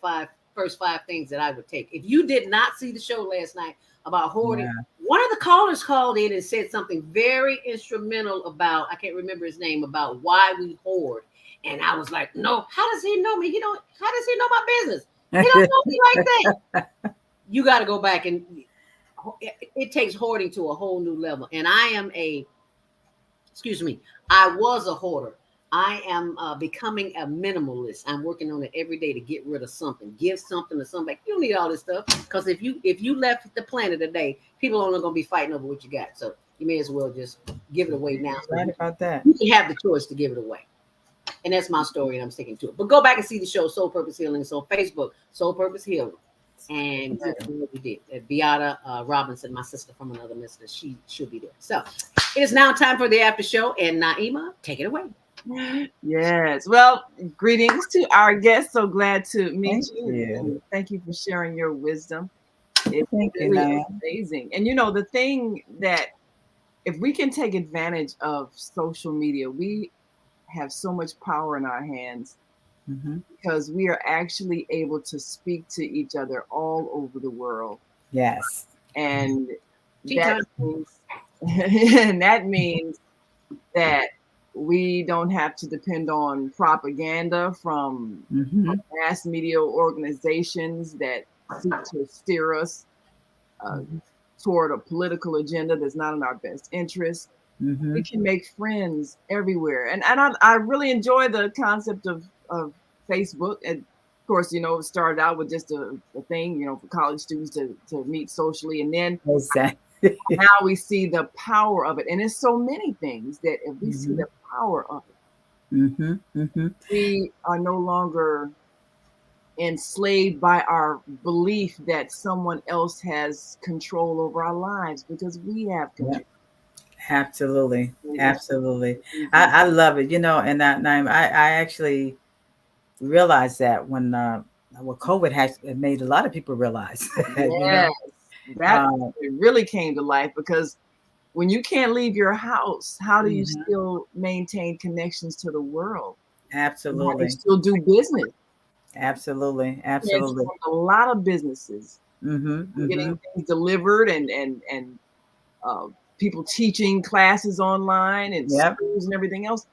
first five things that I would take. If you did not see the show last night about hoarding, one of the callers called in and said something very instrumental about, I can't remember his name, about why we hoard. And I was like, no, how does he know me? How does he know my business? He don't know me like that. You got to go back, and it takes hoarding to a whole new level. And I was a hoarder. I am becoming a minimalist. I'm working on it every day to get rid of something, give something to somebody. You don't need all this stuff, because if you left the planet today, people are only going to be fighting over what you got. So you may as well just give it away now. Right about that. You can have the choice to give it away. And that's my story, and I'm sticking to it. But go back and see the show, Soul Purpose Healing. It's on Facebook, Soul Purpose Healing. And what we did. Beata Robinson, my sister from another mister, she'll be there. So it is now time for the after show. And Naima, take it away. Yes. Well, greetings to our guests. So glad to meet you. Thank you for sharing your wisdom. It's really amazing. And the thing that, if we can take advantage of social media, we have so much power in our hands, because we are actually able to speak to each other all over the world. Yes. And that means that we don't have to depend on propaganda from mass media organizations that seek to steer us toward a political agenda that's not in our best interest. We can make friends everywhere. And I really enjoy the concept of Facebook. And of course, it started out with just a thing, for college students to meet socially. And then now we see the power of it. And it's so many things that if we see the power of it, we are no longer enslaved by our belief that someone else has control over our lives, because we have control. Absolutely. I love it. And I actually realized that when COVID has made a lot of people realize. That it really came to life, because when you can't leave your house, how do you still maintain connections to the world? Absolutely. And still do business. Absolutely. A lot of businesses getting things delivered, and people teaching classes online and Yep. schools and everything else,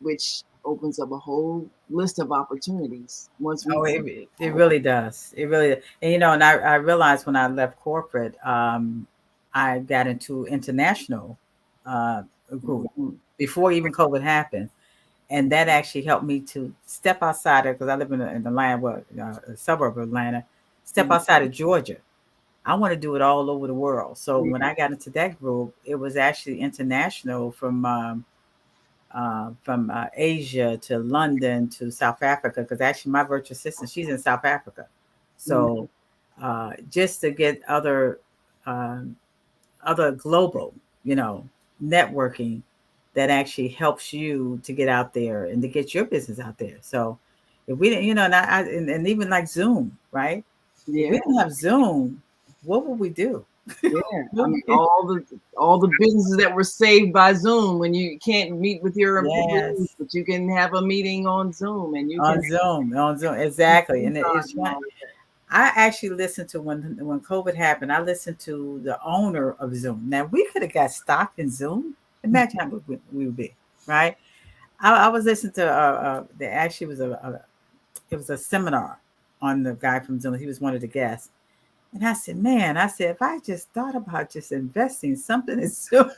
which opens up a whole list of opportunities once we. Oh, it really does. It really, and and I realized when I left corporate, I got into international group before even COVID happened, and that actually helped me to step outside of, because I live in Atlanta, a suburb of Atlanta, step outside of Georgia. I want to do it all over the world. So when I got into that group, it was actually international from Asia to London to South Africa, because actually my virtual assistant, she's in South Africa. So just to get other global, networking that actually helps you to get out there and to get your business out there. So if we didn't, and even like Zoom, right? If we didn't have Zoom, what would we do? Yeah, I mean, all the businesses that were saved by Zoom, when you can't meet with your employees, but you can have a meeting on Zoom, and you can on Zoom, exactly. And it's fun. I actually listened to when COVID happened. I listened to the owner of Zoom. Now we could have got stock in Zoom. Imagine how we would be, right? I was listening to there actually was it was a seminar on the guy from Zoom. He was one of the guests. And I said, man, if I just thought about just investing something in Zoom,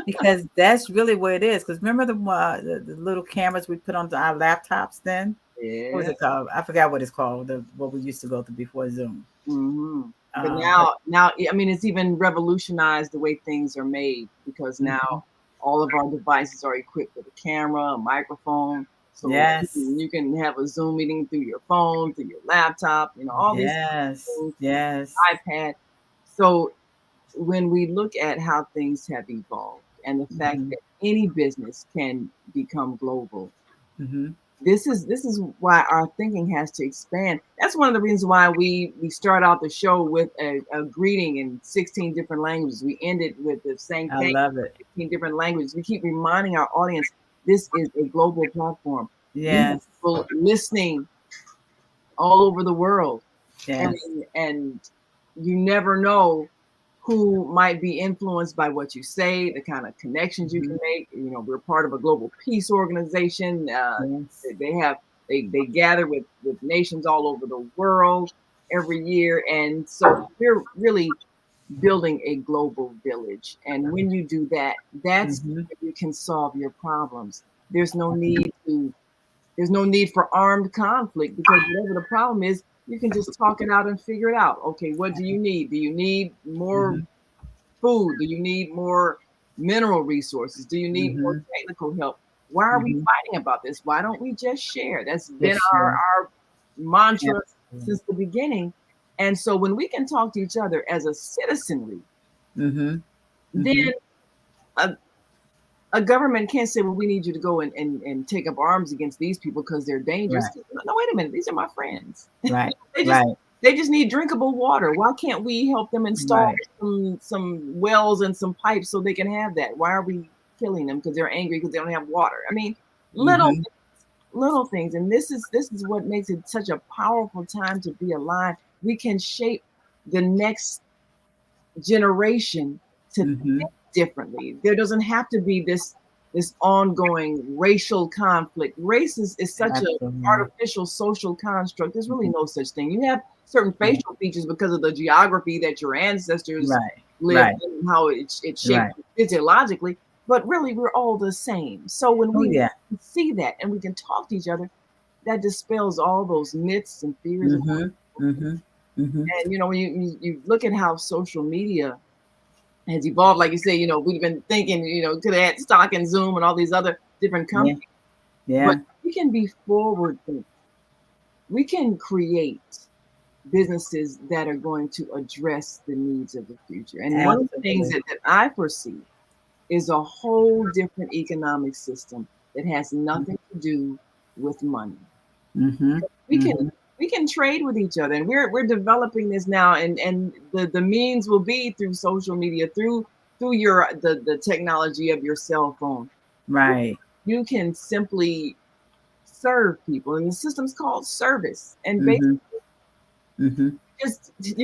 because that's really what it is. Because remember the little cameras we put on our laptops then? What was it called? I forgot what it's called. What we used to go through before Zoom. But now, I mean, it's even revolutionized the way things are made, because now all of our devices are equipped with a camera, a microphone. So you can have a Zoom meeting through your phone, through your laptop, all these things, iPad. So when we look at how things have evolved and the fact that any business can become global, this is why our thinking has to expand. That's one of the reasons why we start out the show with a greeting in 16 different languages. We end it with the same thing. I love it. 16 different languages. We keep reminding our audience this is a global platform. Yes. People listening all over the world. Yes. And you never know who might be influenced by what you say, the kind of connections you can make. We're part of a global peace organization. They gather with nations all over the world every year. And so we're really building a global village. And when you do that, that's when you can solve your problems. There's no need for armed conflict, because whatever the problem is, you can just talk it out and figure it out. Okay, what do you need? Do you need more food? Do you need more mineral resources? Do you need more technical help? Why are we fighting about this? Why don't we just share? That's been our mantra since the beginning. And so when we can talk to each other as a citizenry, then a government can't say, well, we need you to go and take up arms against these people because they're dangerous. Right. No, wait a minute. These are my friends. Right. They just need drinkable water. Why can't we help them install some wells and some pipes so they can have that? Why are we killing them because they're angry because they don't have water? I mean, little things. And this is what makes it such a powerful time to be alive. We can shape the next generation to think differently. There doesn't have to be this ongoing racial conflict. Race is such an artificial social construct. There's really no such thing. You have certain facial features because of the geography that your ancestors lived in and how it shaped physiologically, but really we're all the same. So when we see that and we can talk to each other, that dispels all those myths and fears. And when you look at how social media has evolved, like you say, we've been thinking, could have had stock in Zoom and all these other different companies. But we can be forward thinking. We can create businesses that are going to address the needs of the future. And one of the things that I foresee is a whole different economic system that has nothing to do with money. We can trade with each other, and we're developing this now, and the means will be through social media, through the technology of your cell phone. Right. You can simply serve people, and the system's called service. And basically, You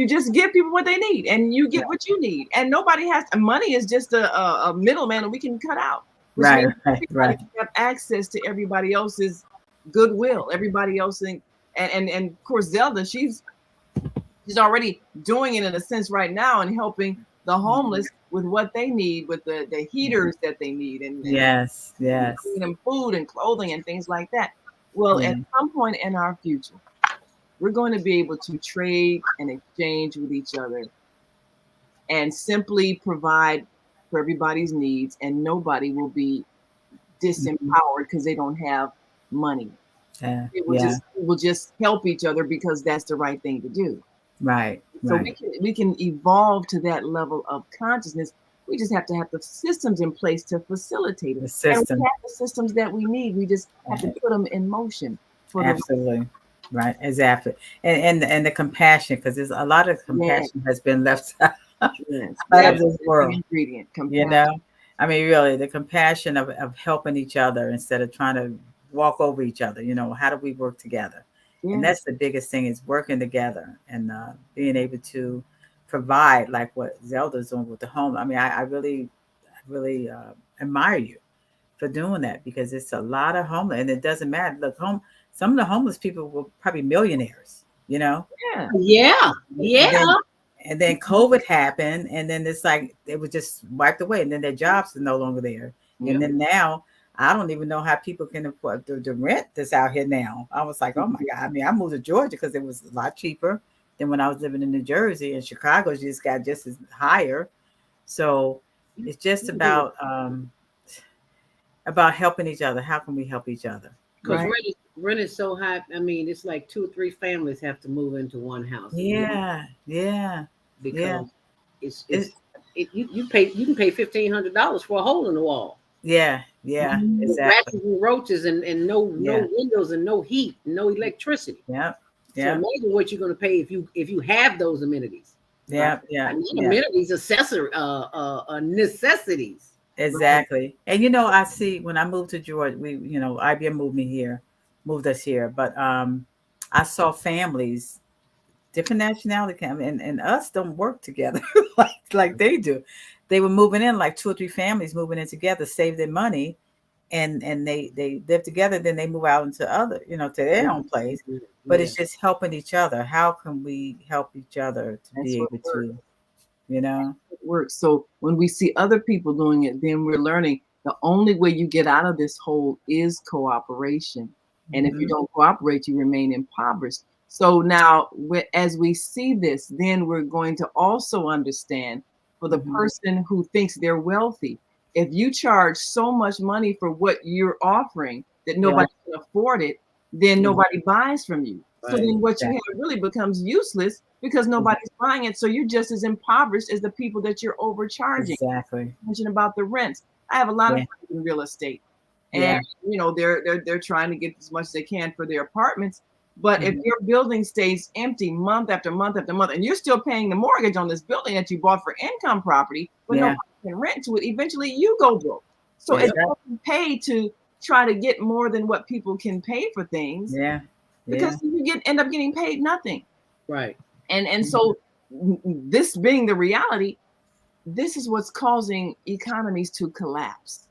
just give people what they need, and you get what you need, and nobody has money is just a middleman that we can cut out, which means everybody can have access to everybody else's goodwill, everybody else, and of course Zelda, she's already doing it in a sense right now and helping the homeless with what they need, with the heaters that they need, and giving them food and clothing and things like that. Well, at some point in our future, we're going to be able to trade and exchange with each other and simply provide for everybody's needs, and nobody will be disempowered because they don't have money. We'll just help each other because that's the right thing to do. Right. So we can evolve to that level of consciousness. We just have to have the systems in place to facilitate it. And we have the systems that we need. We just have to put them in motion. Absolutely. Right. Exactly. And the compassion, because there's a lot of compassion has been left out of this world. Ingredient. You know, I mean, really, the compassion of helping each other instead of trying to walk over each other. You know, how do we work together? And that's the biggest thing, is working together and being able to provide, like what Zelda's doing with the home. I mean, I really admire you for doing that, because it's a lot of homeless, and it doesn't matter. Look, some of the homeless people were probably millionaires, you know? Yeah. And then COVID happened, and then it's like it was just wiped away, and then their jobs are no longer there. And then now I don't even know how people can afford the rent that's out here now. I was like, oh my God. I mean, I moved to Georgia because it was a lot cheaper than when I was living in New Jersey, and Chicago just got just as higher. So it's just about helping each other. How can we help each other? Because rent is so high. I mean, it's like 2 or 3 families have to move into one house. Because you can pay $1,500 for a hole in the wall. Exactly. Rats and roaches and no windows and no heat, no electricity. So imagine what you're going to pay if you have those amenities. Amenities, accessory, necessities. Exactly. And you know, I see when I moved to Georgia, IBM moved us here, but I saw families, different nationality, and us don't work together like they do. They were moving in, like 2 or 3 families moving in together, save their money, and they live together. Then they move out into other, to their own place. But it's just helping each other. How can we help each other to be able to, it works. So when we see other people doing it, then we're learning the only way you get out of this hole is cooperation. And if you don't cooperate, you remain impoverished. So now, as we see this, then we're going to also understand, for the person who thinks they're wealthy, if you charge so much money for what you're offering that nobody can afford it, then nobody buys from you. So then what you have really becomes useless because nobody's buying it. So you're just as impoverished as the people that you're overcharging. Exactly. Mention about the rents. I have a lot of friends in real estate, and they're trying to get as much as they can for their apartments. But if your building stays empty month after month after month, and you're still paying the mortgage on this building that you bought for income property, but nobody can rent to it, eventually you go broke. So it doesn't pay to try to get more than what people can pay for things. Because you end up getting paid nothing. Right. And so this being the reality, this is what's causing economies to collapse.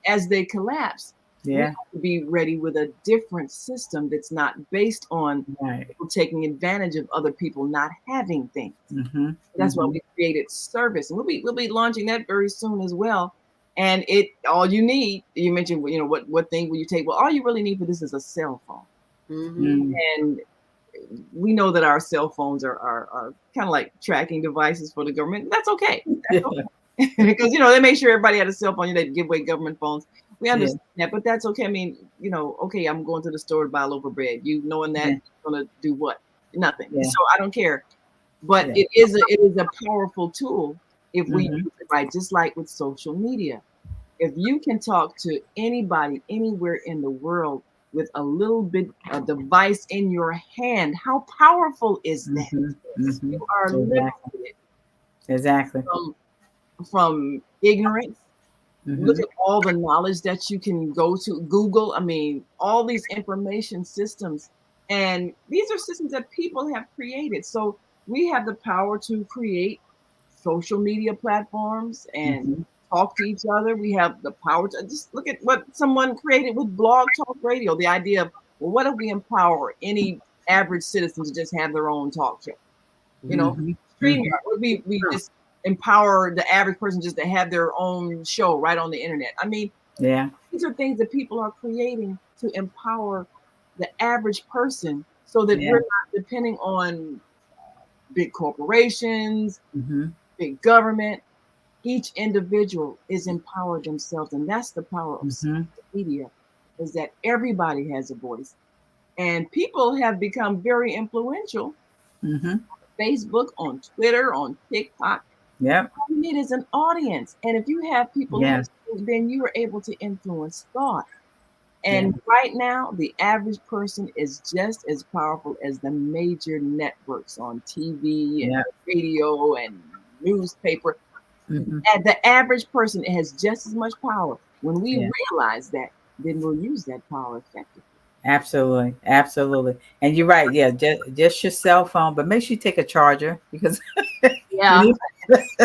As they collapse, we have to be ready with a different system that's not based on people taking advantage of other people not having things. That's why we created service, and we'll be launching that very soon as well. And all you need, you mentioned, what thing will you take? Well, all you really need for this is a cell phone. And we know that our cell phones are kind of like tracking devices for the government. That's okay. Because they make sure everybody had a cell phone. They give away government phones. We understand that, but that's okay. I mean, okay, I'm going to the store to buy a loaf of bread. You knowing that it's gonna do what? Nothing. So I don't care. But it is a powerful tool if we use it right, just like with social media. If you can talk to anybody anywhere in the world with a little bit of device in your hand, how powerful is that? You are liberated. Exactly. From ignorance. Look at all the knowledge that you can go to Google. I mean, all these information systems And these are systems that people have created. So we have the power to create social media platforms and Mhm. talk to each other. We have the power to just look at what someone created with Blog Talk Radio. The idea of, well, what if we empower any average citizen to just have their own talk show? You know, Mhm. StreamYard. Mhm. We just empower the average person just to have their own show right on the internet. I mean, Yeah. these are things that people are creating to empower the average person so that Yeah. we're not depending on big corporations, Mhm. big government. Each individual is empowered themselves, and that's the power of social Mhm. media, is that everybody has a voice. And people have become very influential. Mhm. Facebook, on Twitter, on TikTok. Yep. All you need is an audience. And if you have people Yeah. listening, then you are able to influence thought. Yeah. And right now, the average person is just as powerful as the major networks on TV and Yeah. radio and newspaper. Mhm. And the average person has just as much power. When we Yeah. realize that, then we'll use that power effectively. Absolutely. Absolutely. And you're right. Yeah. Just your cell phone, but make sure you take a charger because you Yeah, need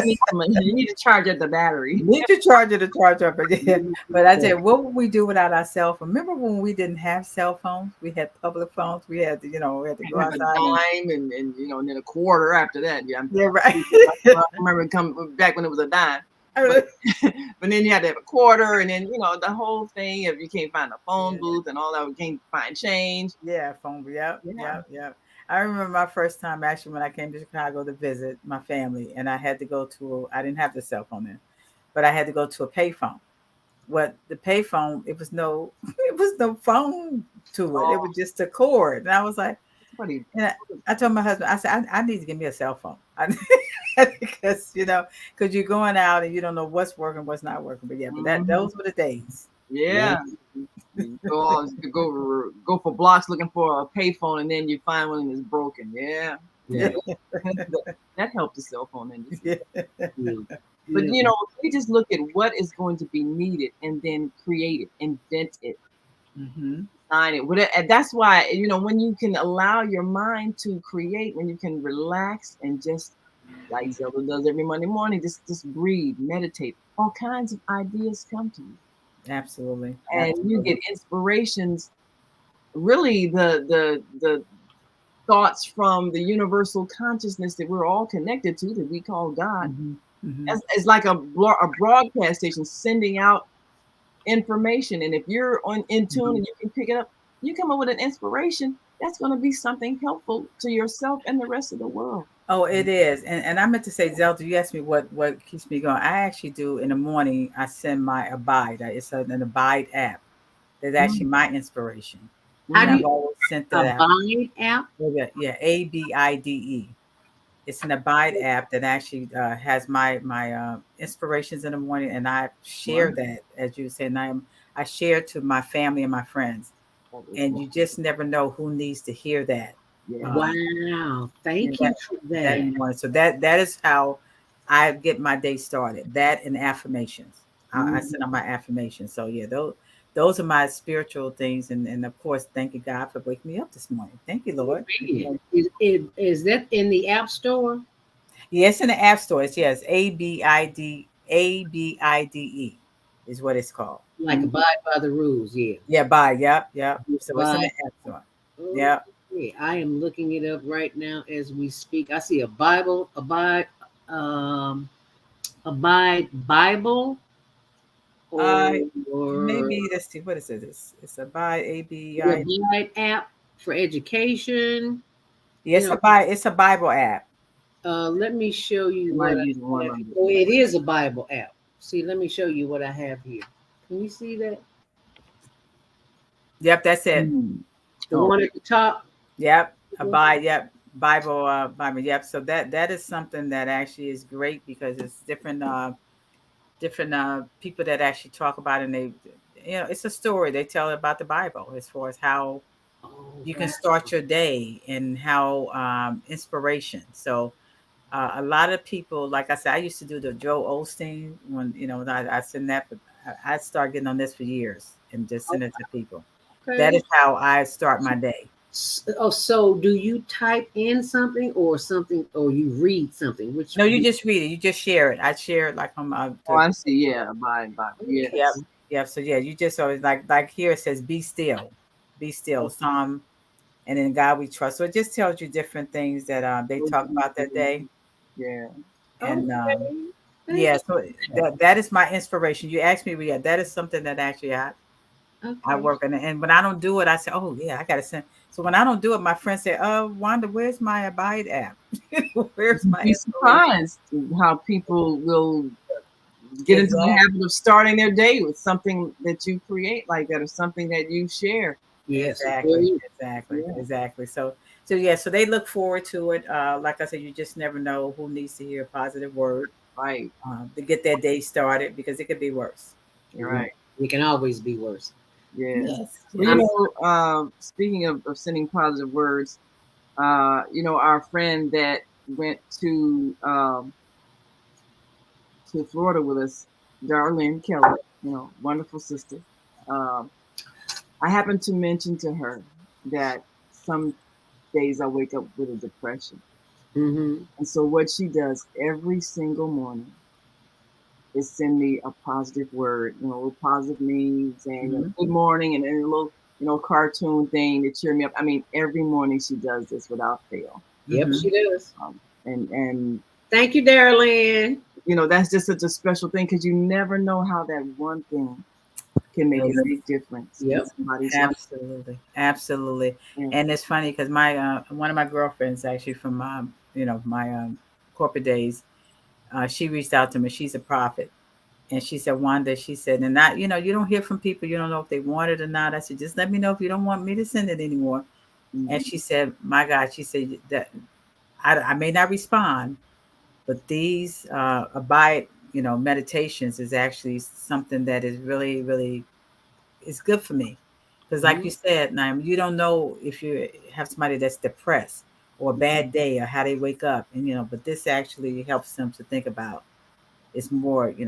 you need to charge at the battery. you need to charge it to charge up. But yeah. But I Yeah. said, what would we do without our cell phone? Remember when we didn't have cell phones? We had public phones. We had to, we had to go Have a outside and dime and and then a quarter after that. Yeah, yeah, right. I remember come back when it was a dime. But but then you had to have a quarter, and then the whole thing. If you can't find a phone Yeah. booth and all that, we can't find change. Yeah, phone. Yep, Yeah. yep, yep. I remember my first time actually when I came to Chicago to visit my family, and I had to go to. I didn't have the cell phone then, but I had to go to a payphone. What the payphone? It was no, it was no phone to it. It Oh, was just a cord, and I was like, it's funny. and I told my husband, I said, I need to give me a cell phone. Because because you're going out and you don't know what's working, what's not working. But yeah, but Mhm. those were the days. Yeah. You go for blocks looking for a payphone, and then you find one that's broken. Yeah, yeah. Yeah. That helped the cell phone industry. Yeah. Yeah. But Yeah. we just look at what is going to be needed and then create it, invent it, Mm-hmm. design it. And that's why when you can allow your mind to create, when you can relax and just like Zelda does every Monday morning, just breathe, meditate. All kinds of ideas come to you, Absolutely. and you Absolutely. get inspirations. Really, the thoughts from the universal consciousness that we're all connected to, that we call God. Mm-hmm. Mm-hmm. It's like a broadcast station sending out information, and if you're in tune Mm-hmm. and you can pick it up, you come up with an inspiration that's going to be something helpful to yourself and the rest of the world. Oh, it is. And I meant to say, Zelda, you asked me what keeps me going. I actually do in the morning, I send my Abide. It's an Abide app. That's actually my inspiration. How And do Mhm. I've you always sent that out. Abide app? Yeah, ABIDE. It's an Abide app that actually has my inspirations in the morning, and I share Wow, that, as you said, and I share to my family and my friends. that is And cool. you just never know who needs to hear that. Yeah. Uh, Wow. yeah, Thank you that for that that. in the morning. So that is how I get my day started. That and affirmations. I Mhm. send out my affirmations. So yeah, those are my spiritual things, and of course, thank you God for waking me up this morning. Thank you, Lord. Man. Is that in the App Store? Yes, in the app stores. Yes, ABIDE is what it's called. Like Abide by the Rules, yeah. Yeah, bye. Yep, yep. So it's in the Abide. app store. Yep. Okay. I am looking it up right now as we speak. I see a Bible, um, Abide Bible, Uh, or maybe let's see. What is it? It's a buy the ABI. Abide app for education. You Yes, know, It's a Bible app. let me show you It what might I be the one have. on Oh, the it is a Bible app. See, let me show you what I have here. Can you see that? Yep, that's it. The Oh, one at the top. Yep, Abide. Yep, Bible. Bible. Yep. So that is something that actually is great because it's different people that actually talk about it, and they it's a story they tell about the Bible as far as how Oh, you can wow. start your day and how inspiration. So a lot of people, like I said, I used to do the Joe Osteen when I send that. But I started getting on this for years and just send it to people. That Okay. is how I start my day. Oh, so do you type in something or you read something? Which No, you just read it. You just share it. I share it like on Oh, I see. Yeah, by Yep. yes. Yep. So yeah, you just always like here it says be still, Psalm, and in God we trust. So it just tells you different things that they talk about that day. Yeah. And Okay. yeah, Thank so that is my inspiration. You asked me, yeah, that is something that actually you. I Okay. work on it. And when I don't do it, I say, oh yeah, I gotta send. So when I don't do it, my friends say, Wanda, where's my Abide app? Where's You'd my be inspiration? surprised how people will get into the Exactly. habit of starting their day with something that you create like that or something that you share. Yes. Exactly, Very. exactly, Yeah. exactly. So yeah, so they look forward to it. Like I said, you just never know who needs to hear a positive word Right. to get that day started because it could be worse. You're right. It can always be worse. Yeah. Yes, Well, yes. speaking of sending positive words, our friend that went to Florida with us, Darlene Kelly, wonderful sister. Um, I happened to mention to her that some days I wake up with a depression. Mm-hmm. And so what she does every single morning is send me a positive word, a little positive meme saying, Mhm. good morning, and then a little, cartoon thing to cheer me up. I mean, every morning she does this without fail. Yep, Mhm. she does. And Thank you, Darlene. that's just such a special thing because you never know how that one thing can make a Yes. big difference in Yep. somebody's life. Absolutely, absolutely. Yeah. And it's funny because my one of my girlfriends actually from my corporate days, she reached out to me. She's a prophet. And she said, Wanda, she said, and not, you don't hear from people. You don't know if they want it or not. I said, just let me know if you don't want me to send it anymore. And Mhm. she said, my God, she said that I may not respond, but these abide, meditations is actually something that is really, really is good for me. Because like you said, Naim, you don't know if you have somebody that's depressed or a bad day or how they wake up. And, but this actually helps them to think about it's more, you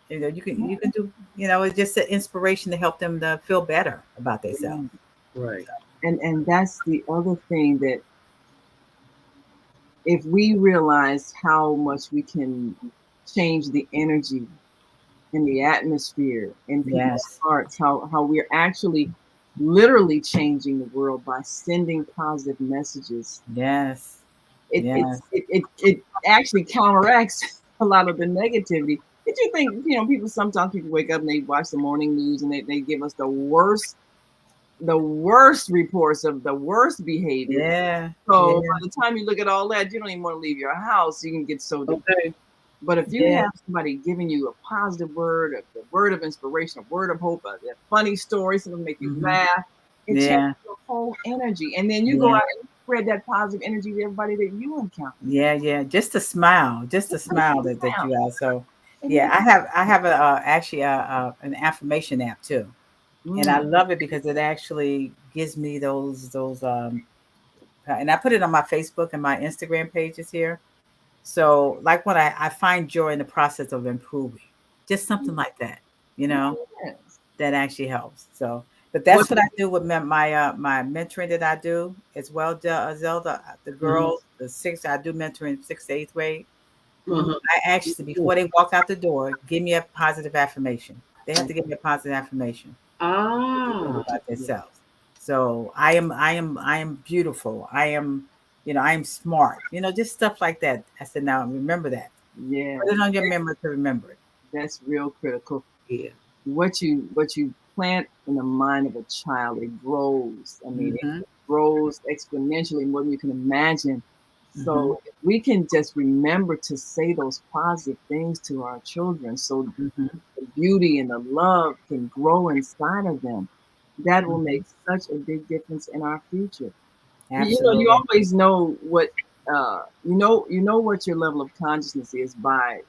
can do, it's just an inspiration to help them to feel better about themselves. Yeah. Right. And that's the other thing that if we realize how much we can change the energy in the atmosphere in people's Yes. hearts, how we're actually literally changing the world by sending positive messages. Yes. It it Yes. it it, it actually counteracts a lot of the negativity. Did you think, people wake up and they watch the morning news and they give us the worst reports of the worst behavior. Yeah. So Yeah. by the time you look at all that, you don't even want to leave your house. You can get so depressed. Okay. But if you Yeah. have somebody giving you a positive word, a word of inspiration, a word of hope, a funny story, something to make you Mhm. laugh, it changes Yeah. your whole energy. And then you go Yeah. out and spread that positive energy to everybody that you encounter. Yeah. Yeah. Just a smile that you have. So, And yeah, you, I have actually an affirmation app too, and I mm, love it because it actually gives me those and I put it on my Facebook and my Instagram pages here. So, like when I find joy in the process of improving, just something like that, you know, yes. that actually helps. So, but What? that's what I do with my mentoring that I do as well, Zelda. The Mhm. girls, I do mentoring 6th to 8th grade. Mm, Uh-huh. I actually before they walk out the door, give me a positive affirmation. They have to give me a positive affirmation Ah. about themselves. So I am beautiful. I am smart. Just stuff like that. I said, now remember that. yeah, Put it on your memory to remember it. that's real critical. Yeah. What you plant in the mind of a child, it grows. I mean, Mm-hmm. it grows exponentially more than you can imagine. Mm-hmm. So if we can just remember to say those positive things to our children, so Mm-hmm. the beauty and the love can grow inside of them, that will Mm-hmm. make such a big difference in our future. You Absolutely. always know what you know what your level of consciousness is by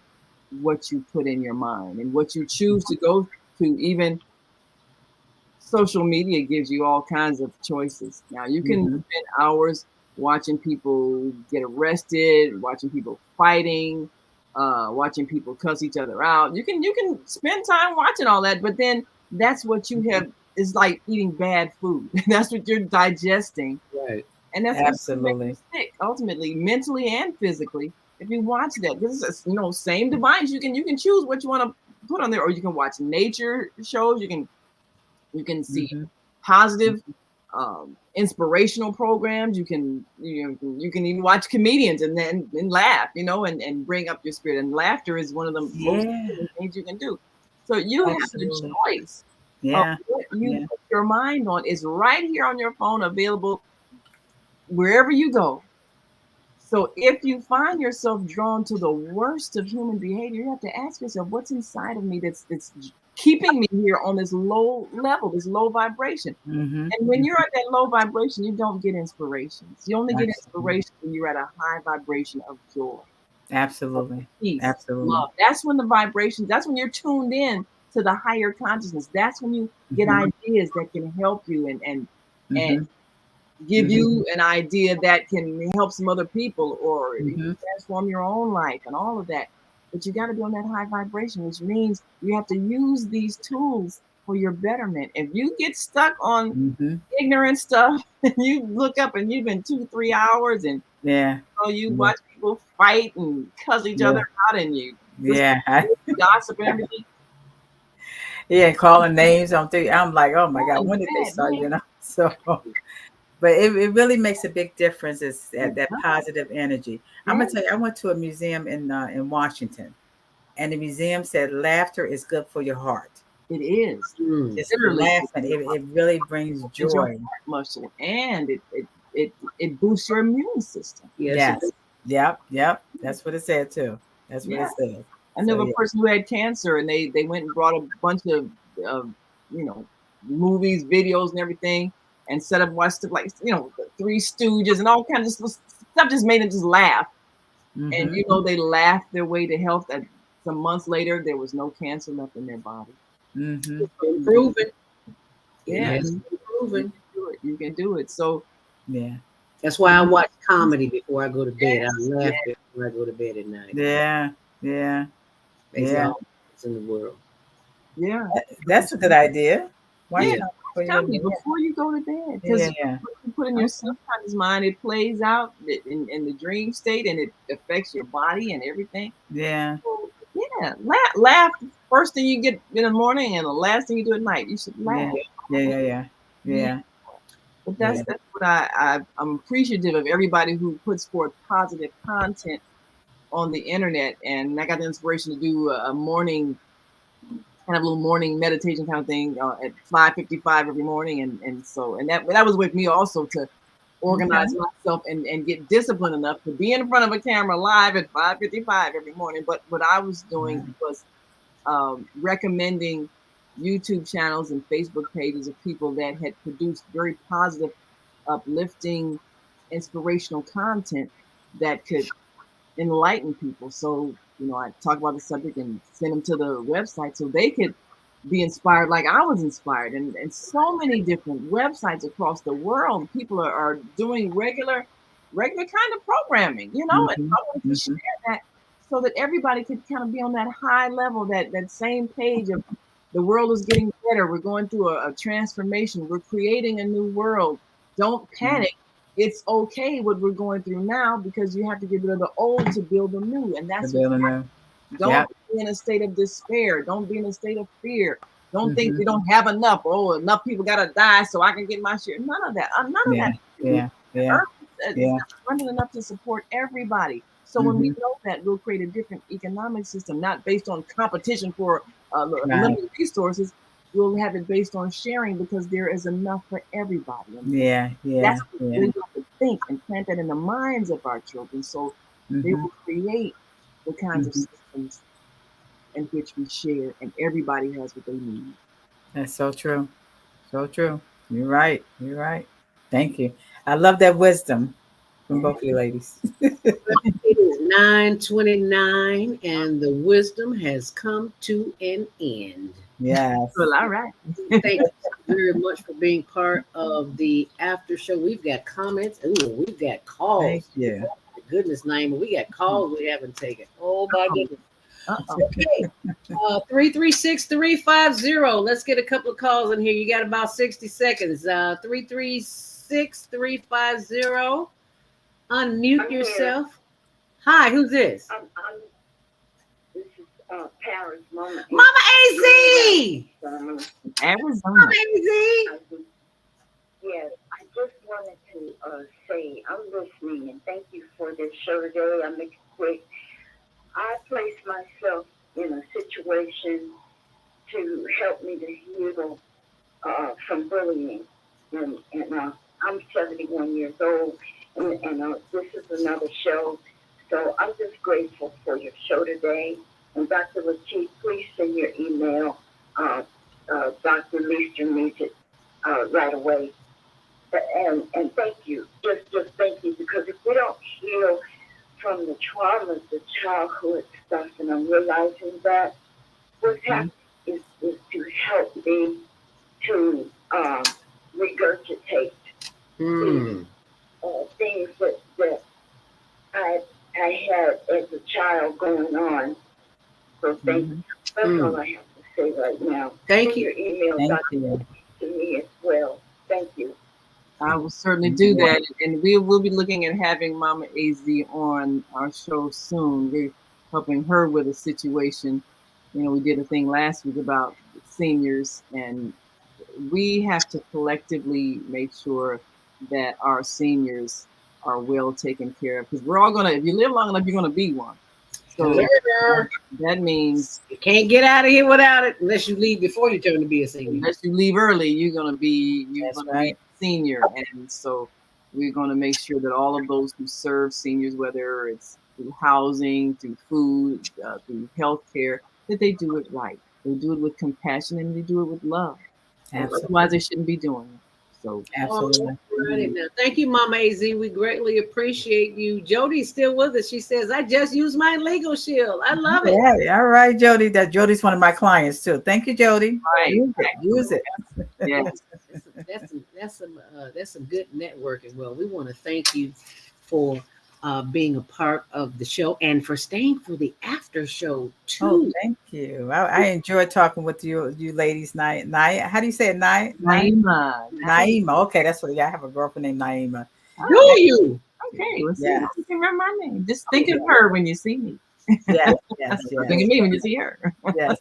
what you put in your mind and what you choose to go to. Even social media gives you all kinds of choices. Now you can Mm-hmm. spend hours watching people get arrested, watching people fighting, watching people cuss each other out. You can spend time watching all that, but then that's what you have is like eating bad food. That's what you're digesting. Right. And that's what's gonna make Absolutely. you sick, ultimately, mentally and physically. If you watch that, this is same device. You can choose what you want to put on there, or you can watch nature shows. You can see Mhm. positive, inspirational programs. You can even watch comedians and then laugh, and bring up your spirit. And laughter is one of the most Yeah. important things you can do. So you have the Absolutely. choice of Yeah. what you Yeah. put your mind on is right here on your phone, available wherever you go. So if you find yourself drawn to the worst of human behavior, you have to ask yourself, what's inside of me that's keeping me here on this low level, this low vibration. Mhm. And when you're at that low vibration, you don't get inspirations. You only get Absolutely. inspiration when you're at a high vibration of joy, of Absolutely. peace, Absolutely. love. That's when the vibrations, that's when you're tuned in to the higher consciousness. That's when you get Mhm. ideas that can help you and Mhm. give Mhm. you an idea that can help some other people or Mhm. transform your own life and all of that. But you got to be on that high vibration, which means you have to use these tools for your betterment. If you get stuck on Mhm. ignorant stuff and you look up and you've been 2 3 hours and Yeah. you Yeah. watch people fight and cuss each other Yeah. out and you listen Yeah. to gossip and everything, Yeah. Calling names on through. I'm like, oh my oh, God, it's when did they bad, start? man. So, but it really makes a big difference. Is It that does. positive energy? I'm Yeah, gonna tell you. I went to a museum in Washington, and the museum said laughter is good for your heart. it is. Mm. Just Literally, laughing, it really brings it's your joy. heart muscle and it boosts your immune system. Yes, it Yes. Yep. Yep. That's what it said too. That's what Yeah. it said. I So knew a yeah. person who had cancer and they went and brought a bunch of you know movies, videos, and everything, and set up watched stuff like the Three Stooges and all kinds of stuff. Just made them just laugh, and Mm-hmm. they laughed their way to health. That some months later, there was no cancer left in their body. Mm-hmm. been proven. It Yeah, has been you proven. can do it. You can do it. So Yeah. That's why I watch comedy before I go to bed. I yes, laugh yes, before I go to bed at night. Yeah. Yeah. Makes Yeah. all the sense in the world. yeah. That's a good idea. Watch Yeah, Yeah. out for watch you. comedy before you go to bed Yeah. because Yeah. you put in your Okay. subconscious mind, it plays out in the dream state and it affects your body and everything. Yeah. So, yeah, laugh first thing you get in the morning and the last thing you do at night. You should Yeah. laugh. Yeah. Yeah. Yeah. Yeah, Yeah. but Yeah. that's what I'm appreciative of everybody who puts forth positive content on the internet, and I got the inspiration to do a morning kind of little morning meditation kind of thing at 5:55 every morning, and that was with me also to Okay. organize myself and get disciplined enough to be in front of a camera live at 5:55 every morning. But what I was doing Right. was recommending YouTube channels and Facebook pages of people that had produced very positive, uplifting, inspirational content that could enlighten people. So, I talk about the subject and send them to the website so they could be inspired like I was inspired. And so many different websites across the world, people are doing regular kind of programming, and Mm-hmm. I wanted to Mm-hmm. share that so that everybody could kind of be on that high level, that same page of the world is getting better. We're going through a transformation. We're creating a new world. Don't panic. It's okay what we're going through now because you have to get rid of the old to build the new. And The that's what's building happening. them. Don't Yep. be in a state of despair. Don't be in a state of fear. Don't think Mm-hmm. we don't have enough. Oh, enough people gotta die so I can get my share. None of that. None of Yeah. that. Yeah. The Yeah. earth is Yeah. abundant enough to support everybody. So when we Mm-hmm. know that, we'll create a different economic system, not based on competition for Right. limited resources. We'll have it based on sharing because there is enough for everybody. And Yeah. that's Yeah. what Yeah. we have to think and plant that in the minds of our children so they Mm-hmm. will create the kinds of Mm-hmm. systems in which we share and everybody has what they need. That's so true. So true. You're right. You're right. Thank you. I love that wisdom from Yeah. both of you ladies. It is 9:29, and the wisdom has come to an end. Yes. Well, all right. Thank you very much for being part of the after show. We've got comments. Ooh, we've got Thank calls. you. Goodness name, we got calls we haven't taken. Oh my goodness. Uh-oh. Okay. 336-350. Let's get a couple of calls in here. You got about 60 seconds. 336-350. Unmute yourself. Hi, who's this? This is Paris, Mama. Mama AZ. Arizona. Mama AZ. Yes, I just wanted to say I'm listening and thank you for this show today. I'll make it quick. I place myself in a situation to help me to heal from bullying, and I'm 71 years old, and this is another show. So I'm just grateful for your show today. And Dr. Lateef, please send your email. Dr. Leaster needs it right away. And thank you. Just thank you, because if we don't heal from the traumas, the childhood stuff, and I'm realizing that what's happening is to help me to regurgitate things that I had as a child going on. So thank you. That's all I have to say right now. Thank you. Your email to me as well. Thank you. I will certainly do that, and we will be looking at having Mama AZ on our show soon. We're helping her with a situation. You know, we did a thing last week about seniors, and we have to collectively make sure that our seniors are well taken care of, because we're all gonna, if you live long enough, you're gonna be one. So that means you can't get out of here without it unless you leave before you turn to be a senior. Unless you leave early, you're gonna be be a senior, and so we're gonna make sure that all of those who serve seniors, whether it's through housing, through food, through healthcare, that they do it right. They do it with compassion and they do it with love. Otherwise, they shouldn't be doing it. So absolutely. Now, thank you, Mama AZ. We greatly appreciate you. Jody's still with us. She says, "I just used my Legal Shield. I love it." Yeah, all right, Jody. Jody's one of my clients too. Thank you, Jody. Right. Use it. Yes. That's some good networking. Well, we want to thank you for being a part of the show and for staying for the after show too. Oh, thank you. I enjoyed talking with you ladies. How do you say it? Naima. Okay, that's what. Yeah, I have a girlfriend named Naima. Do you? Okay, let's see. You can remember my name. Just think of her when you see me. Yes. Think of me when you see her. Yes.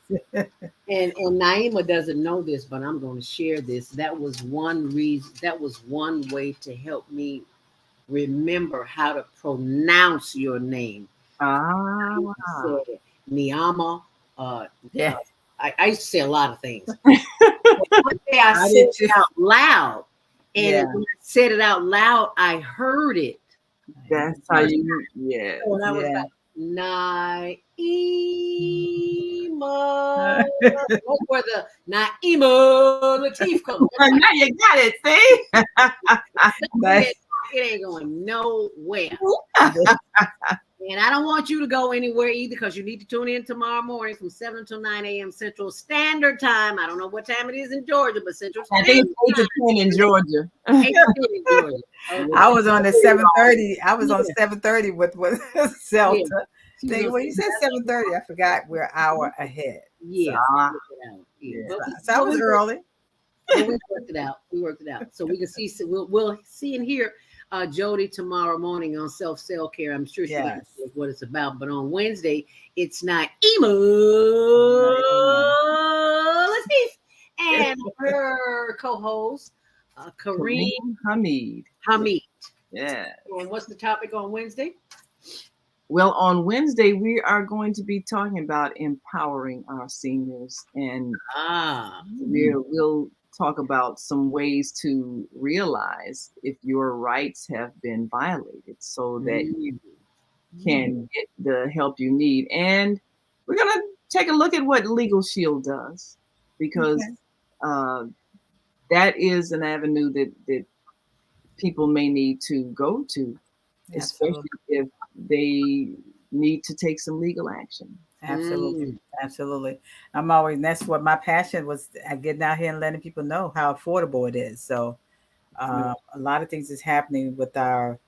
And Naima doesn't know this, but I'm going to share this. That was one reason. That was one way to help me remember how to pronounce your name. Wow. Niyama. Yeah. I used to say a lot of things. One day I said it out loud. And when I said it out loud, I heard it. That's how you, So I was like, Naima. That's where the Naima Lateef comes. Now you got it, see? It ain't going nowhere. And I don't want you to go anywhere either, because you need to tune in tomorrow morning from 7 until 9 a.m. Central Standard Time. I don't know what time it is in Georgia, but Central Standard Time. I think it's 8 to 10 in Georgia. 8 to 10 in Georgia. Okay. I was on the 7:30. I was on 7:30 with Celta. When you said 7:30, I forgot we're an hour ahead. Yeah. So I was early. But we worked it out. So we can see. So we'll see and hear Jody tomorrow morning on self-care. I'm sure she knows what it's about. But on Wednesday, it's not Lateef and her co-host Kareem Hamid. Yeah. And what's the topic on Wednesday? Well, on Wednesday, we are going to be talking about empowering our seniors, and we'll talk about some ways to realize if your rights have been violated so that you can get the help you need. And we're going to take a look at what Legal Shield does, because that is an avenue that people may need to go to, especially if they need to take some legal action. Absolutely. That's what my passion was, getting out here and letting people know how affordable it is. So a lot of things is happening with our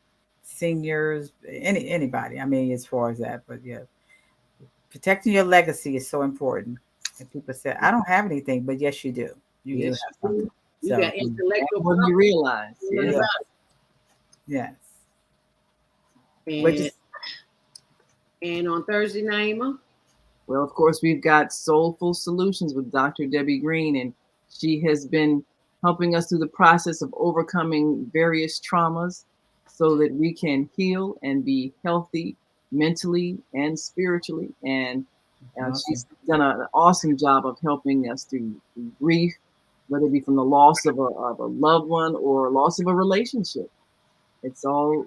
seniors, anybody. I mean, as far as that, but protecting your legacy is so important. And people say, I don't have anything, but yes, you do. You do Yes, have something. you So, got intellectual What property. you realize. yes. Yes. Which And, is and on Thursday, Naima, Well, of course, we've got Soulful Solutions with Dr. Debbie Green, and she has been helping us through the process of overcoming various traumas so that we can heal and be healthy mentally and spiritually. And she's done an awesome job of helping us through grief, whether it be from the loss of a loved one or loss of a relationship. It's all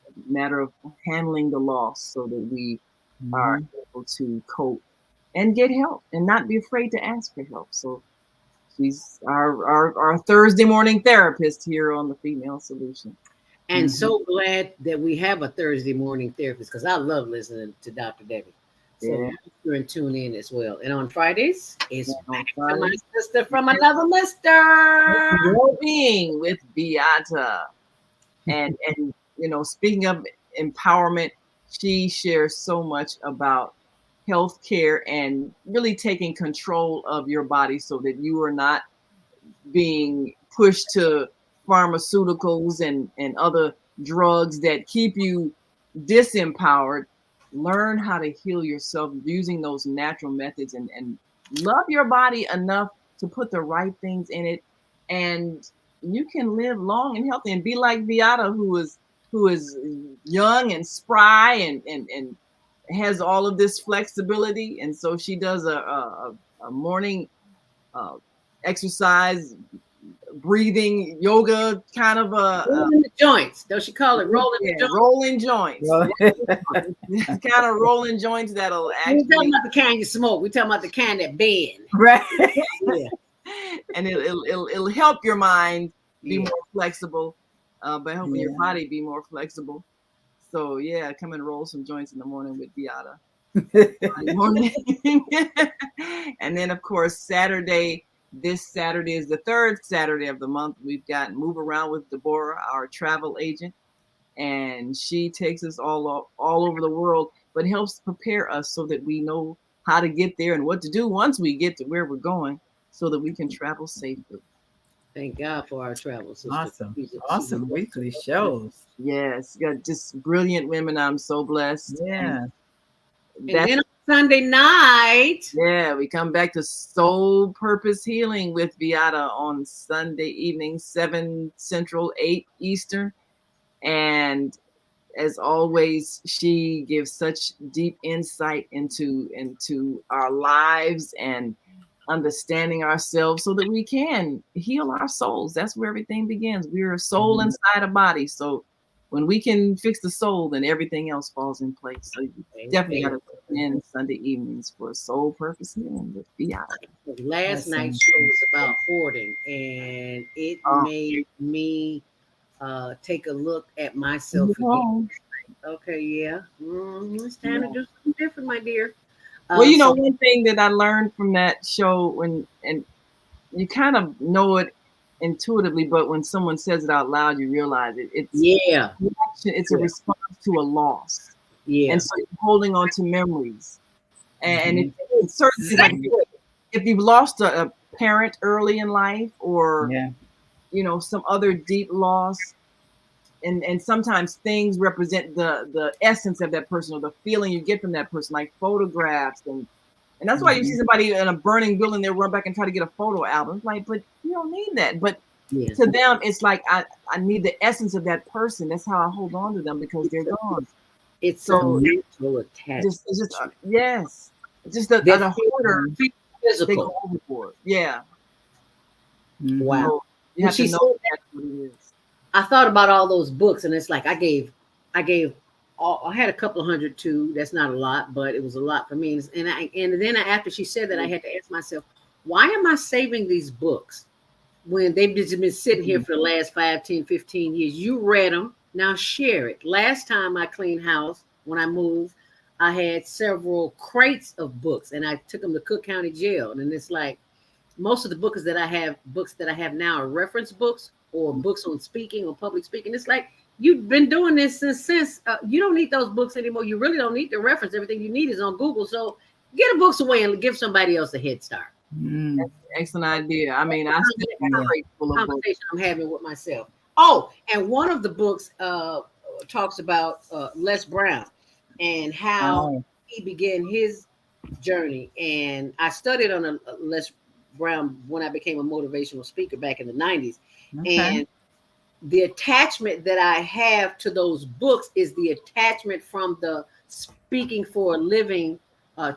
a matter of handling the loss so that we are able to cope and get help and not be afraid to ask for help. So she's our Thursday morning therapist here on the Female Solution. and so glad that we have a Thursday morning therapist because I love listening to Dr. Debbie. So Yeah. be sure and tune in as well. And on Fridays, it's Yeah, on back to Fridays. my sister from another mister. Well-being with Beata. And you know, speaking of empowerment, she shares so much about healthcare and really taking control of your body so that you are not being pushed to pharmaceuticals and other drugs that keep you disempowered. Learn how to heal yourself using those natural methods and love your body enough to put the right things in it, and you can live long and healthy and be like Beata, who is young and spry and has all of this flexibility. And so she does a morning exercise, breathing, yoga, kind of Rolling the joints. Don't she call it rolling the joints? rolling joints. Kind of rolling joints that'll We ain't talking actually about the kind you smoke. We talking about the kind that bend. right. Yeah. and it'll help your mind be Yeah. more flexible, by helping your body be more flexible. So yeah, come and roll some joints in the morning with Beata. Morning. And then of course this Saturday is the third Saturday of the month. We've got Move Around with Deborah, our travel agent, and she takes us all over the world, but helps prepare us so that we know how to get there and what to do once we get to where we're going, so that we can travel safely. Thank God for our travel sister. Awesome. She's a- Awesome weekly shows. Yes, got just brilliant women. I'm so blessed. Yeah. And then on Sunday night, Yeah, we come back to Soul Purpose Healing with Beata on Sunday evening, 7 Central, 8 Eastern. And as always, she gives such deep insight into our lives and understanding ourselves so that we can heal our souls. That's where everything begins. We're a soul inside a body. So when we can fix the soul, then everything else falls in place. So you definitely got to tune in Sunday evenings for Soul Purpose Healing with Beata. last night's show was about hoarding, and it made me take a look at myself again. Okay, yeah. It's time to do something different, my dear. Well, you know, one thing that I learned from that show, and you kind of know it intuitively, but when someone says it out loud, you realize it. It's a response to a loss. Yeah. And so you're holding on to memories. And it's certainly like if you've lost a parent early in life, or you know, some other deep loss, and sometimes things represent the essence of that person or the feeling you get from that person, like photographs, and that's why you see somebody in a burning building, they run back and try to get a photo album. It's like, but you don't need that. But to them, it's like I need the essence of that person. That's how I hold on to them, because they're gone. It's so mental attachment. It's just yes, it's just a hoarder. Physical. They go overboard. Yeah. Wow. So you have to know that's what it is. I thought about all those books, and it's like I had a couple of hundred too. That's not a lot, but it was a lot for me. And then after she said that, I had to ask myself, why am I saving these books when they've just been sitting here for the last 5, 10, 15 years? You read them, now share it. Last time I cleaned house, when I moved, I had several crates of books, and I took them to Cook County Jail. And it's like, most of the books that I have now are reference books or books on speaking or public speaking. It's like, you've been doing this since you don't need those books anymore. You really don't need the reference. Everything you need is on Google. So get the books away and give somebody else a head start. Mm. That's an excellent idea. I mean, I still have a crate full of books. Conversation I'm having with myself. Oh, and one of the books talks about Les Brown and how he began his journey. And I studied on a Les Brown when I became a motivational speaker back in the 90s. Okay. And the attachment that I have to those books is the attachment from the Speaking for a Living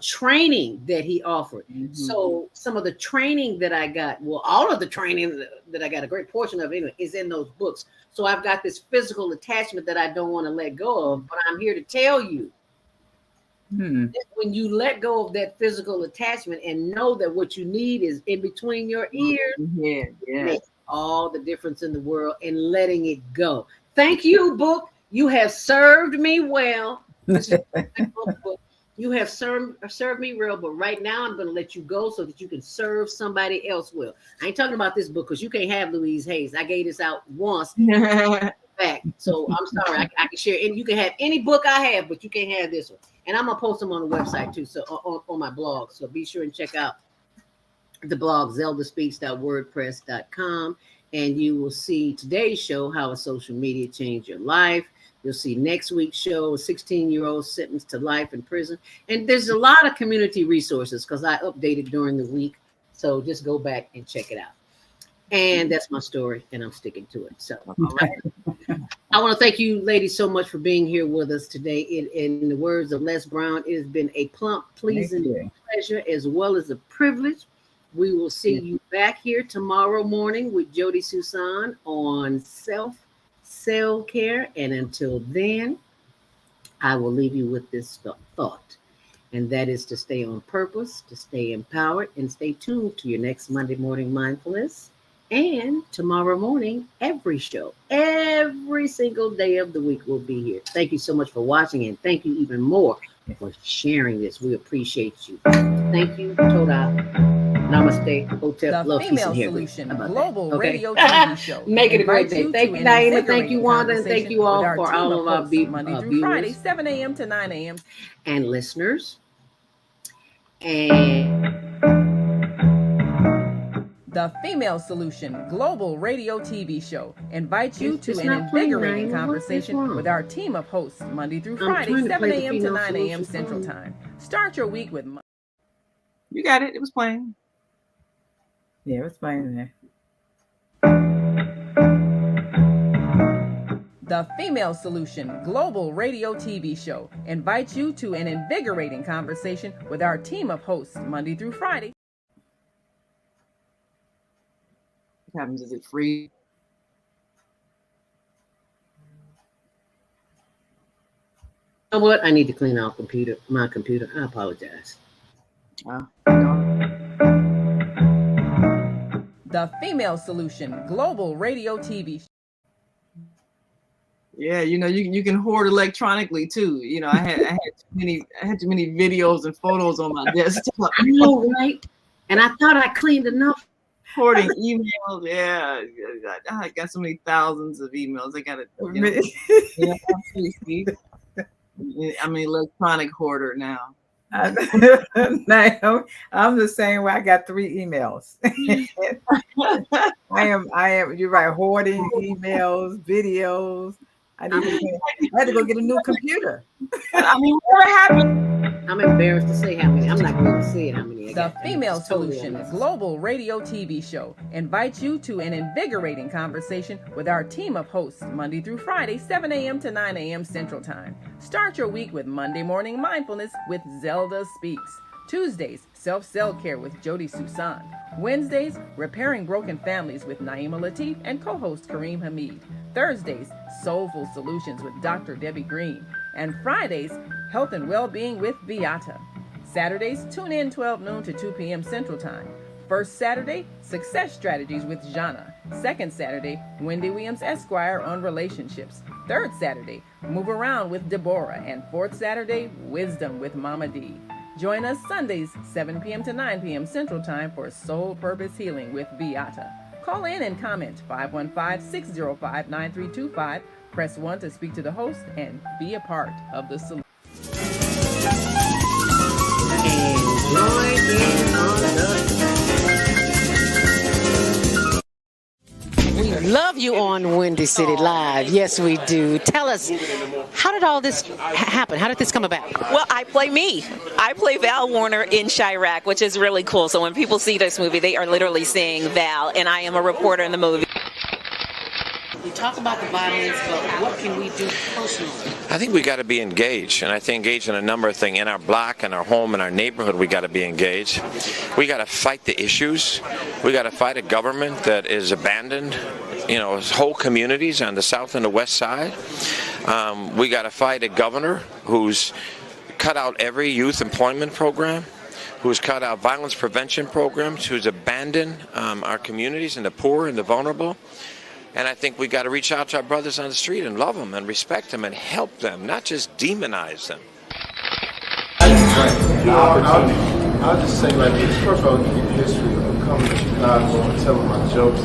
training that he offered. So some of the training that I got, well, all of the training that I got, a great portion of it anyway, is in those books. So I've got this physical attachment that I don't want to let go of, but I'm here to tell you that when you let go of that physical attachment and know that what you need is in between your ears, makes all the difference in the world, and letting it go. Thank you, book. You have served me well. This is a book. You have served me well, but right now I'm going to let you go so that you can serve somebody else well. I ain't talking about this book because you can't have Louise Hayes. I gave this out once back, so I'm sorry. I can share, and you can have any book I have, but you can't have this one. And I'm gonna post them on the website too, so on my blog. So be sure and check out the blog zeldaspeaks.wordpress.com, and you will see today's show, How a Social Media Changed Your Life. You'll see next week's show, a 16-year-old sentenced to life in prison. And there's a lot of community resources because I updated during the week. So just go back and check it out. And that's my story, and I'm sticking to it. So, all right. I want to thank you, ladies, so much for being here with us today. In the words of Les Brown, it has been a plump, pleasing pleasure as well as a privilege. We will see you back here tomorrow morning with Jody Susan on self-care. And until then, I will leave you with this thought. And that is to stay on purpose, to stay empowered, and stay tuned to your next Monday morning mindfulness. And tomorrow morning, every show, every single day of the week will be here. Thank you so much for watching, and thank you even more for sharing this. We appreciate you. Thank you. Toda. Namaste. Hotel. The Love, Female peace, and Solution hair Global Okay. Radio TV Show. Make it a great Invite you day. Thank to you, an Diana. Thank you, invigorating Wanda. And thank you all conversation with for our all team of our hosts Monday through Friday, viewers 7 a.m. to 9 a.m. and listeners. And The Female Solution Global Radio TV Show invites you to It's an not playing, invigorating Ryan. What's conversation wrong? with our team of hosts Monday through I'm Friday, trying to 7 play the a.m. to Female 9 a.m. Solution Central song. Time. Start your week with You got it. It was playing. Yeah, it's fine there. The Female Solution Global Radio TV Show invites you to an invigorating conversation with our team of hosts Monday through Friday. What happens? Is it free? You know what? I need to clean out my computer. I apologize. The Female Solution Global Radio TV Show. Yeah, you know, you can hoard electronically too. You know, I had too many videos and photos on my desktop. I know, right? And I thought I cleaned enough. Hoarding emails, yeah. I got so many thousands of emails. I got it. I'm an electronic hoarder now. I'm the same way. I got 3 emails. I am. You're right. Hoarding emails, videos. I had to go get a new computer. I mean, what happened? I'm embarrassed to say how many. I'm not going to say how many. The Female Solution Global Radio TV Show invites you to an invigorating conversation with our team of hosts Monday through Friday, 7 a.m. to 9 a.m. Central Time. Start your week with Monday Morning Mindfulness with Zelda Speaks. Tuesdays, Self-Care with Jody Susan. Wednesdays, Repairing Broken Families with Naima Latif and co-host Kareem Hamid. Thursdays, Soulful Solutions with Dr. Debbie Green. And Fridays, Health and Wellbeing with Beata. Saturdays, tune in 12 noon to 2 p.m. Central Time. First Saturday, Success Strategies with Jana. Second Saturday, Wendy Williams Esquire on relationships. Third Saturday, Move Around with Deborah. And fourth Saturday, Wisdom with Mama D. Join us Sundays, 7 p.m. to 9 p.m. Central Time for Soul Purpose Healing with Beata. Call in and comment 515-605-9325, Press 1 to speak to the host and be a part of the solution. And join in on We love you on Windy City Live. Yes, we do. Tell us, how did all this happen? How did this come about? Well, I play me. I play Val Warner in Chirac, which is really cool. So when people see this movie, they are literally seeing Val, and I am a reporter in the movie. We talk about the violence, but what can we do personally? I think we got to be engaged, and I think engaged in a number of things. In our block, in our home, in our neighborhood, we got to be engaged. We got to fight the issues. We got to fight a government that is abandoned, whole communities on the south and the west side. We got to fight a governor who's cut out every youth employment program, who's cut out violence prevention programs, who's abandoned our communities and the poor and the vulnerable. And I think we got to reach out to our brothers on the street and love them and respect them and help them, not just demonize them. I'll just say like this. First of all, give you history of coming to Chicago and telling my jokes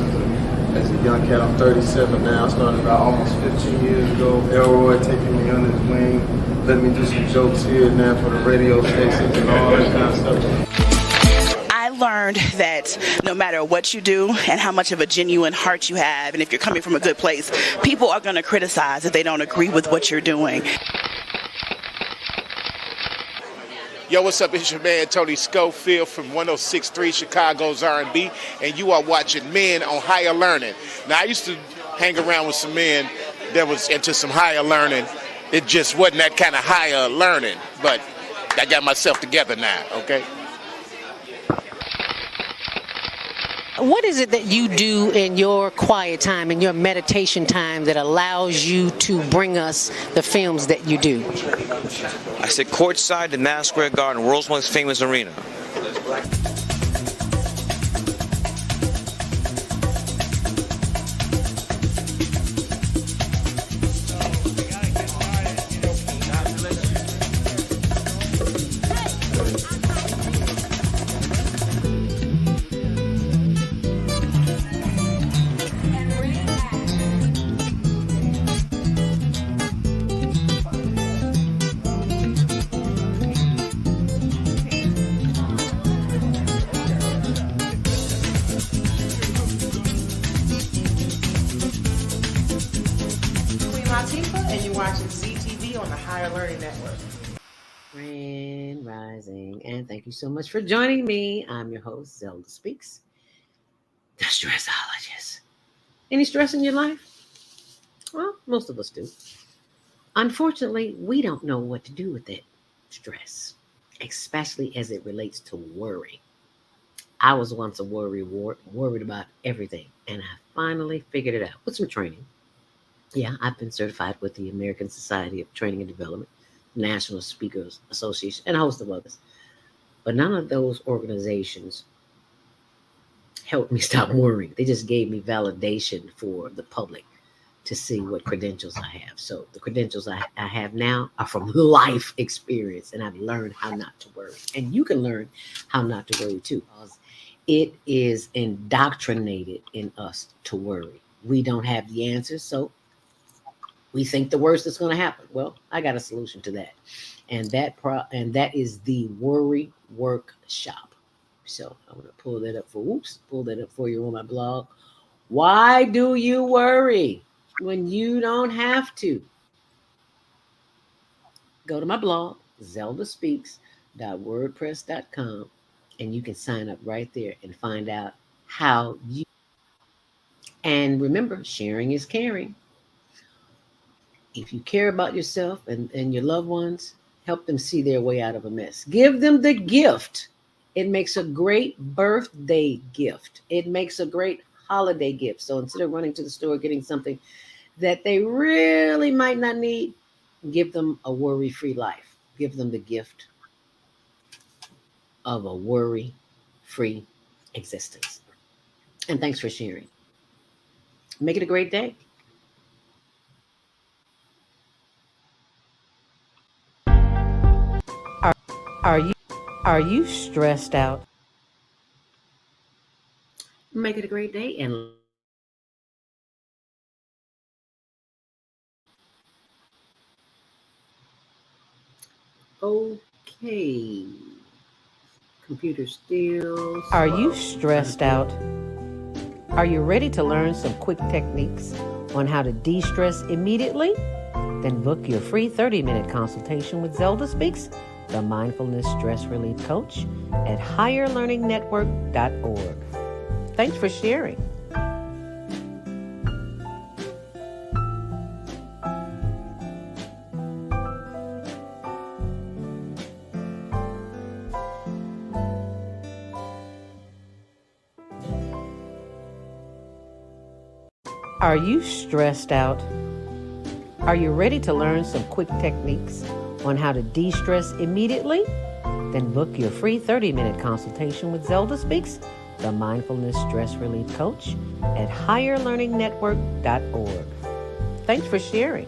as a young cat. I'm 37 now. I started about almost 15 years ago. Elroy taking me under his wing, let me do some jokes here and there for the radio stations and all that kind of stuff. I learned that no matter what you do and how much of a genuine heart you have, and if you're coming from a good place, people are going to criticize if they don't agree with what you're doing. Yo, what's up? It's your man Tony Schofield from 106.3 Chicago's R&B, and you are watching Men on Higher Learning. Now, I used to hang around with some men that was into some higher learning. It just wasn't that kind of higher learning, but I got myself together now, okay? What is it that you do in your quiet time, in your meditation time, that allows you to bring us the films that you do? I sit courtside in Madison Square Garden, world's most famous arena. And you're watching CTV on the Higher Learning Network. Grand Rising, and thank you so much for joining me. I'm your host, Zelda Speaks, the stressologist. Any stress in your life? Well, most of us do. Unfortunately, we don't know what to do with that stress, especially as it relates to worry. I was once a worried about everything, and I finally figured it out with some training. Yeah, I've been certified with the American Society of Training and Development, National Speakers Association, and a host of others. But none of those organizations helped me stop worrying. They just gave me validation for the public to see what credentials I have. So the credentials I have now are from life experience, and I've learned how not to worry. And you can learn how not to worry too, because it is indoctrinated in us to worry. We don't have the answers, so we think the worst is going to happen. Well, I got a solution to that, and that is the Worry Workshop. So I'm going to pull that up for you on my blog. Why do you worry when you don't have to? Go to my blog, zeldaspeaks.wordpress.com, and you can sign up right there and find out how you. And remember, sharing is caring. If you care about yourself and your loved ones, help them see their way out of a mess. Give them the gift. It makes a great birthday gift. It makes a great holiday gift. So instead of running to the store getting something that they really might not need, give them a worry-free life. Give them the gift of a worry-free existence. And thanks for sharing. Make it a great day. Are you stressed out? Make it a great day and Okay. Computer still. Are you slow. stressed out? Are you ready to learn some quick techniques on how to de-stress immediately? Then book your free 30-minute consultation with Zelda Speaks, the Mindfulness Stress Relief Coach, at higherlearningnetwork.org. Thanks for sharing. Are you stressed out? Are you ready to learn some quick techniques on how to de-stress immediately? Then book your free 30-minute consultation with Zelda Speaks, the Mindfulness Stress Relief Coach, at higherlearningnetwork.org. Thanks for sharing.